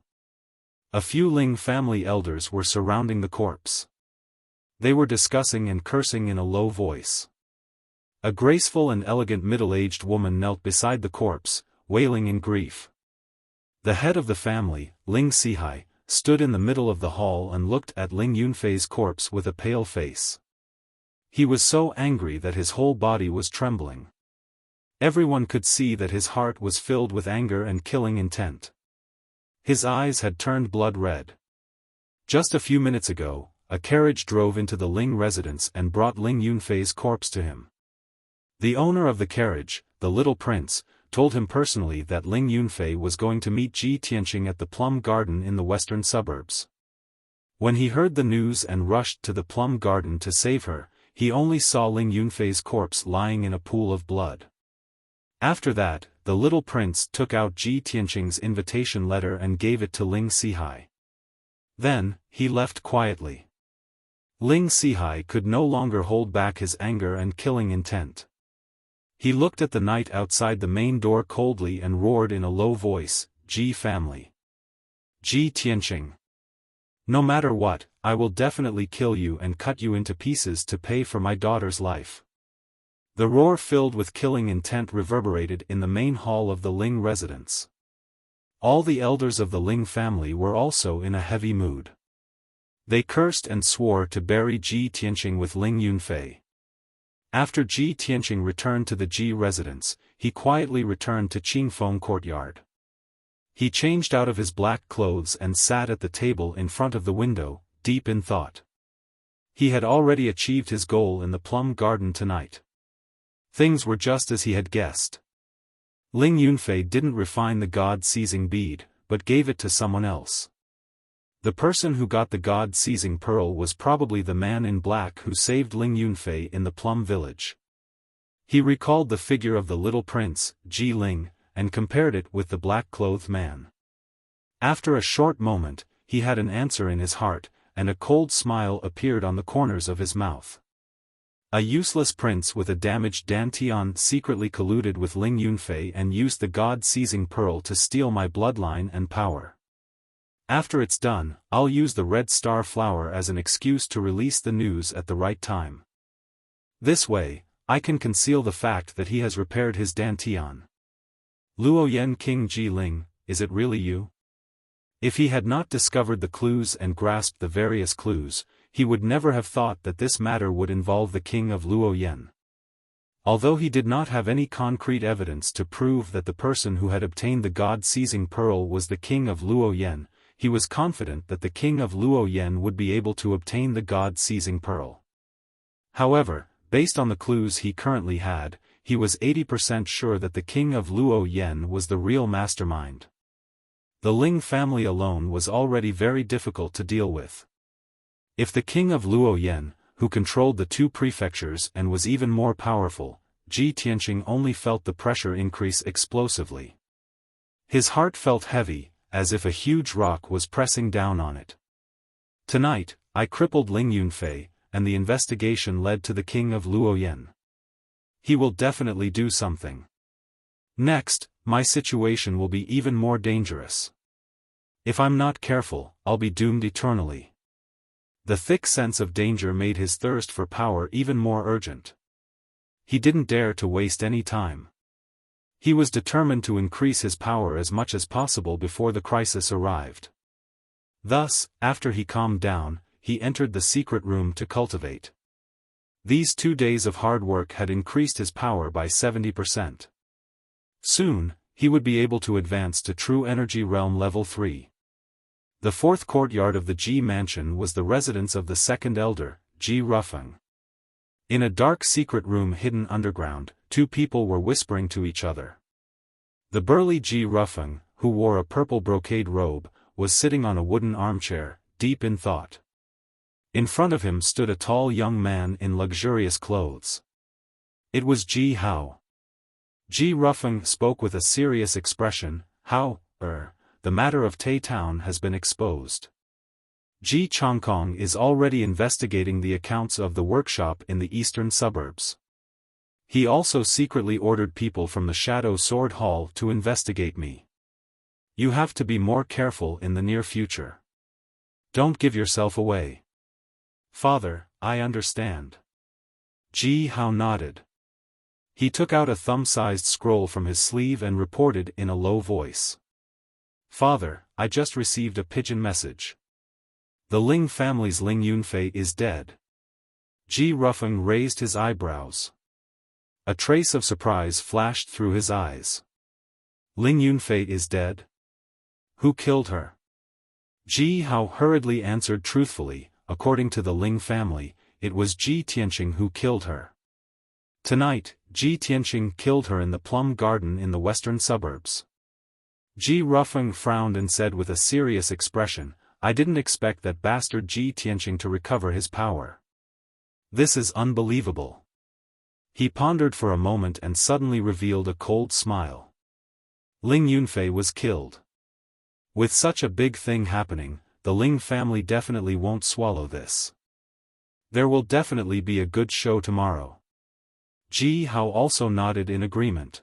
A: A few Ling family elders were surrounding the corpse. They were discussing and cursing in a low voice. A graceful and elegant middle-aged woman knelt beside the corpse, wailing in grief. The head of the family, Ling Sihai, stood in the middle of the hall and looked at Ling Yunfei's corpse with a pale face. He was so angry that his whole body was trembling. Everyone could see that his heart was filled with anger and killing intent. His eyes had turned blood red. Just a few minutes ago, a carriage drove into the Ling residence and brought Ling Yunfei's corpse to him. The owner of the carriage, the little prince, told him personally that Ling Yunfei was going to meet Ji Tianqing at the plum garden in the western suburbs. When he heard the news and rushed to the plum garden to save her, he only saw Ling Yunfei's corpse lying in a pool of blood. After that, the little prince took out Ji Tianqing's invitation letter and gave it to Ling Sihai. Then, he left quietly. Ling Sihai could no longer hold back his anger and killing intent. He looked at the night outside the main door coldly and roared in a low voice, "Ji family. Ji Tianqing. No matter what, I will definitely kill you and cut you into pieces to pay for my daughter's life." The roar filled with killing intent reverberated in the main hall of the Ling residence. All the elders of the Ling family were also in a heavy mood. They cursed and swore to bury Ji Tianqing with Ling Yunfei. After Ji Tianqing returned to the Ji residence, he quietly returned to Qingfeng courtyard. He changed out of his black clothes and sat at the table in front of the window, deep in thought. He had already achieved his goal in the plum garden tonight. Things were just as he had guessed. Ling Yunfei didn't refine the God-seizing bead, but gave it to someone else. The person who got the God-seizing pearl was probably the man in black who saved Ling Yunfei in the Plum Village. He recalled the figure of the little prince, Ji Ling, and compared it with the black-clothed man. After a short moment, he had an answer in his heart, and a cold smile appeared on the corners of his mouth. A useless prince with a damaged dantian secretly colluded with Ling Yunfei and used the God-seizing pearl to steal my bloodline and power. After it's done, I'll use the red star flower as an excuse to release the news at the right time. This way, I can conceal the fact that he has repaired his dantian. Luoyan King Ji Ling, is it really you? If he had not discovered the clues and grasped the various clues, he would never have thought that this matter would involve the king of Luoyan. Although he did not have any concrete evidence to prove that the person who had obtained the God-seizing pearl was the king of Luoyan, he was confident that the king of Luoyan would be able to obtain the God-seizing pearl. However, based on the clues he currently had, he was 80% sure that the king of Luoyan was the real mastermind. The Ling family alone was already very difficult to deal with. If the king of Luoyan, who controlled the two prefectures and was even more powerful, Ji Tianqing only felt the pressure increase explosively. His heart felt heavy, as if a huge rock was pressing down on it. Tonight, I crippled Ling Yunfei, and the investigation led to the king of Luoyan. He will definitely do something. Next, my situation will be even more dangerous. If I'm not careful, I'll be doomed eternally. The thick sense of danger made his thirst for power even more urgent. He didn't dare to waste any time. He was determined to increase his power as much as possible before the crisis arrived. Thus, after he calmed down, he entered the secret room to cultivate. These 2 days of hard work had increased his power by 70%. Soon, he would be able to advance to True Energy Realm Level 3. The fourth courtyard of the Ji mansion was the residence of the second elder, Ji Rufeng. In a dark secret room hidden underground, two people were whispering to each other. The burly Ji Rufeng, who wore a purple brocade robe, was sitting on a wooden armchair, deep in thought. In front of him stood a tall young man in luxurious clothes. It was Ji Hao. Ji Rufeng spoke with a serious expression. The matter of Tai Town has been exposed. Ji Chongkong is already investigating the accounts of the workshop in the eastern suburbs. He also secretly ordered people from the Shadow Sword Hall to investigate me. You have to be more careful in the near future. Don't give yourself away. Father, I understand. Ji Hao nodded. He took out a thumb-sized scroll from his sleeve and reported in a low voice. Father, I just received a pigeon message. The Ling family's Ling Yunfei is dead. Ji Rufeng raised his eyebrows. A trace of surprise flashed through his eyes. Ling Yunfei is dead? Who killed her? Ji Hao hurriedly answered truthfully. According to the Ling family, it was Ji Tianqing who killed her. Tonight, Ji Tianqing killed her in the plum garden in the western suburbs. Ji Rufeng frowned and said with a serious expression, I didn't expect that bastard Ji Tianqing to recover his power. This is unbelievable. He pondered for a moment and suddenly revealed a cold smile. Ling Yunfei was killed. With such a big thing happening, the Ling family definitely won't swallow this. There will definitely be a good show tomorrow. Ji Hao also nodded in agreement.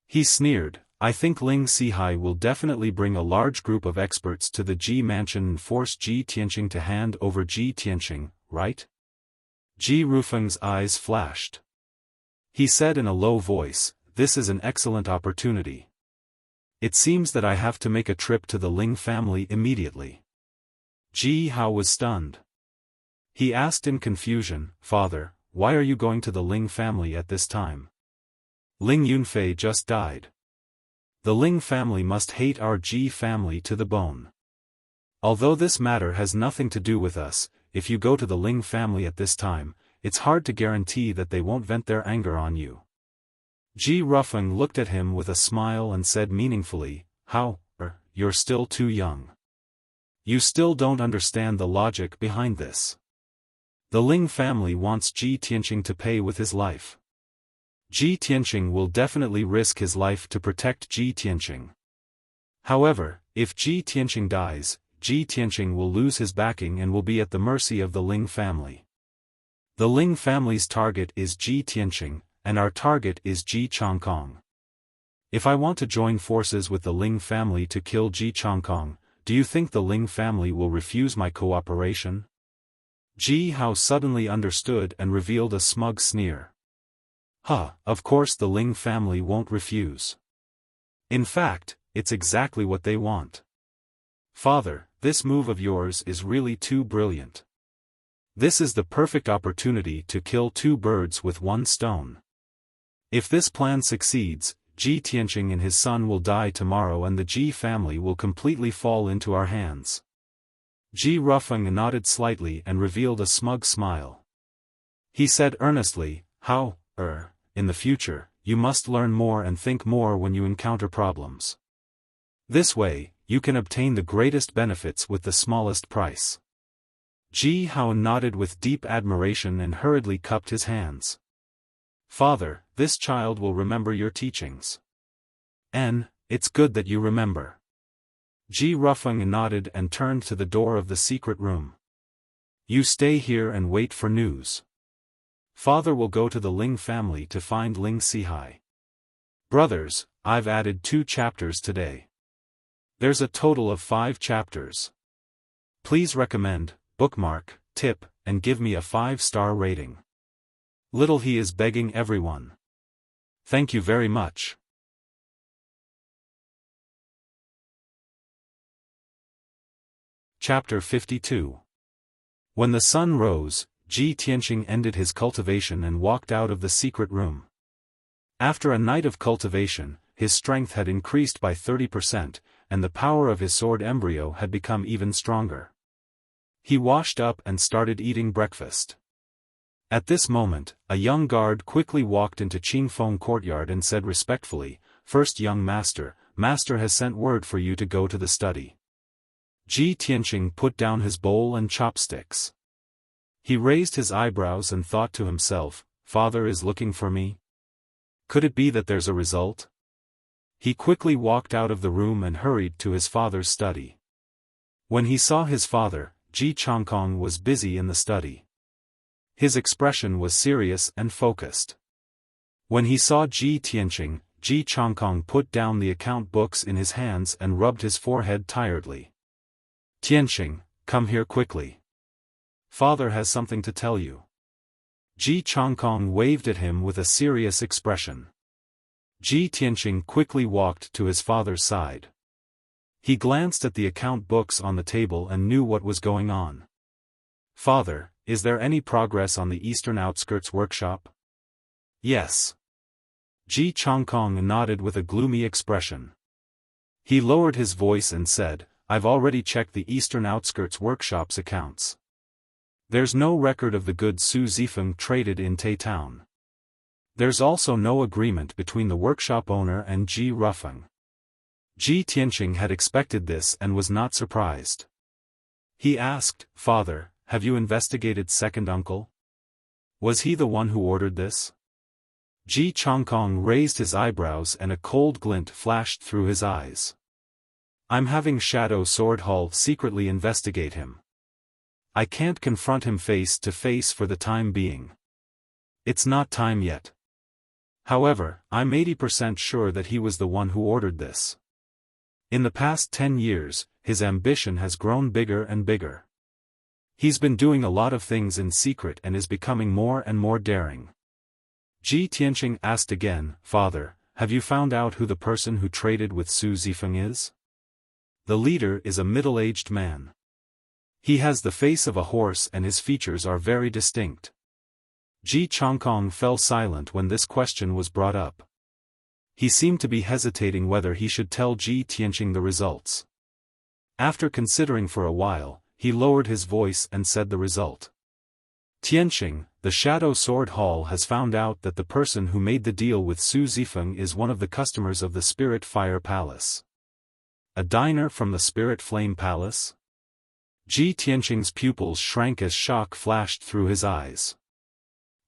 A: He sneered, I think Ling Sihai will definitely bring a large group of experts to the Ji mansion and force Ji Tianqing to hand over Ji Tianqing, right? Ji Rufeng's eyes flashed. He said in a low voice, this is an excellent opportunity. It seems that I have to make a trip to the Ling family immediately. Ji Hao was stunned. He asked in confusion, Father, why are you going to the Ling family at this time? Ling Yunfei just died. The Ling family must hate our Ji family to the bone. Although this matter has nothing to do with us, if you go to the Ling family at this time, it's hard to guarantee that they won't vent their anger on you. Ji Rufeng looked at him with a smile and said meaningfully, you're still too young. You still don't understand the logic behind this. The Ling family wants Ji Tianqing to pay with his life. Ji Tianqing will definitely risk his life to protect Ji Tianqing. However, if Ji Tianqing dies, Ji Tianqing will lose his backing and will be at the mercy of the Ling family. The Ling family's target is Ji Tianqing, and our target is Ji Changkong. If I want to join forces with the Ling family to kill Ji Changkong, do you think the Ling family will refuse my cooperation? Ji Hao suddenly understood and revealed a smug sneer. Of course the Ling family won't refuse. In fact, it's exactly what they want. Father, this move of yours is really too brilliant. This is the perfect opportunity to kill two birds with one stone. If this plan succeeds, Ji Tianqing and his son will die tomorrow and the Ji family will completely fall into our hands. Ji Rufeng nodded slightly and revealed a smug smile. He said earnestly, in the future, you must learn more and think more when you encounter problems. This way, you can obtain the greatest benefits with the smallest price. Ji Hao nodded with deep admiration and hurriedly cupped his hands. Father, this child will remember your teachings. It's good that you remember. Ji Rufeng nodded and turned to the door of the secret room. You stay here and wait for news. Father will go to the Ling family to find Ling Sihai. Brothers, I've added 2 chapters today. There's a total of 5 chapters. Please recommend, bookmark, tip, and give me a 5-star rating. Little he is begging everyone. Thank you very much. Chapter 52. When the sun rose, Ji Tianqing ended his cultivation and walked out of the secret room. After a night of cultivation, his strength had increased by 30%, and the power of his sword embryo had become even stronger. He washed up and started eating breakfast. At this moment, a young guard quickly walked into Qingfeng courtyard and said respectfully, "First young master, master has sent word for you to go to the study." Ji Tianqing put down his bowl and chopsticks. He raised his eyebrows and thought to himself, "Father is looking for me? Could it be that there's a result?" He quickly walked out of the room and hurried to his father's study. When he saw his father, Ji Changkong was busy in the study. His expression was serious and focused. When he saw Ji Tianqing, Ji Changkong put down the account books in his hands and rubbed his forehead tiredly. "Tianqing, come here quickly. Father has something to tell you." Ji Changkong waved at him with a serious expression. Ji Tianqing quickly walked to his father's side. He glanced at the account books on the table and knew what was going on. "Father, is there any progress on the eastern outskirts workshop?" "Yes." Ji Changkong nodded with a gloomy expression. He lowered his voice and said, "I've already checked the eastern outskirts workshop's accounts. There's no record of the goods Su Zifeng traded in Tai Town. There's also no agreement between the workshop owner and Ji Rufeng." Ji Tianqing had expected this and was not surprised. He asked, "Father, have you investigated second uncle? Was he the one who ordered this?" Ji Changkong raised his eyebrows and a cold glint flashed through his eyes. "I'm having Shadow Sword Hall secretly investigate him. I can't confront him face to face for the time being. It's not time yet. However, I'm 80% sure that he was the one who ordered this. In the past 10 years, his ambition has grown bigger and bigger. He's been doing a lot of things in secret and is becoming more and more daring." Ji Tianqing asked again, "Father, have you found out who the person who traded with Su Zifeng is?" "The leader is a middle-aged man. He has the face of a horse and his features are very distinct." Ji Changkong fell silent when this question was brought up. He seemed to be hesitating whether he should tell Ji Tianqing the results. After considering for a while, he lowered his voice and said the result. "Tianqing, the Shadow Sword Hall has found out that the person who made the deal with Su Zifeng is one of the customers of the Spirit Fire Palace. A diner from the Spirit Flame Palace? Ji Tianqing's pupils shrank as shock flashed through his eyes.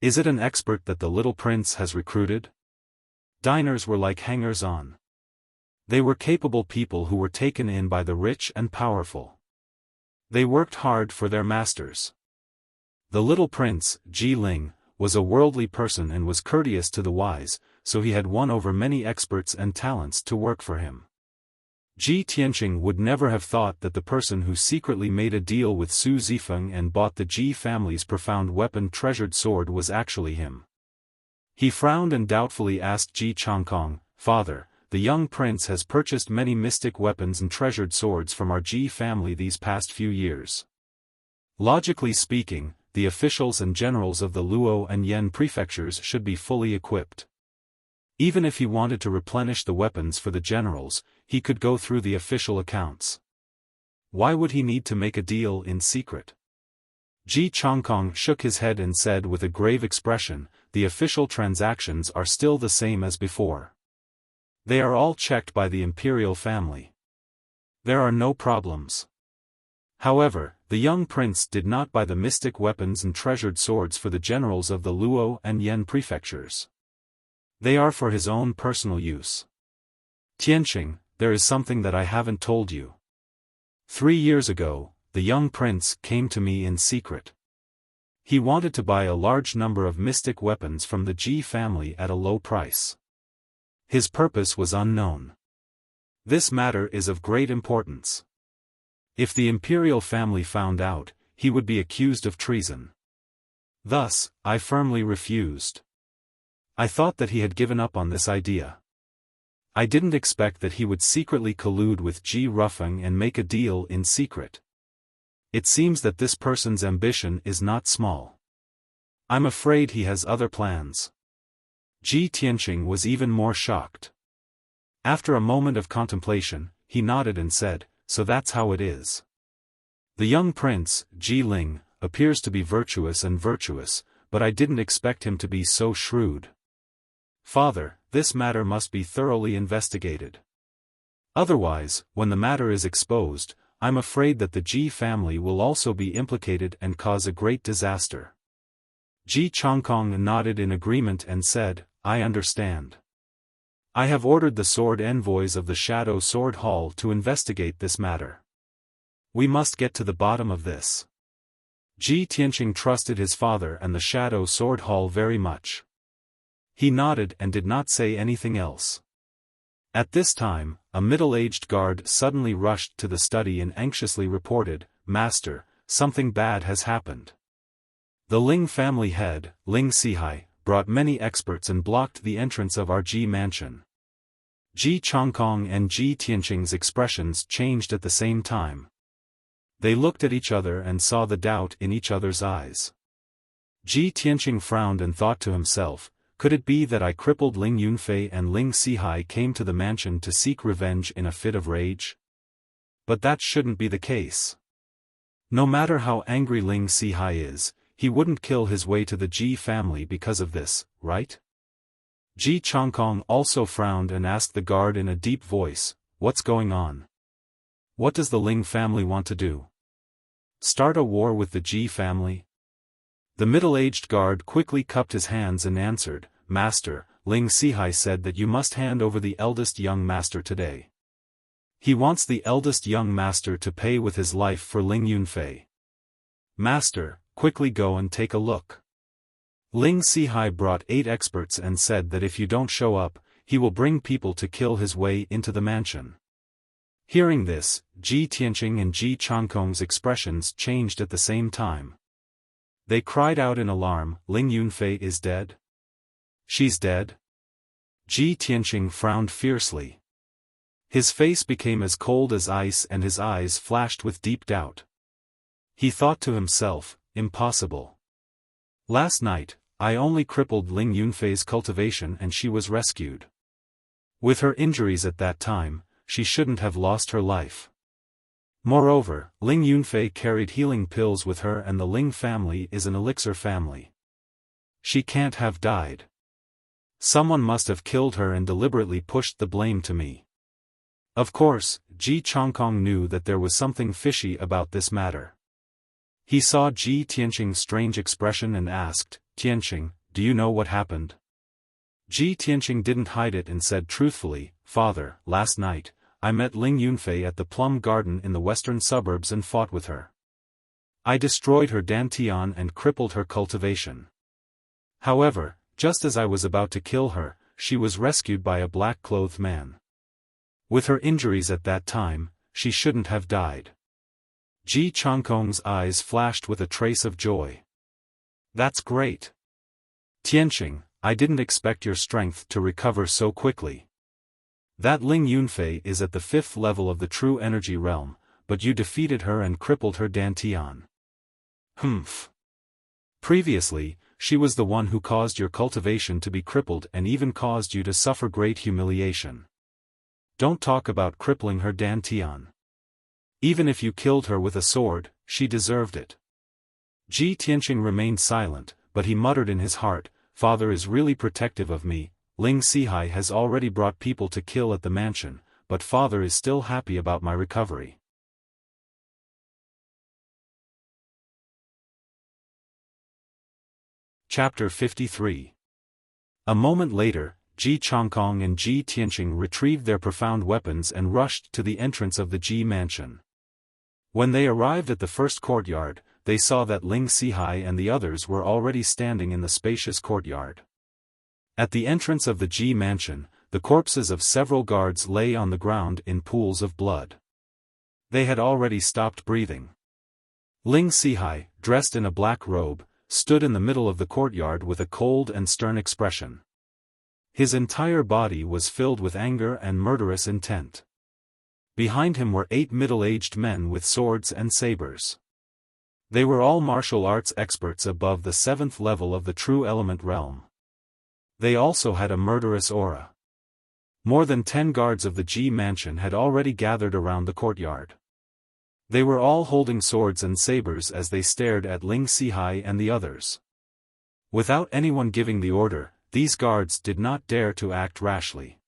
A: Is it an expert that the little prince has recruited? Diners were like hangers-on. They were capable people who were taken in by the rich and powerful. They worked hard for their masters. The little prince, Ji Ling, was a worldly person and was courteous to the wise, so he had won over many experts and talents to work for him. Ji Tianqing would never have thought that the person who secretly made a deal with Su Zifeng and bought the Ji family's profound weapon treasured sword was actually him. He frowned and doubtfully asked Ji Changkong, "Father, the young prince has purchased many mystic weapons and treasured swords from our Ji family these past few years. Logically speaking, the officials and generals of the Luo and Yan prefectures should be fully equipped. Even if he wanted to replenish the weapons for the generals, he could go through the official accounts. Why would he need to make a deal in secret?" Ji Changkong shook his head and said with a grave expression, "The official transactions are still the same as before. They are all checked by the imperial family. There are no problems." However, the young prince did not buy the mystic weapons and treasured swords for the generals of the Luo and Yan prefectures. They are for his own personal use. "Tianqing, there is something that I haven't told you. 3 years ago, the young prince came to me in secret. He wanted to buy a large number of mystic weapons from the Ji family at a low price. His purpose was unknown. This matter is of great importance. If the imperial family found out, he would be accused of treason. Thus, I firmly refused. I thought that he had given up on this idea. I didn't expect that he would secretly collude with Ji Rufeng and make a deal in secret. It seems that this person's ambition is not small. I'm afraid he has other plans." Ji Tianqing was even more shocked. After a moment of contemplation, he nodded and said, "So that's how it is. The young prince, Ji Ling, appears to be virtuous, but I didn't expect him to be so shrewd. Father, this matter must be thoroughly investigated. Otherwise, when the matter is exposed, I'm afraid that the Ji family will also be implicated and cause a great disaster." Ji Changkong nodded in agreement and said, "I understand. I have ordered the sword envoys of the Shadow Sword Hall to investigate this matter. We must get to the bottom of this." Ji Tianqing trusted his father and the Shadow Sword Hall very much. He nodded and did not say anything else. At this time, a middle-aged guard suddenly rushed to the study and anxiously reported, "Master, something bad has happened." The Ling family head, Ling Sihai, brought many experts and blocked the entrance of our Ji mansion. Ji Changkong and Ji Tianqing's expressions changed at the same time. They looked at each other and saw the doubt in each other's eyes. Ji Tianqing frowned and thought to himself, "Could it be that I crippled Ling Yunfei and Ling Sihai came to the mansion to seek revenge in a fit of rage? But that shouldn't be the case. No matter how angry Ling Sihai is, he wouldn't kill his way to the Ji family because of this, right?" Ji Changkong also frowned and asked the guard in a deep voice, "What's going on? What does the Ling family want to do? Start a war with the Ji family?" The middle-aged guard quickly cupped his hands and answered, "Master, Ling Sihai said that you must hand over the eldest young master today. He wants the eldest young master to pay with his life for Ling Yunfei. Master, quickly go and take a look." Ling Sihai brought 8 experts and said that if you don't show up, he will bring people to kill his way into the mansion. Hearing this, Ji Tianqing and Ji Changkong's expressions changed at the same time. They cried out in alarm, "Ling Yunfei is dead? She's dead?" Ji Tianqing frowned fiercely. His face became as cold as ice and his eyes flashed with deep doubt. He thought to himself, "Impossible. Last night, I only crippled Ling Yunfei's cultivation and she was rescued. With her injuries at that time, she shouldn't have lost her life. Moreover, Ling Yunfei carried healing pills with her and the Ling family is an elixir family. She can't have died. Someone must have killed her and deliberately pushed the blame to me. Of course, Ji Changkong knew that there was something fishy about this matter. He saw Ji Tianqing's strange expression and asked, "Tianqing, do you know what happened?" Ji Tianqing didn't hide it and said truthfully, "Father, last night, I met Ling Yunfei at the plum garden in the western suburbs and fought with her. I destroyed her dantian and crippled her cultivation. However, just as I was about to kill her, she was rescued by a black-clothed man. With her injuries at that time, she shouldn't have died." Ji Changkong's eyes flashed with a trace of joy. "That's great. Tianqing, I didn't expect your strength to recover so quickly. That Ling Yunfei is at the 5th level of the true energy realm, but you defeated her and crippled her dantian. Humph. Previously, she was the one who caused your cultivation to be crippled and even caused you to suffer great humiliation. Don't talk about crippling her dantian. Even if you killed her with a sword, she deserved it." Ji Tianqing remained silent, but he muttered in his heart, "Father is really protective of me. Ling Sihai has already brought people to kill at the mansion, but father is still happy about my recovery." Chapter 53. A moment later, Ji Changkong and Ji Tianqing retrieved their profound weapons and rushed to the entrance of the Ji mansion. When they arrived at the first courtyard, they saw that Ling Sihai and the others were already standing in the spacious courtyard. At the entrance of the Ji mansion, the corpses of several guards lay on the ground in pools of blood. They had already stopped breathing. Ling Sihai, dressed in a black robe, stood in the middle of the courtyard with a cold and stern expression. His entire body was filled with anger and murderous intent. Behind him were 8 middle-aged men with swords and sabers. They were all martial arts experts above the 7th level of the true element realm. They also had a murderous aura. More than 10 guards of the Ji mansion had already gathered around the courtyard. They were all holding swords and sabers as they stared at Ling Sihai and the others. Without anyone giving the order, these guards did not dare to act rashly.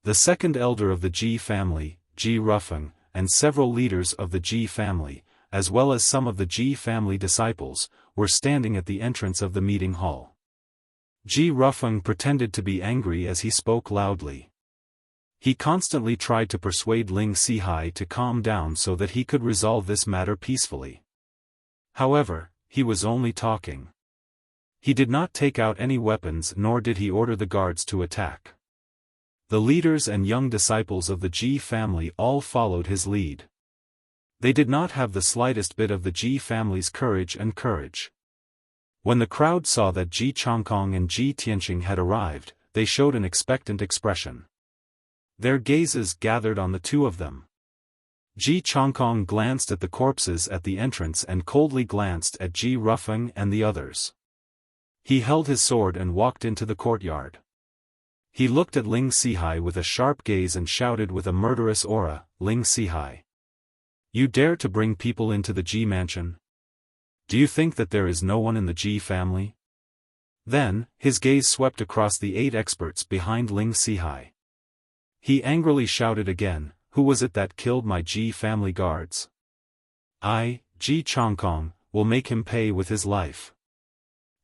A: The second elder of the Ji family, Ji Rufeng, and several leaders of the Ji family, as well as some of the Ji family disciples, were standing at the entrance of the meeting hall. Ji Rufeng pretended to be angry as he spoke loudly. He constantly tried to persuade Ling Sihai to calm down so that he could resolve this matter peacefully. However, he was only talking. He did not take out any weapons nor did he order the guards to attack. The leaders and young disciples of the Ji family all followed his lead. They did not have the slightest bit of the Ji family's courage. When the crowd saw that Ji Changkong and Ji Tianqing had arrived, they showed an expectant expression. Their gazes gathered on the two of them. Ji Changkong glanced at the corpses at the entrance and coldly glanced at Ji Rufeng and the others. He held his sword and walked into the courtyard. He looked at Ling Sihai with a sharp gaze and shouted with a murderous aura, "Ling Sihai! You dare to bring people into the Ji mansion? Do you think that there is no one in the Ji family?" Then, his gaze swept across the 8 experts behind Ling Sihai. He angrily shouted again, "Who was it that killed my Ji family guards? I, Ji Changkong, will make him pay with his life."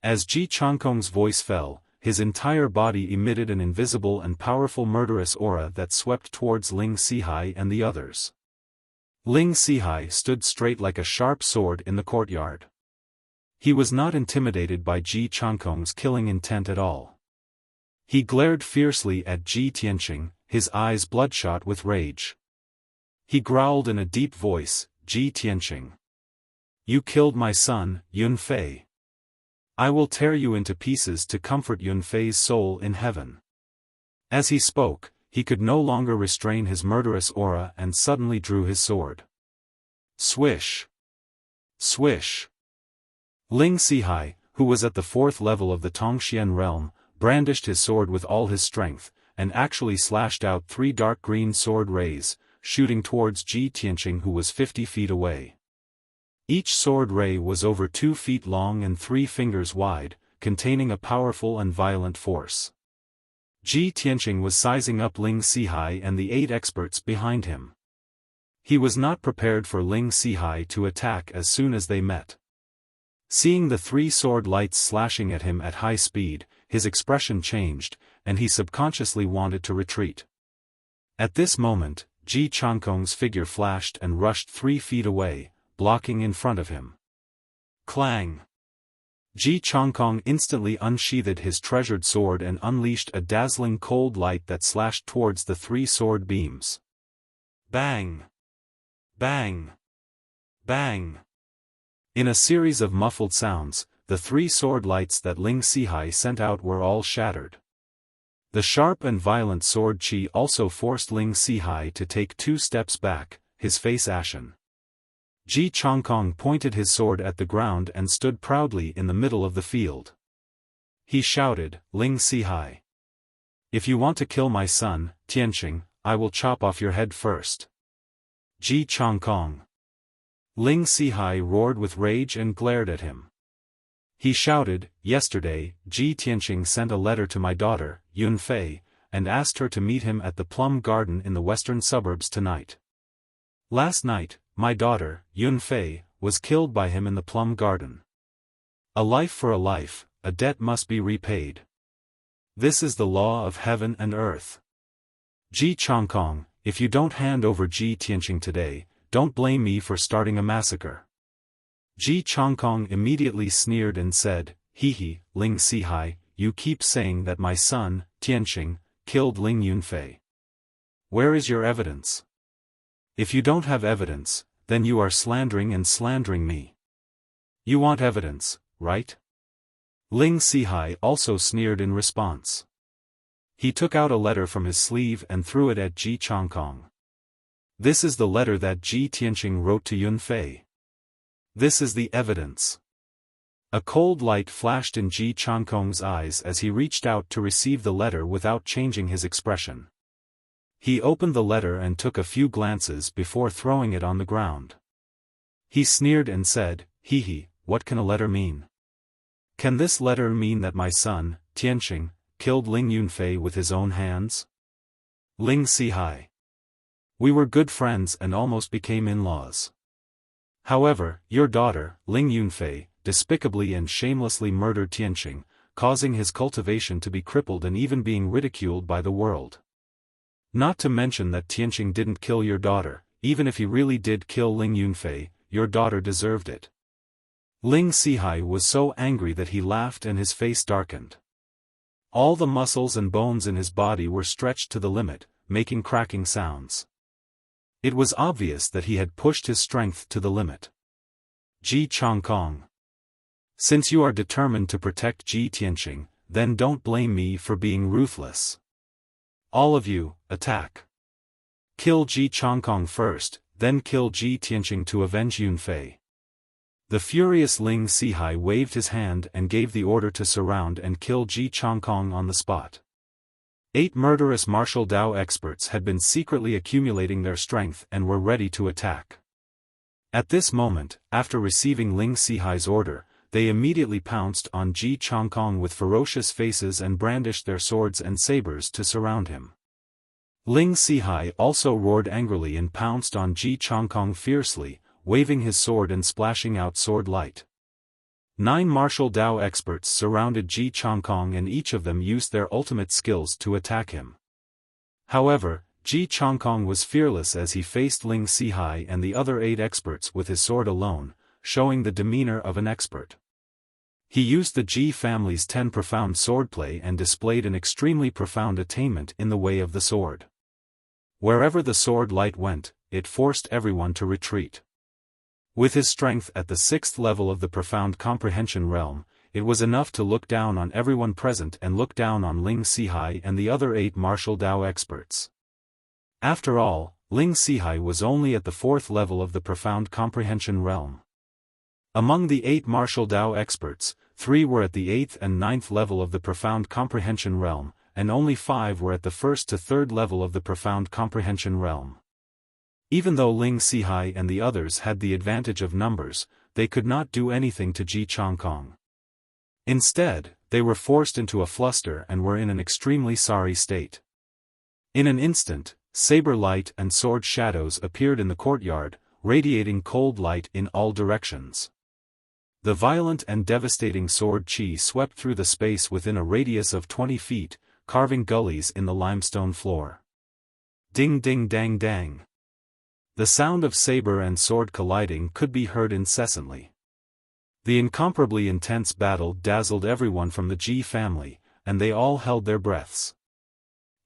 A: As Ji Changkong's voice fell, his entire body emitted an invisible and powerful murderous aura that swept towards Ling Sihai and the others. Ling Sihai stood straight like a sharp sword in the courtyard. He was not intimidated by Ji Changkong's killing intent at all. He glared fiercely at Ji Tianqing, his eyes bloodshot with rage. He growled in a deep voice, "Ji Tianqing! You killed my son, Yunfei. I will tear you into pieces to comfort Yunfei's soul in heaven." As he spoke, he could no longer restrain his murderous aura and suddenly drew his sword. Swish! Swish! Ling Sihai, who was at the 4th level of the Tongxian realm, brandished his sword with all his strength, and actually slashed out 3 dark green sword rays, shooting towards Ji Tianqing who was 50 feet away. Each sword ray was over 2 feet long and 3 fingers wide, containing a powerful and violent force. Ji Tianqing was sizing up Ling Sihai and the 8 experts behind him. He was not prepared for Ling Sihai to attack as soon as they met. Seeing the 3 sword lights slashing at him at high speed, his expression changed, and he subconsciously wanted to retreat. At this moment, Ji Changkong's figure flashed and rushed 3 feet away, blocking in front of him. Clang! Ji Changkong instantly unsheathed his treasured sword and unleashed a dazzling cold light that slashed towards the 3 sword beams. Bang! Bang! Bang! In a series of muffled sounds, the 3 sword lights that Ling Sihai sent out were all shattered. The sharp and violent sword chi also forced Ling Sihai to take 2 steps back, his face ashen. Ji Changkong pointed his sword at the ground and stood proudly in the middle of the field. He shouted, "Ling Sihai! If you want to kill my son, Tianqing, I will chop off your head first." Ji Changkong. Ling Sihai roared with rage and glared at him. He shouted, "Yesterday, Ji Tianqing sent a letter to my daughter, Yun Fei, and asked her to meet him at the plum garden in the western suburbs tonight. Last night, my daughter, Yun Fei, was killed by him in the plum garden. A life for a life, a debt must be repaid. This is the law of heaven and earth. Ji Changkong, if you don't hand over Ji Tianqing today, don't blame me for starting a massacre." Ji Changkong immediately sneered and said, "Hee, Ling Sihai, you keep saying that my son, Tianqing, killed Ling Yunfei. Where is your evidence? If you don't have evidence, then you are slandering me. You want evidence, right?" Ling Sihai also sneered in response. He took out a letter from his sleeve and threw it at Ji Changkong. "This is the letter that Ji Tianqing wrote to Yun Fei. This is the evidence." A cold light flashed in Ji Changkong's eyes as he reached out to receive the letter without changing his expression. He opened the letter and took a few glances before throwing it on the ground. He sneered and said, "Hee, what can a letter mean? Can this letter mean that my son, Tianqing, killed Ling Yunfei with his own hands? Ling Sihai. We were good friends and almost became in-laws. However, your daughter, Ling Yunfei, despicably and shamelessly murdered Tianqing, causing his cultivation to be crippled and even being ridiculed by the world. Not to mention that Tianqing didn't kill your daughter, even if he really did kill Ling Yunfei, your daughter deserved it." Ling Sihai was so angry that he laughed and his face darkened. All the muscles and bones in his body were stretched to the limit, making cracking sounds. It was obvious that he had pushed his strength to the limit. "Ji Changkong. Since you are determined to protect Ji Tianqing, then don't blame me for being ruthless. All of you, attack. Kill Ji Changkong first, then kill Ji Tianqing to avenge Yun Fei." The furious Ling Sihai waved his hand and gave the order to surround and kill Ji Changkong on the spot. 8 murderous martial Dao experts had been secretly accumulating their strength and were ready to attack. At this moment, after receiving Ling Sihai's order, they immediately pounced on Ji Changkong with ferocious faces and brandished their swords and sabers to surround him. Ling Sihai also roared angrily and pounced on Ji Changkong fiercely, waving his sword and splashing out sword light. 9 martial Dao experts surrounded Ji Changkong and each of them used their ultimate skills to attack him. However, Ji Changkong was fearless as he faced Ling Sihai and the other 8 experts with his sword alone, showing the demeanor of an expert. He used the Ji family's 10 profound swordplay and displayed an extremely profound attainment in the way of the sword. Wherever the sword light went, it forced everyone to retreat. With his strength at the 6th level of the profound comprehension realm, it was enough to look down on everyone present and look down on Ling Sihai and the other 8 martial Dao experts. After all, Ling Sihai was only at the 4th level of the profound comprehension realm. Among the 8 martial Dao experts, 3 were at the 8th and 9th level of the profound comprehension realm, and only 5 were at the 1st to 3rd level of the profound comprehension realm. Even though Ling Sihai and the others had the advantage of numbers, they could not do anything to Ji Changkong. Instead, they were forced into a fluster and were in an extremely sorry state. In an instant, saber light and sword shadows appeared in the courtyard, radiating cold light in all directions. The violent and devastating sword chi swept through the space within a radius of 20 feet, carving gullies in the limestone floor. Ding ding dang dang. The sound of saber and sword colliding could be heard incessantly. The incomparably intense battle dazzled everyone from the Ji family, and they all held their breaths.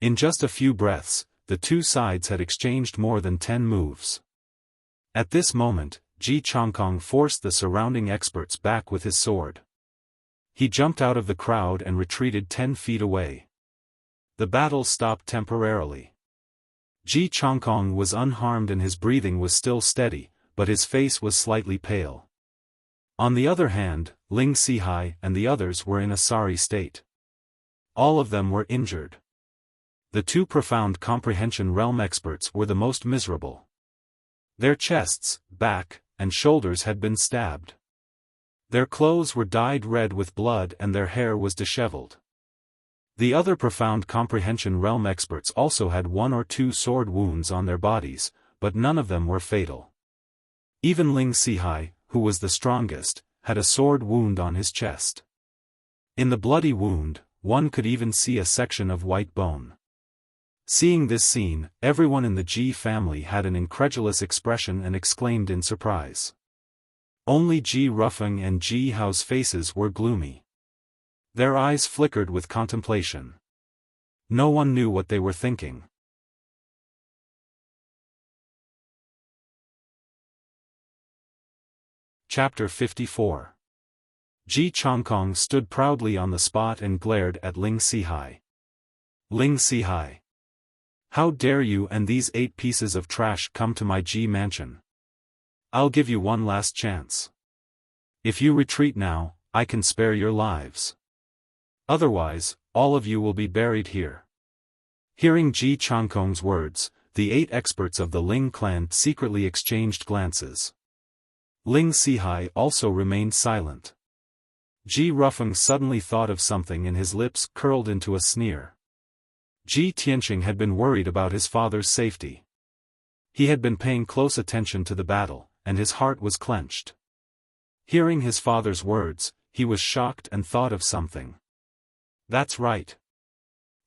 A: In just a few breaths, the two sides had exchanged more than 10 moves. At this moment, Ji Changkong forced the surrounding experts back with his sword. He jumped out of the crowd and retreated 10 feet away. The battle stopped temporarily. Ji Changkong was unharmed and his breathing was still steady, but his face was slightly pale. On the other hand, Ling Sihai and the others were in a sorry state. All of them were injured. The two profound comprehension realm experts were the most miserable. Their chests, back, and shoulders had been stabbed. Their clothes were dyed red with blood and their hair was disheveled. The other profound comprehension realm experts also had 1 or 2 sword wounds on their bodies, but none of them were fatal. Even Ling Sihai, who was the strongest, had a sword wound on his chest. In the bloody wound, one could even see a section of white bone. Seeing this scene, everyone in the Ji family had an incredulous expression and exclaimed in surprise. Only Ji Rufeng and Ji Hao's faces were gloomy. Their eyes flickered with contemplation. No one knew what they were thinking. Chapter 54. Ji Changkong stood proudly on the spot and glared at Ling Sihai. Ling Sihai. How dare you and these 8 pieces of trash come to my Ji mansion? I'll give you one last chance. If you retreat now, I can spare your lives. Otherwise, all of you will be buried here. Hearing Ji Changkong's words, the 8 experts of the Ling clan secretly exchanged glances. Ling Sihai also remained silent. Ji Rufeng suddenly thought of something and his lips curled into a sneer. Ji Tianqing had been worried about his father's safety. He had been paying close attention to the battle, and his heart was clenched. Hearing his father's words, he was shocked and thought of something. That's right.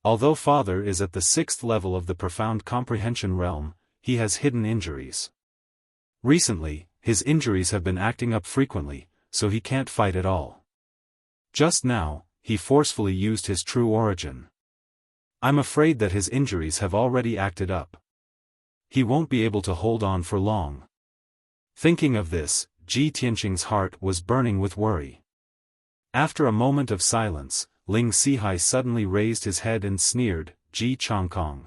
A: Although father is at the 6th level of the profound comprehension realm, he has hidden injuries. Recently, his injuries have been acting up frequently, so he can't fight at all. Just now, he forcefully used his true origin. I'm afraid that his injuries have already acted up. He won't be able to hold on for long. Thinking of this, Ji Tianqing's heart was burning with worry. After a moment of silence, Ling Sihai suddenly raised his head and sneered, Ji Changkong.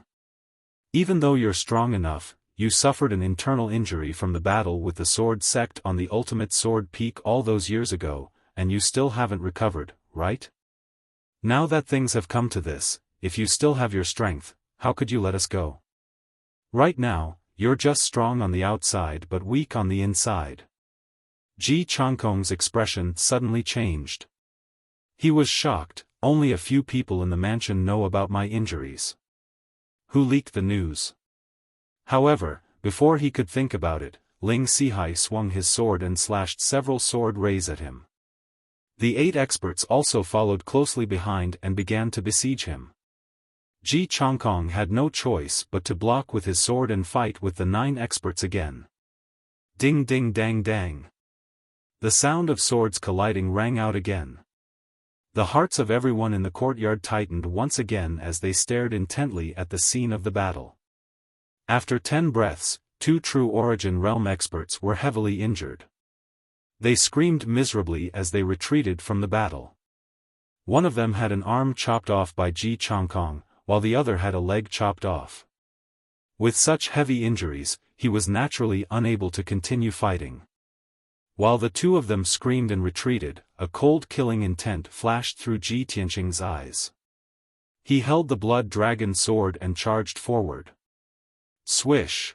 A: Even though you're strong enough, you suffered an internal injury from the battle with the sword sect on the ultimate sword peak all those years ago, and you still haven't recovered, right? Now that things have come to this, if you still have your strength, how could you let us go? Right now, you're just strong on the outside but weak on the inside. Ji Changkong's expression suddenly changed. He was shocked. Only a few people in the mansion know about my injuries. Who leaked the news? However, before he could think about it, Ling Sihai swung his sword and slashed several sword rays at him. The 8 experts also followed closely behind and began to besiege him. Ji Changkong had no choice but to block with his sword and fight with the 9 experts again. Ding ding dang dang. The sound of swords colliding rang out again. The hearts of everyone in the courtyard tightened once again as they stared intently at the scene of the battle. After 10 breaths, 2 true origin realm experts were heavily injured. They screamed miserably as they retreated from the battle. One of them had an arm chopped off by Ji Changkong, while the other had a leg chopped off. With such heavy injuries, he was naturally unable to continue fighting. While the 2 of them screamed and retreated, a cold killing intent flashed through Ji Tianqing's eyes. He held the blood dragon sword and charged forward. Swish!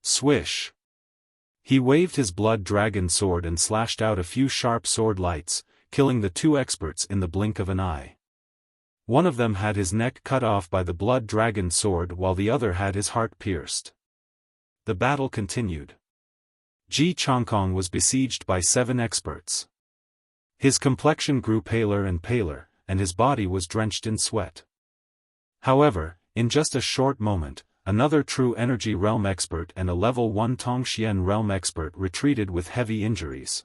A: Swish! He waved his blood dragon sword and slashed out a few sharp sword lights, killing the two experts in the blink of an eye. One of them had his neck cut off by the blood dragon sword while the other had his heart pierced. The battle continued. Ji Changkong was besieged by 7 experts. His complexion grew paler and paler, and his body was drenched in sweat. However, in just a short moment, another true energy realm expert and a level 1 Tongxian realm expert retreated with heavy injuries.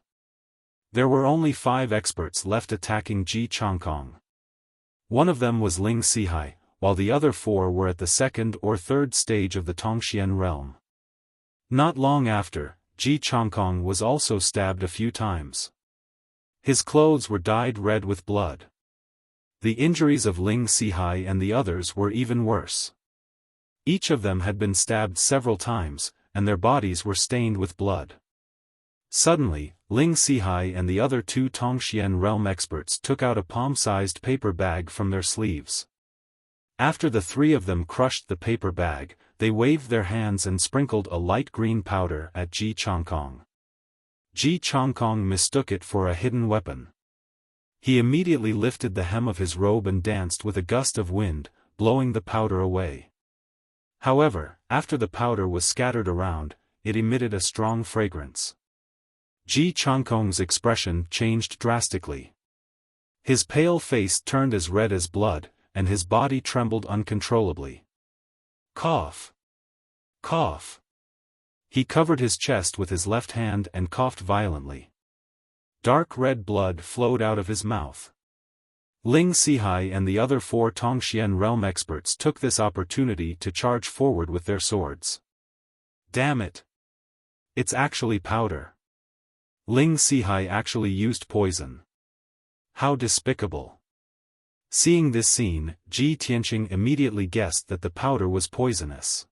A: There were only 5 experts left attacking Ji Changkong. One of them was Ling Sihai, while the other 4 were at the 2nd or 3rd stage of the Tongxian realm. Not long after, Ji Changkong was also stabbed a few times. His clothes were dyed red with blood. The injuries of Ling Sihai and the others were even worse. Each of them had been stabbed several times, and their bodies were stained with blood. Suddenly, Ling Sihai and the other 2 Tongxian realm experts took out a palm-sized paper bag from their sleeves. After the 3 of them crushed the paper bag, they waved their hands and sprinkled a light green powder at Ji Changkong. Ji Changkong mistook it for a hidden weapon. He immediately lifted the hem of his robe and danced with a gust of wind, blowing the powder away. However, after the powder was scattered around, it emitted a strong fragrance. Ji Changkong's expression changed drastically. His pale face turned as red as blood, and his body trembled uncontrollably. Cough! Cough! He covered his chest with his left hand and coughed violently. Dark red blood flowed out of his mouth. Ling Sihai and the other 4 Tongxian realm experts took this opportunity to charge forward with their swords. Damn it! It's actually powder. Ling Sihai actually used poison. How despicable. Seeing this scene, Ji Tianqing immediately guessed that the powder was poisonous.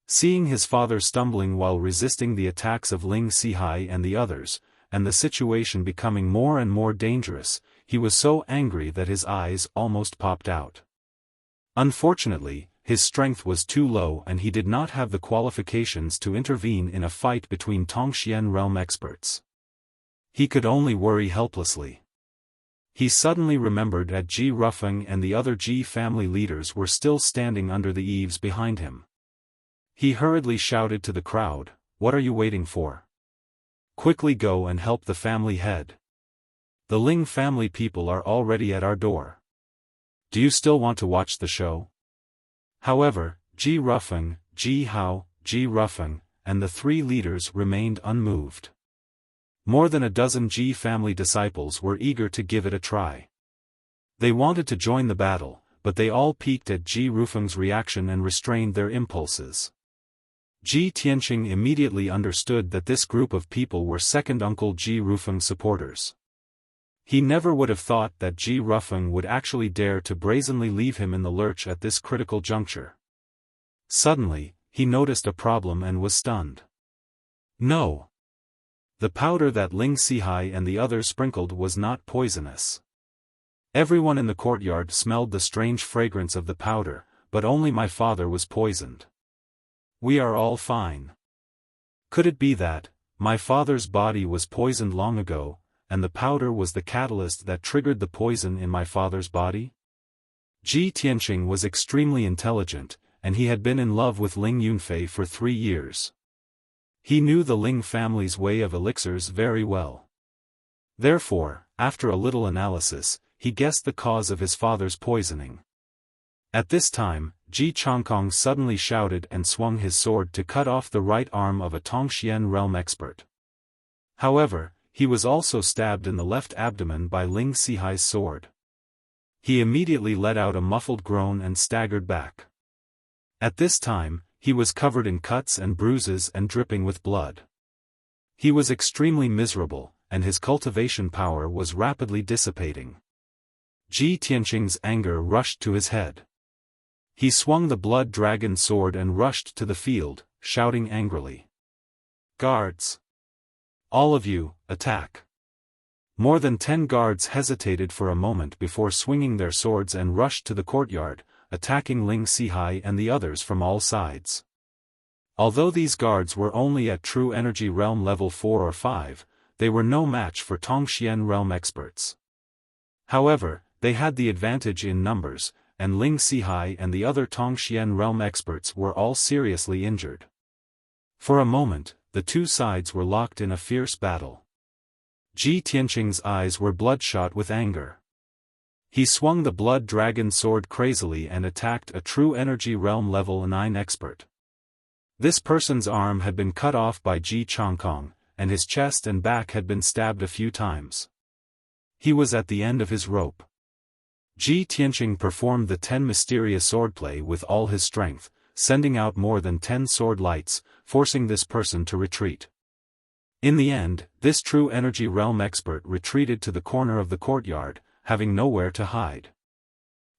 A: Seeing his father stumbling while resisting the attacks of Ling Sihai and the others, and the situation becoming more and more dangerous, he was so angry that his eyes almost popped out. Unfortunately, his strength was too low and he did not have the qualifications to intervene in a fight between Tongxian realm experts. He could only worry helplessly. He suddenly remembered that Ji Rufeng and the other Ji family leaders were still standing under the eaves behind him. He hurriedly shouted to the crowd, "What are you waiting for? Quickly go and help the family head. The Ling family people are already at our door. Do you still want to watch the show?" However, Ji Rufeng, Ji Hao, Ji Rufeng, and the 3 leaders remained unmoved. More than a dozen Ji family disciples were eager to give it a try. They wanted to join the battle, but they all peeked at Ji Rufeng's reaction and restrained their impulses. Ji Tianqing immediately understood that this group of people were second uncle Ji Rufeng supporters. He never would have thought that Ji Rufeng would actually dare to brazenly leave him in the lurch at this critical juncture. Suddenly, he noticed a problem and was stunned. No! The powder that Ling Sihai and the others sprinkled was not poisonous. Everyone in the courtyard smelled the strange fragrance of the powder, but only my father was poisoned. We are all fine. Could it be that my father's body was poisoned long ago, and the powder was the catalyst that triggered the poison in my father's body? Ji Tianqing was extremely intelligent, and he had been in love with Ling Yunfei for 3 years. He knew the Ling family's way of elixirs very well. Therefore, after a little analysis, he guessed the cause of his father's poisoning. At this time, Ji Changkong suddenly shouted and swung his sword to cut off the right arm of a Tongxian realm expert. However, he was also stabbed in the left abdomen by Ling Sihai's sword. He immediately let out a muffled groan and staggered back. At this time, he was covered in cuts and bruises and dripping with blood. He was extremely miserable, and his cultivation power was rapidly dissipating. Ji Tianqing's anger rushed to his head. He swung the blood dragon sword and rushed to the field, shouting angrily. "Guards! All of you, attack!" More than 10 guards hesitated for a moment before swinging their swords and rushed to the courtyard, attacking Ling Sihai and the others from all sides. Although these guards were only at true energy realm level 4 or 5, they were no match for Tongxian realm experts. However, they had the advantage in numbers, and Ling Sihai and the other Tongxian realm experts were all seriously injured. For a moment, the two sides were locked in a fierce battle. Ji Tianqing's eyes were bloodshot with anger. He swung the blood dragon sword crazily and attacked a true energy realm level 9 expert. This person's arm had been cut off by Ji Chongkong, and his chest and back had been stabbed a few times. He was at the end of his rope. Ji Tianqing performed the 10 mysterious swordplay with all his strength, sending out more than 10 sword lights, forcing this person to retreat. In the end, this true energy realm expert retreated to the corner of the courtyard, having nowhere to hide.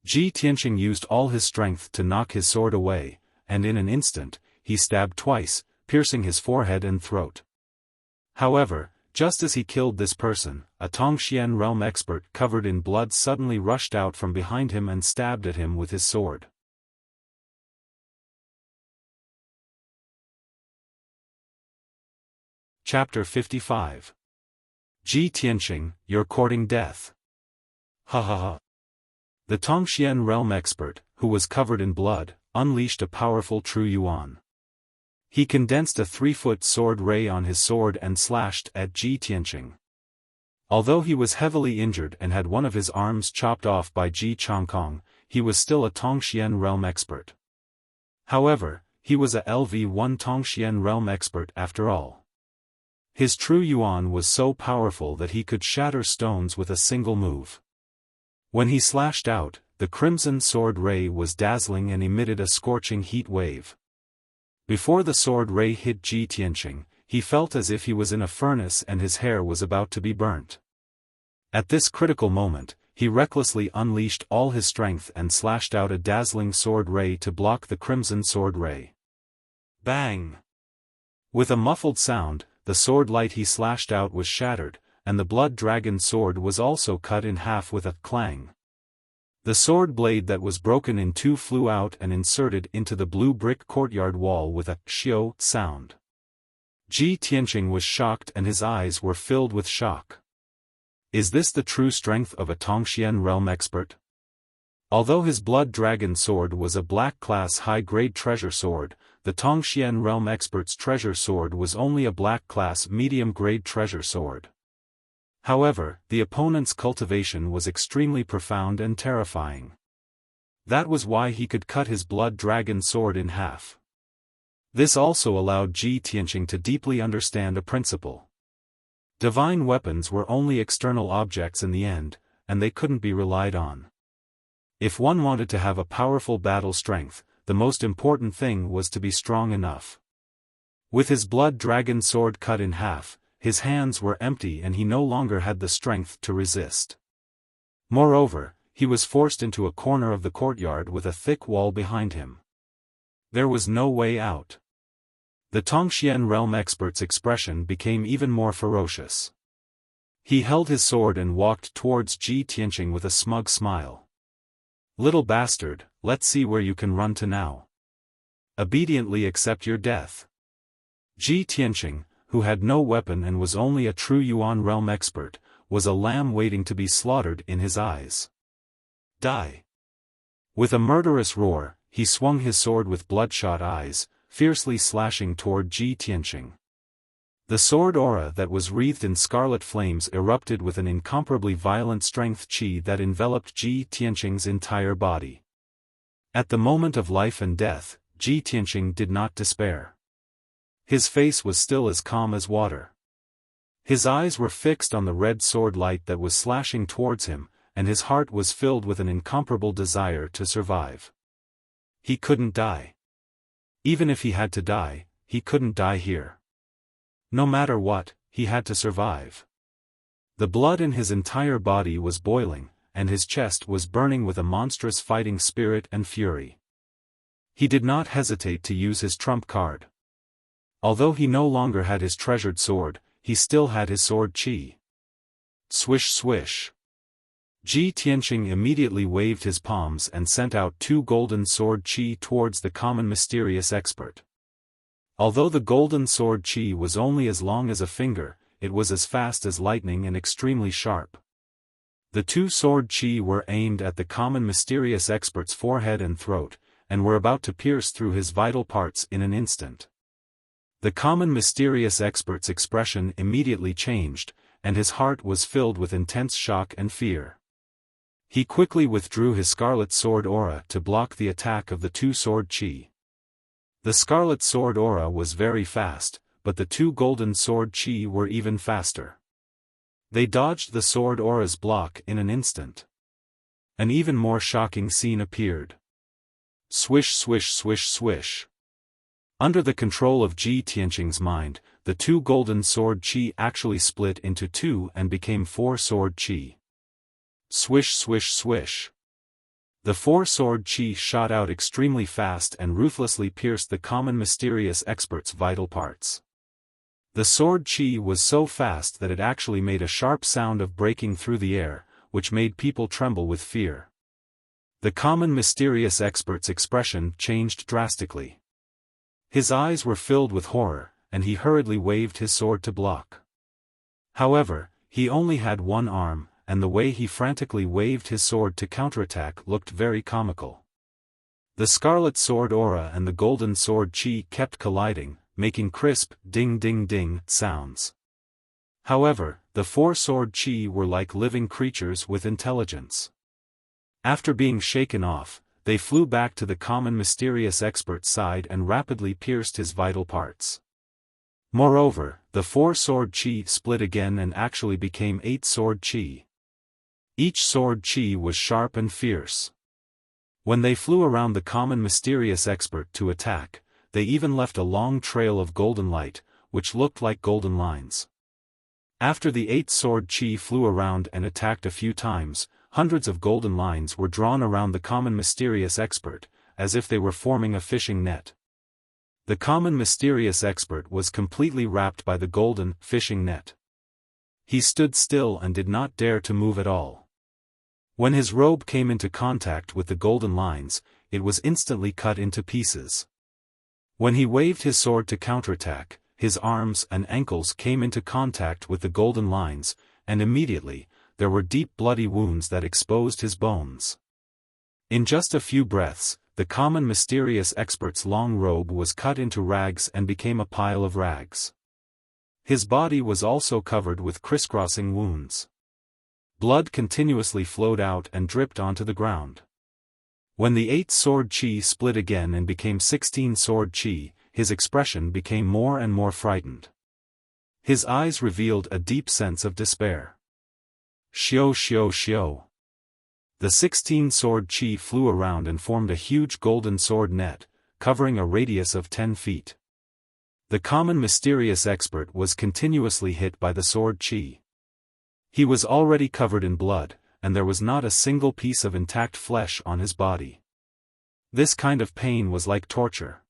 A: Ji Tianqing used all his strength to knock his sword away, and in an instant, he stabbed twice, piercing his forehead and throat. However, just as he killed this person, a Tongxian realm expert covered in blood suddenly rushed out from behind him and stabbed at him with his sword. Chapter 55. Ji Tianqing, you're courting death. Ha ha ha. The Tongxian realm expert, who was covered in blood, unleashed a powerful true yuan. He condensed a 3-foot sword ray on his sword and slashed at Ji Tianqing. Although he was heavily injured and had one of his arms chopped off by Ji Chongkong, he was still a Tongxian realm expert. However, he was a LV1 Tongxian realm expert after all. His true yuan was so powerful that he could shatter stones with a single move. When he slashed out, the crimson sword ray was dazzling and emitted a scorching heat wave. Before the sword ray hit Ji Tianqing, he felt as if he was in a furnace and his hair was about to be burnt. At this critical moment, he recklessly unleashed all his strength and slashed out a dazzling sword ray to block the crimson sword ray. Bang! With a muffled sound, the sword light he slashed out was shattered, and the blood dragon sword was also cut in half with a clang. The sword blade that was broken in two flew out and inserted into the blue brick courtyard wall with a xiao sound. Ji Tianqing was shocked and his eyes were filled with shock. Is this the true strength of a Tongxian realm expert? Although his blood dragon sword was a black class high-grade treasure sword, the Tongxian realm expert's treasure sword was only a black class medium-grade treasure sword. However, the opponent's cultivation was extremely profound and terrifying. That was why he could cut his blood dragon sword in half. This also allowed Ji Tianqing to deeply understand a principle. Divine weapons were only external objects in the end, and they couldn't be relied on. If one wanted to have a powerful battle strength, the most important thing was to be strong enough. With his blood dragon sword cut in half, his hands were empty and he no longer had the strength to resist. Moreover, he was forced into a corner of the courtyard with a thick wall behind him. There was no way out. The Tongxian realm expert's expression became even more ferocious. He held his sword and walked towards Ji Tianqing with a smug smile. Little bastard, let's see where you can run to now. Obediently accept your death. Ji Tianqing, who had no weapon and was only a true Yuan realm expert, was a lamb waiting to be slaughtered in his eyes. Die! With a murderous roar, he swung his sword with bloodshot eyes, fiercely slashing toward Ji Tianqing. The sword aura that was wreathed in scarlet flames erupted with an incomparably violent strength qi that enveloped Ji Tianqing's entire body. At the moment of life and death, Ji Tianqing did not despair. His face was still as calm as water. His eyes were fixed on the red sword light that was slashing towards him, and his heart was filled with an incomparable desire to survive. He couldn't die. Even if he had to die, he couldn't die here. No matter what, he had to survive. The blood in his entire body was boiling, and his chest was burning with a monstrous fighting spirit and fury. He did not hesitate to use his trump card. Although he no longer had his treasured sword, he still had his sword qi. Swish swish. Ji Tianqing immediately waved his palms and sent out 2 golden sword qi towards the common mysterious expert. Although the golden sword qi was only as long as a finger, it was as fast as lightning and extremely sharp. The two sword chi were aimed at the common mysterious expert's forehead and throat, and were about to pierce through his vital parts in an instant. The common mysterious expert's expression immediately changed, and his heart was filled with intense shock and fear. He quickly withdrew his scarlet sword aura to block the attack of the two sword chi. The scarlet sword aura was very fast, but the two golden sword chi were even faster. They dodged the sword aura's block in an instant. An even more shocking scene appeared. Swish swish swish swish. Under the control of Ji Tianqing's mind, the two golden sword chi actually split into two and became four sword chi. Swish swish swish. The four sword chi shot out extremely fast and ruthlessly pierced the common mysterious expert's vital parts. The sword chi was so fast that it actually made a sharp sound of breaking through the air, which made people tremble with fear. The common mysterious expert's expression changed drastically. His eyes were filled with horror, and he hurriedly waved his sword to block. However, he only had one arm, and the way he frantically waved his sword to counterattack looked very comical. The scarlet sword aura and the golden sword chi kept colliding, making crisp, ding-ding-ding sounds. However, the four sword chi were like living creatures with intelligence. After being shaken off, they flew back to the common mysterious expert's side and rapidly pierced his vital parts. Moreover, the four sword chi split again and actually became 8 sword chi. Each sword chi was sharp and fierce. When they flew around the common mysterious expert to attack, they even left a long trail of golden light, which looked like golden lines. After the 8 sword chi flew around and attacked a few times, hundreds of golden lines were drawn around the common mysterious expert, as if they were forming a fishing net. The common mysterious expert was completely wrapped by the golden fishing net. He stood still and did not dare to move at all. When his robe came into contact with the golden lines, it was instantly cut into pieces. When he waved his sword to counterattack, his arms and ankles came into contact with the golden lines, and immediately, there were deep bloody wounds that exposed his bones. In just a few breaths, the common mysterious expert's long robe was cut into rags and became a pile of rags. His body was also covered with crisscrossing wounds. Blood continuously flowed out and dripped onto the ground. When the 8 sword chi split again and became 16 sword chi, his expression became more and more frightened. His eyes revealed a deep sense of despair. Xiao xiao xiao. The 16 sword chi flew around and formed a huge golden sword net, covering a radius of 10 feet. The common mysterious expert was continuously hit by the sword chi. He was already covered in blood, and there was not a single piece of intact flesh on his body. This kind of pain was like torture.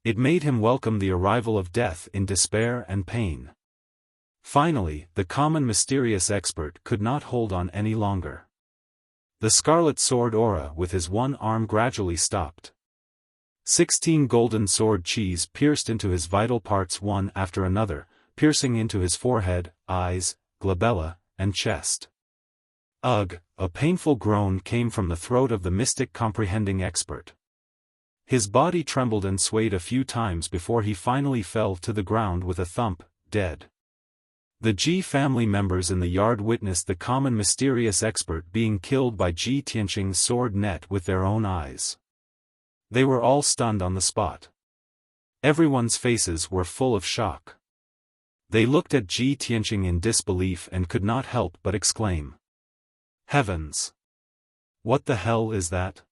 A: It made him welcome the arrival of death in despair and pain. Finally, the common mysterious expert could not hold on any longer. The scarlet sword aura with his one arm gradually stopped. 16 golden sword chis pierced into his vital parts one after another, piercing into his forehead, eyes, glabella, and chest. Ugh! A painful groan came from the throat of the mystic comprehending expert. His body trembled and swayed a few times before he finally fell to the ground with a thump, dead. The Ji family members in the yard witnessed the common mysterious expert being killed by Ji Tianqing's sword net with their own eyes. They were all stunned on the spot. Everyone's faces were full of shock. They looked at Ji Tianqing in disbelief and could not help but exclaim. Heavens! What the hell is that?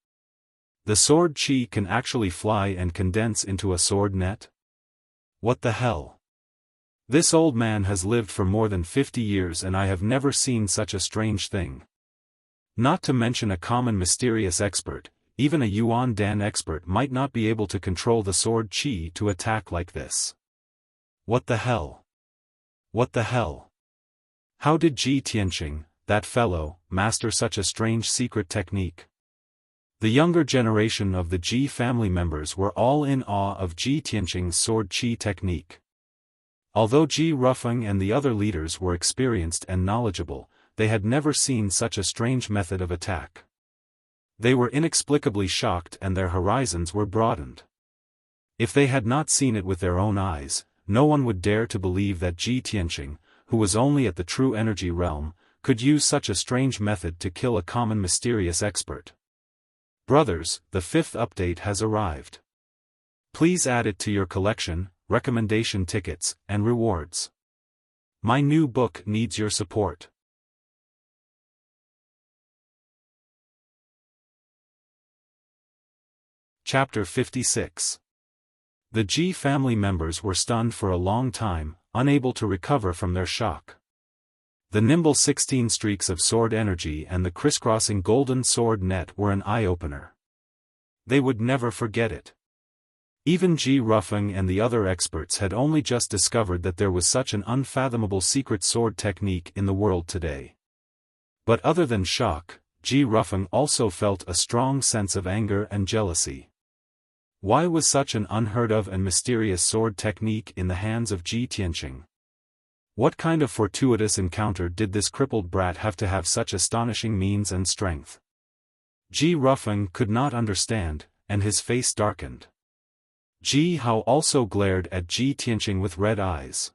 A: The sword chi can actually fly and condense into a sword net? What the hell? This old man has lived for more than 50 years and I have never seen such a strange thing. Not to mention a common mysterious expert, even a Yuan Dan expert might not be able to control the sword chi to attack like this. What the hell? What the hell? How did Ji Tianqing, that fellow, master such a strange secret technique? The younger generation of the Ji family members were all in awe of Ji Tianqing's sword chi technique. Although Ji Rufeng and the other leaders were experienced and knowledgeable, they had never seen such a strange method of attack. They were inexplicably shocked and their horizons were broadened. If they had not seen it with their own eyes, no one would dare to believe that Ji Tianqing, who was only at the true energy realm, could use such a strange method to kill a common mysterious expert. Brothers, the 5th update has arrived. Please add it to your collection, recommendation tickets, and rewards. My new book needs your support. Chapter 56. The Ji family members were stunned for a long time, unable to recover from their shock. The nimble 16 streaks of sword energy and the crisscrossing golden sword net were an eye-opener. They would never forget it. Even Ji Rufeng and the other experts had only just discovered that there was such an unfathomable secret sword technique in the world today. But other than shock, Ji Rufeng also felt a strong sense of anger and jealousy. Why was such an unheard-of and mysterious sword technique in the hands of Ji Tianqing? What kind of fortuitous encounter did this crippled brat have to have such astonishing means and strength? Ji Rufeng could not understand, and his face darkened. Ji Hao also glared at Ji Tianqing with red eyes.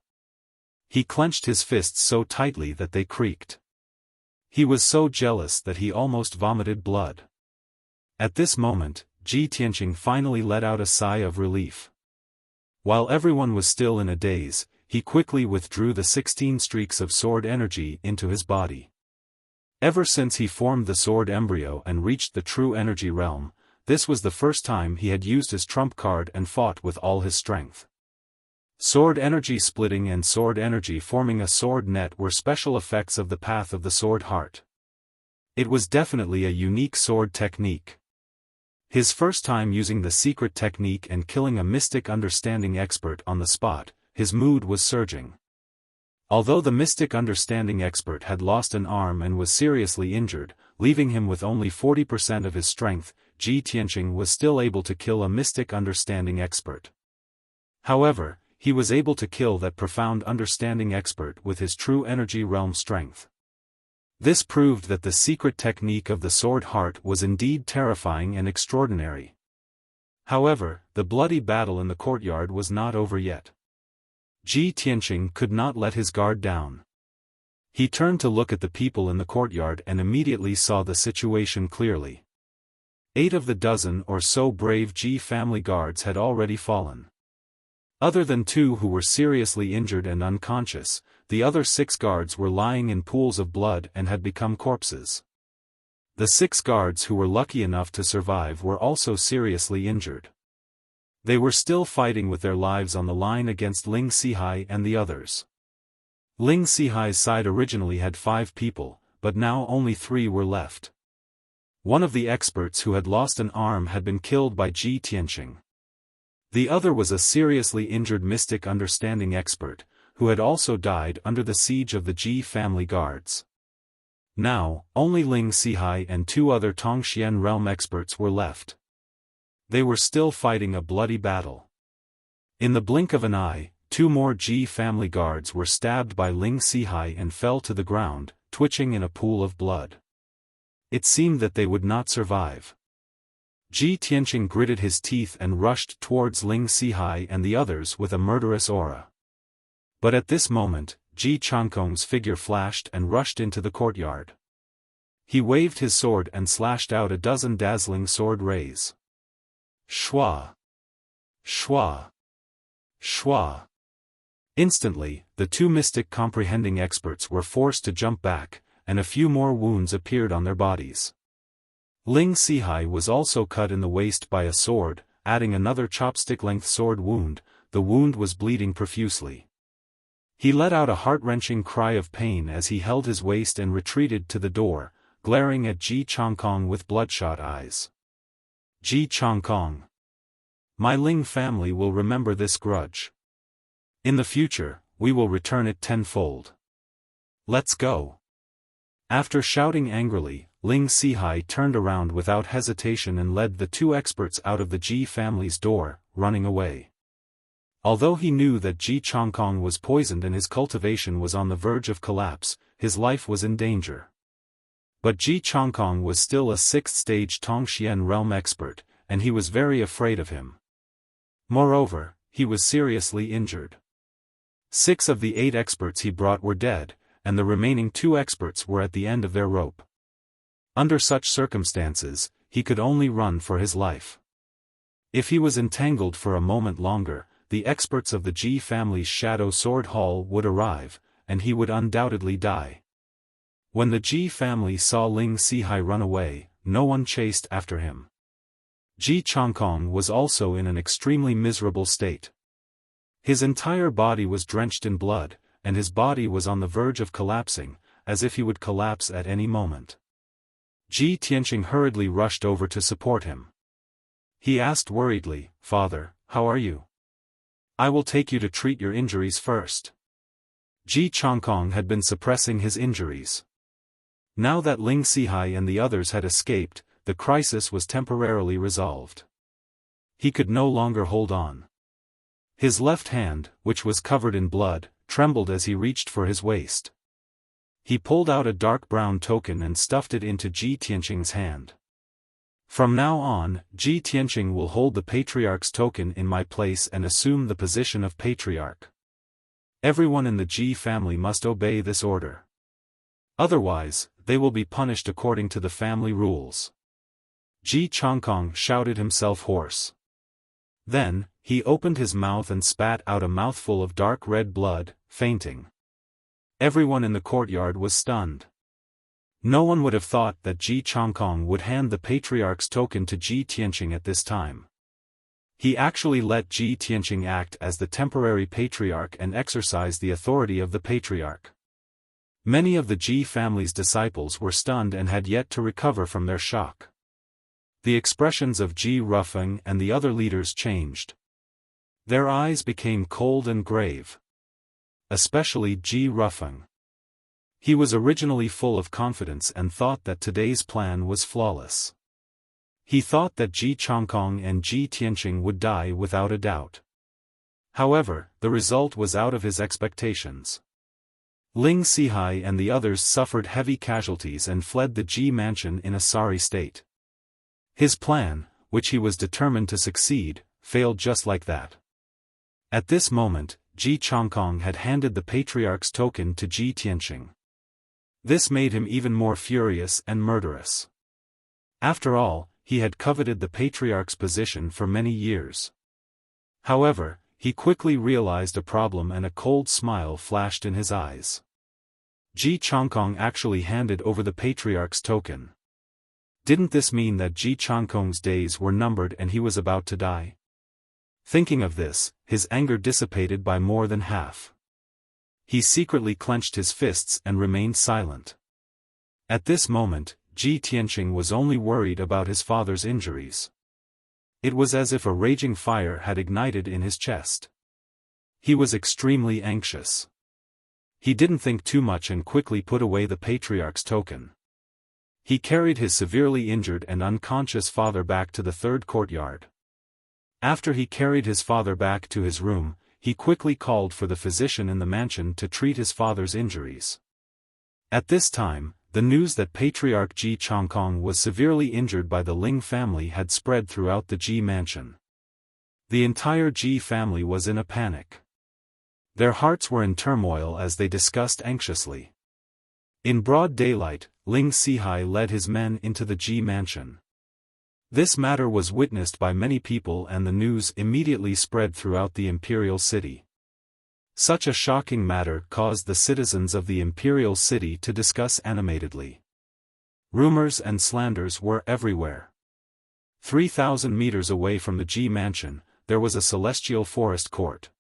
A: He clenched his fists so tightly that they creaked. He was so jealous that he almost vomited blood. At this moment, Ji Tianqing finally let out a sigh of relief. While everyone was still in a daze, he quickly withdrew the 16 streaks of sword energy into his body. Ever since he formed the sword embryo and reached the true energy realm, this was the first time he had used his trump card and fought with all his strength. Sword energy splitting and sword energy forming a sword net were special effects of the path of the sword heart. It was definitely a unique sword technique. His first time using the secret technique and killing a mystic understanding expert on the spot, his mood was surging. Although the mystic understanding expert had lost an arm and was seriously injured, leaving him with only 40% of his strength, Ji Tianqing was still able to kill a mystic understanding expert. However, he was able to kill that profound understanding expert with his true energy realm strength. This proved that the secret technique of the sword heart was indeed terrifying and extraordinary. However, the bloody battle in the courtyard was not over yet. Ji Tianqing could not let his guard down. He turned to look at the people in the courtyard and immediately saw the situation clearly. 8 of the dozen or so brave Ji family guards had already fallen. Other than 2 who were seriously injured and unconscious, the other 6 guards were lying in pools of blood and had become corpses. The 6 guards who were lucky enough to survive were also seriously injured. They were still fighting with their lives on the line against Ling Sihai and the others. Ling Sihai's side originally had 5 people, but now only 3 were left. One of the experts who had lost an arm had been killed by Ji Tianqing. The other was a seriously injured mystic understanding expert, who had also died under the siege of the Ji family guards. Now, only Ling Sihai and 2 other Tongxian realm experts were left. They were still fighting a bloody battle. In the blink of an eye, 2 more Ji family guards were stabbed by Ling Sihai and fell to the ground, twitching in a pool of blood. It seemed that they would not survive. Ji Tianqing gritted his teeth and rushed towards Ling Sihai and the others with a murderous aura. But at this moment, Ji Changkong's figure flashed and rushed into the courtyard. He waved his sword and slashed out a dozen dazzling sword rays. Shwa! Shwa! Shwa! Instantly, the 2 mystic comprehending experts were forced to jump back, and a few more wounds appeared on their bodies. Ling Sihai was also cut in the waist by a sword, adding another chopstick-length sword wound. The wound was bleeding profusely. He let out a heart-wrenching cry of pain as he held his waist and retreated to the door, glaring at Ji Changkong with bloodshot eyes. Ji Changkong. My Ling family will remember this grudge. In the future, we will return it tenfold. Let's go. After shouting angrily, Ling Sihai turned around without hesitation and led the 2 experts out of the Ji family's door, running away. Although he knew that Ji Chongkong was poisoned and his cultivation was on the verge of collapse, his life was in danger. But Ji Chongkong was still a 6th-stage Tongxian realm expert, and he was very afraid of him. Moreover, he was seriously injured. 6 of the 8 experts he brought were dead, and the remaining 2 experts were at the end of their rope. Under such circumstances, he could only run for his life. If he was entangled for a moment longer, the experts of the Ji family's Shadow Sword Hall would arrive, and he would undoubtedly die. When the Ji family saw Ling Sihai run away, no one chased after him. Ji Chongkong was also in an extremely miserable state. His entire body was drenched in blood, and his body was on the verge of collapsing, as if he would collapse at any moment. Ji Tianqing hurriedly rushed over to support him. He asked worriedly, "Father, how are you? I will take you to treat your injuries first." Ji Chongkong had been suppressing his injuries. Now that Ling Sihai and the others had escaped, the crisis was temporarily resolved. He could no longer hold on. His left hand, which was covered in blood, trembled as he reached for his waist. He pulled out a dark brown token and stuffed it into Ji Tianqing's hand. "From now on, Ji Tianqing will hold the Patriarch's token in my place and assume the position of Patriarch. Everyone in the Ji family must obey this order. Otherwise, they will be punished according to the family rules." Ji Chongkong shouted himself hoarse. Then, he opened his mouth and spat out a mouthful of dark red blood, fainting. Everyone in the courtyard was stunned. No one would have thought that Ji Chongkong would hand the Patriarch's token to Ji Tianqing at this time. He actually let Ji Tianqing act as the temporary Patriarch and exercise the authority of the Patriarch. Many of the Ji family's disciples were stunned and had yet to recover from their shock. The expressions of Ji Rufeng and the other leaders changed. Their eyes became cold and grave. Especially Ji Rufeng. He was originally full of confidence and thought that today's plan was flawless. He thought that Ji Chongkong and Ji Tianqing would die without a doubt. However, the result was out of his expectations. Ling Sihai and the others suffered heavy casualties and fled the Ji mansion in a sorry state. His plan, which he was determined to succeed, failed just like that. At this moment, Ji Chongkong had handed the Patriarch's token to Ji Tianqing. This made him even more furious and murderous. After all, he had coveted the Patriarch's position for many years. However, he quickly realized a problem and a cold smile flashed in his eyes. Ji Chongkong actually handed over the Patriarch's token. Didn't this mean that Ji Chongkong's days were numbered and he was about to die? Thinking of this, his anger dissipated by more than half. He secretly clenched his fists and remained silent. At this moment, Ji Tianqing was only worried about his father's injuries. It was as if a raging fire had ignited in his chest. He was extremely anxious. He didn't think too much and quickly put away the Patriarch's token. He carried his severely injured and unconscious father back to the third courtyard. After he carried his father back to his room, he quickly called for the physician in the mansion to treat his father's injuries. At this time, the news that Patriarch Ji Chongkong was severely injured by the Ling family had spread throughout the Ji mansion. The entire Ji family was in a panic. Their hearts were in turmoil as they discussed anxiously. In broad daylight, Ling Sihai led his men into the Ji mansion. This matter was witnessed by many people and the news immediately spread throughout the imperial city. Such a shocking matter caused the citizens of the imperial city to discuss animatedly. Rumors and slanders were everywhere. 3,000 meters away from the Ji mansion, there was a celestial forest court.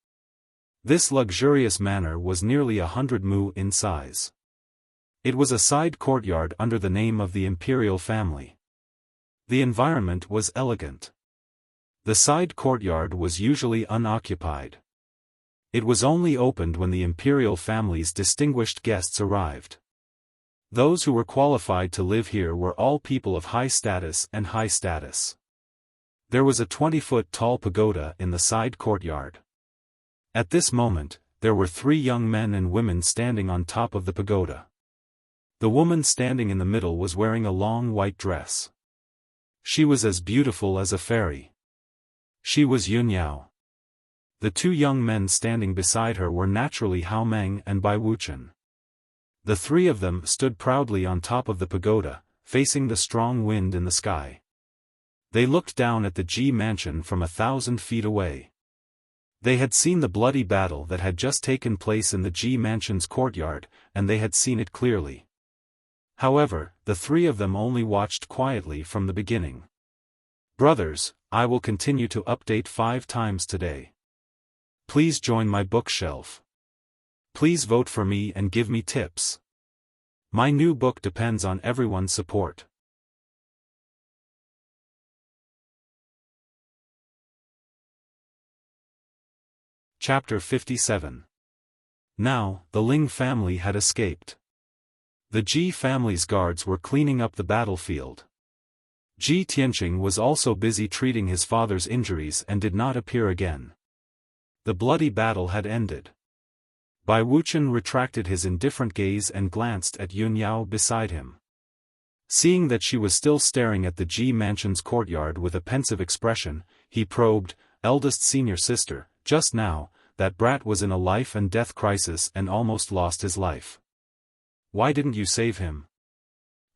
A: This luxurious manor was nearly 100 mu in size. It was a side courtyard under the name of the imperial family. The environment was elegant. The side courtyard was usually unoccupied. It was only opened when the imperial family's distinguished guests arrived. Those who were qualified to live here were all people of high status and high status. There was a 20-foot tall pagoda in the side courtyard. At this moment, there were 3 young men and women standing on top of the pagoda. The woman standing in the middle was wearing a long white dress. She was as beautiful as a fairy. She was Yunyao. The 2 young men standing beside her were naturally Hao Meng and Bai Wuchen. The 3 of them stood proudly on top of the pagoda, facing the strong wind in the sky. They looked down at the Ji mansion from 1,000 feet away. They had seen the bloody battle that had just taken place in the Ji mansion's courtyard, and they had seen it clearly. However, the 3 of them only watched quietly from the beginning. Brothers, I will continue to update 5 times today. Please join my bookshelf. Please vote for me and give me tips. My new book depends on everyone's support. Chapter 57. Now, the Ling family had escaped. The Ji family's guards were cleaning up the battlefield. Ji Tianqing was also busy treating his father's injuries and did not appear again. The bloody battle had ended. Bai Wuchen retracted his indifferent gaze and glanced at Yunyao beside him. Seeing that she was still staring at the Ji mansion's courtyard with a pensive expression, he probed, "Eldest senior sister, just now, that brat was in a life-and-death crisis and almost lost his life. Why didn't you save him?"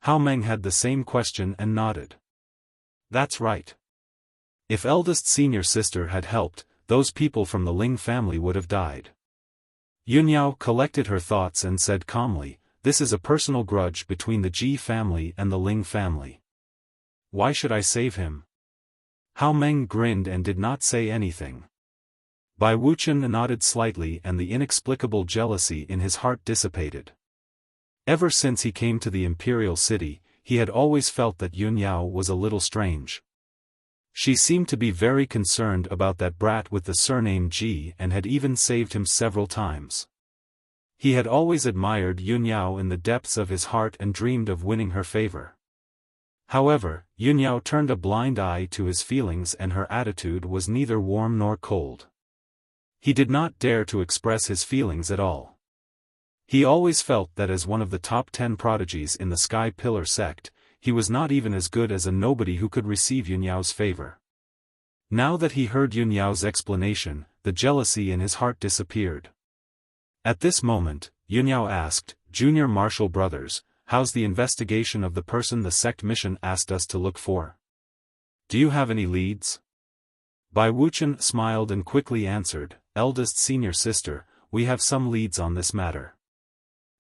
A: Hao Meng had the same question and nodded. "That's right. If eldest senior sister had helped, those people from the Ling family would have died." Yunyao collected her thoughts and said calmly, "This is a personal grudge between the Ji family and the Ling family. Why should I save him?" Hao Meng grinned and did not say anything. Bai Wuchen nodded slightly and the inexplicable jealousy in his heart dissipated. Ever since he came to the imperial city, he had always felt that Yunyao was a little strange. She seemed to be very concerned about that brat with the surname Ji and had even saved him several times. He had always admired Yunyao in the depths of his heart and dreamed of winning her favor. However, Yunyao turned a blind eye to his feelings and her attitude was neither warm nor cold. He did not dare to express his feelings at all. He always felt that as one of the top 10 prodigies in the Sky Pillar sect, he was not even as good as a nobody who could receive Yunyao's favor. Now that he heard Yunyao's explanation, the jealousy in his heart disappeared. At this moment, Yunyao asked, "Junior Marshal Brothers, how's the investigation of the person the sect mission asked us to look for? Do you have any leads?" Bai Wuchen smiled and quickly answered, "Eldest senior sister, we have some leads on this matter.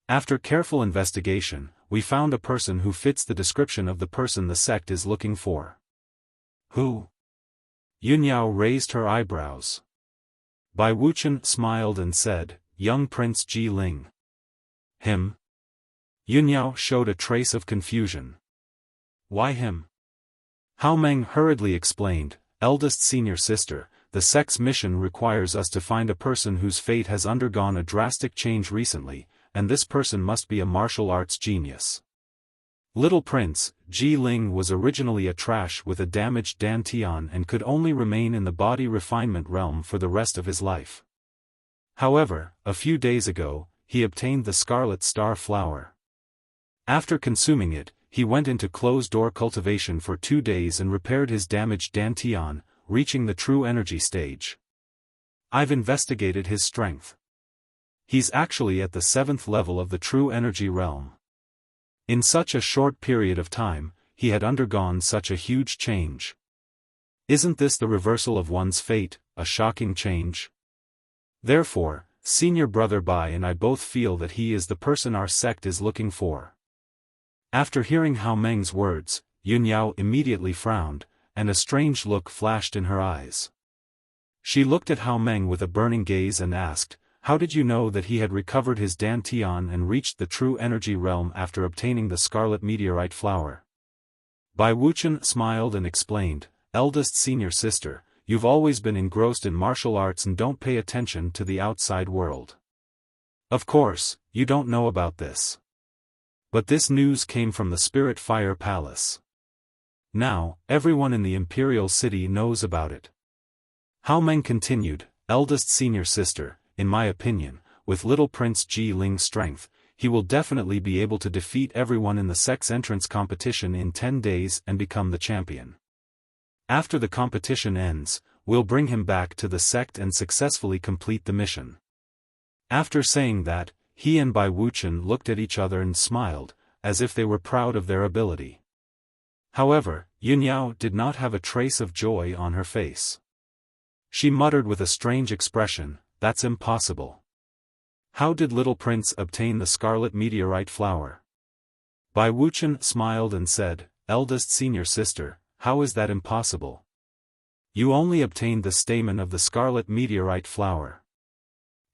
A: After careful investigation, we found a person who fits the description of the person the sect is looking for." "Who?" Yunyao raised her eyebrows. Bai Wuchen smiled and said, "Young Prince Ji Ling." "Him?" Yunyao showed a trace of confusion. "Why him?" Hao Meng hurriedly explained, "Eldest senior sister, the sect's mission requires us to find a person whose fate has undergone a drastic change recently, and this person must be a martial arts genius. Little Prince, Ji Ling was originally a trash with a damaged dantian and could only remain in the body refinement realm for the rest of his life. However, a few days ago, he obtained the Scarlet Star Flower. After consuming it, he went into closed-door cultivation for 2 days and repaired his damaged dantian, reaching the true energy stage. I've investigated his strength. He's actually at the 7th level of the true energy realm. In such a short period of time, he had undergone such a huge change. Isn't this the reversal of one's fate, a shocking change? Therefore, Senior Brother Bai and I both feel that he is the person our sect is looking for." After hearing Hao Meng's words, Yunyao immediately frowned, and a strange look flashed in her eyes. She looked at Hao Meng with a burning gaze and asked, "How did you know that he had recovered his dantian and reached the true energy realm after obtaining the scarlet meteorite flower?" Bai Wuchen smiled and explained, "Eldest senior sister, you've always been engrossed in martial arts and don't pay attention to the outside world. Of course, you don't know about this. But this news came from the Spirit Fire Palace. Now, everyone in the Imperial City knows about it." Hao Meng continued, eldest senior sister, in my opinion, with little Prince Ji Ling's strength, he will definitely be able to defeat everyone in the sex entrance competition in 10 days and become the champion. After the competition ends, we'll bring him back to the sect and successfully complete the mission." After saying that, he and Bai Wuchen looked at each other and smiled, as if they were proud of their ability. However, Yunyao did not have a trace of joy on her face. She muttered with a strange expression, "That's impossible. How did little prince obtain the scarlet meteorite flower?" Bai Wuchen smiled and said, "Eldest senior sister, how is that impossible? You only obtained the stamen of the scarlet meteorite flower.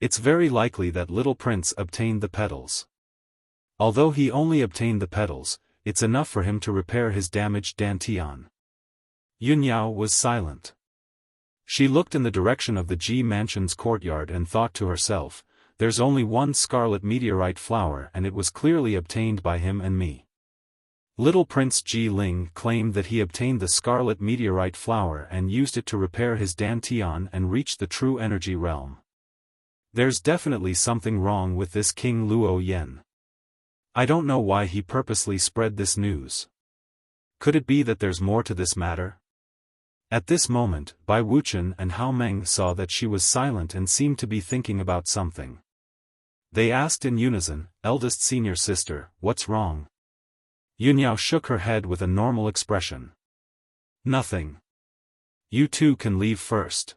A: It's very likely that little prince obtained the petals. Although he only obtained the petals, it's enough for him to repair his damaged dantian." Yunyao was silent. She looked in the direction of the Ji mansion's courtyard and thought to herself, "There's only one scarlet meteorite flower and it was clearly obtained by him and me." Little Prince Ji Ling claimed that he obtained the scarlet meteorite flower and used it to repair his dantian and reach the true energy realm. There's definitely something wrong with this King Luo Yen. I don't know why he purposely spread this news. Could it be that there's more to this matter? At this moment, Bai Wuchen and Hao Meng saw that she was silent and seemed to be thinking about something. They asked in unison, "Eldest senior sister, what's wrong?" Yunyao shook her head with a normal expression. "Nothing. You two can leave first.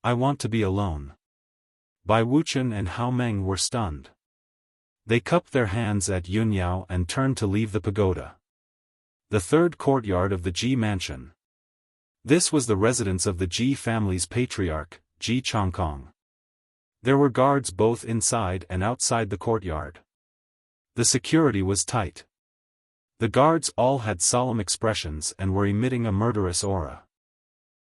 A: I want to be alone." Bai Wuchen and Hao Meng were stunned. They cupped their hands at Yunyao and turned to leave the pagoda. The third courtyard of the Ji mansion. This was the residence of the Ji family's patriarch, Ji Chongkong. There were guards both inside and outside the courtyard. The security was tight. The guards all had solemn expressions and were emitting a murderous aura.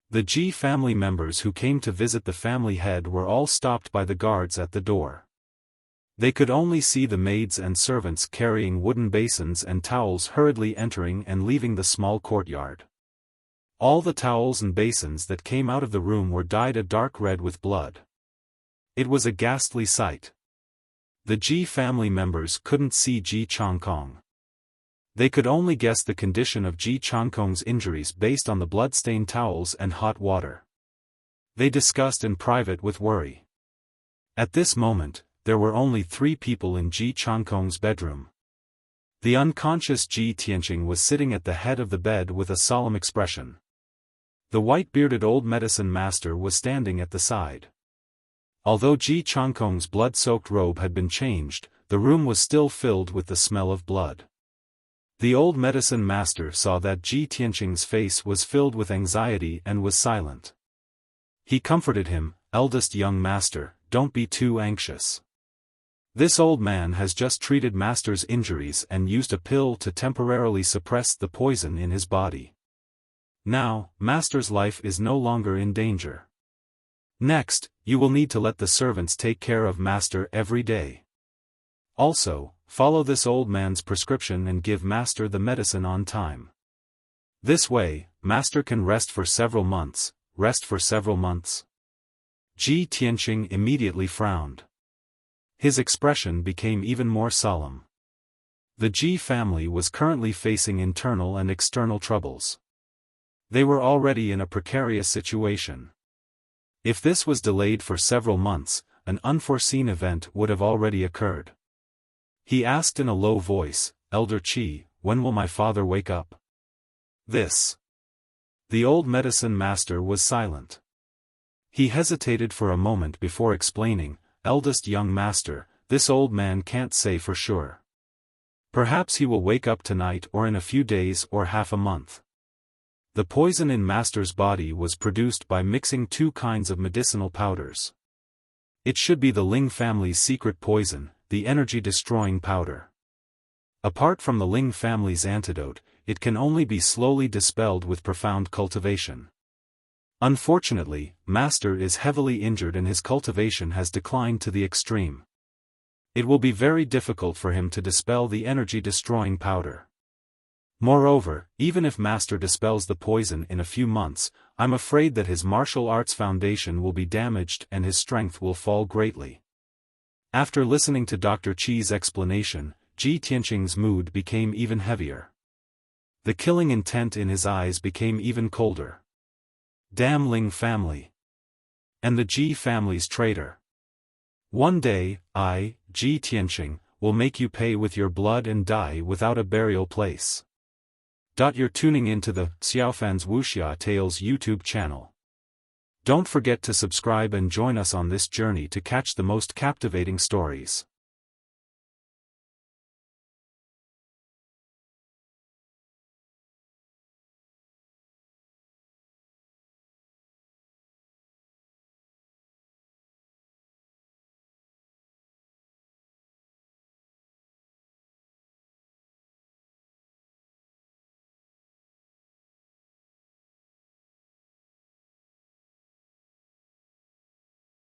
A: The Ji family members who came to visit the family head were all stopped by the guards at the door. They could only see the maids and servants carrying wooden basins and towels hurriedly entering and leaving the small courtyard. All the towels and basins that came out of the room were dyed a dark red with blood. It was a ghastly sight. The Ji family members couldn't see Ji Chongkong. They could only guess the condition of Ji Chongkong's injuries based on the blood-stained towels and hot water. They discussed in private with worry. At this moment, there were only 3 people in Ji Chongkong's bedroom. The unconscious Ji Tianqing was sitting at the head of the bed with a solemn expression. The white-bearded old medicine master was standing at the side. Although Ji Chongkong's blood-soaked robe had been changed, the room was still filled with the smell of blood. The old medicine master saw that Ji Tianqing's face was filled with anxiety and was silent. He comforted him, "Eldest young master, don't be too anxious. This old man has just treated master's injuries and used a pill to temporarily suppress the poison in his body. Now, master's life is no longer in danger. Next, you will need to let the servants take care of master every day. Also, follow this old man's prescription and give master the medicine on time. This way, master can rest for several months, Ji Tianqing immediately frowned. His expression became even more solemn. The Ji family was currently facing internal and external troubles. They were already in a precarious situation. If this was delayed for several months, an unforeseen event would have already occurred. He asked in a low voice, "Elder Qi, when will my father wake up?" "This." The old medicine master was silent. He hesitated for a moment before explaining, "Eldest young master, this old man can't say for sure. Perhaps he will wake up tonight or in a few days or half a month." The poison in master's body was produced by mixing 2 kinds of medicinal powders. It should be the Ling family's secret poison, the energy-destroying powder. Apart from the Ling family's antidote, it can only be slowly dispelled with profound cultivation. Unfortunately, master is heavily injured and his cultivation has declined to the extreme. It will be very difficult for him to dispel the energy-destroying powder. Moreover, even if Master dispels the poison in a few months, I'm afraid that his martial arts foundation will be damaged and his strength will fall greatly. After listening to Dr. Qi's explanation, Ji Tianqing's mood became even heavier. The killing intent in his eyes became even colder. Damn Ling family. And the Ji family's traitor. One day, I, Ji Tianqing, will make you pay with your blood and die without a burial place. You're tuning into the Xiaofan's Wuxia Tales YouTube channel. Don't forget to subscribe and join us on this journey to catch the most captivating stories.